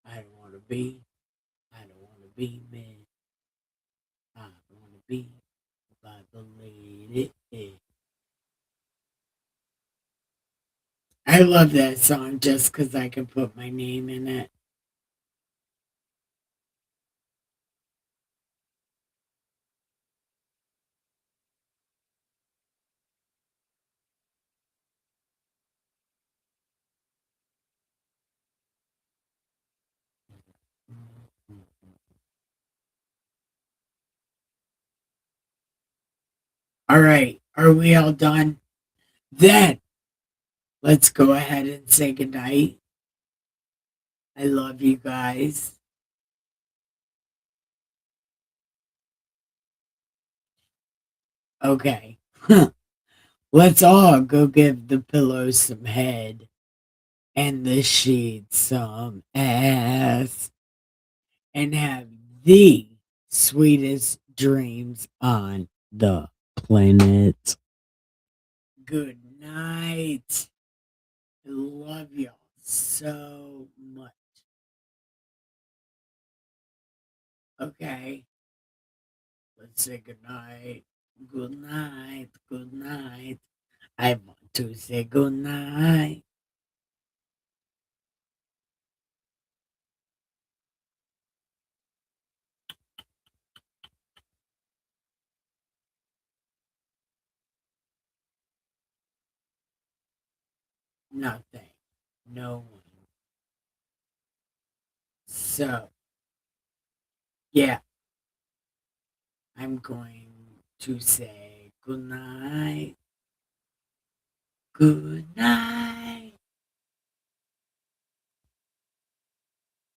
I don't want to be. I don't want to be me. I want to be by the lady. I love that song just because I can put my name in it. All right. Are we all done? Then let's go ahead and say goodnight. I love you guys. Okay. Let's all go give the pillows some head and the sheets some ass and have the sweetest dreams on the planet. Good night. I love y'all so much. Okay. Let's say good night. Good night. Good night. I want to say good night. Nothing. No one. So, yeah, I'm going to say good night. Good night.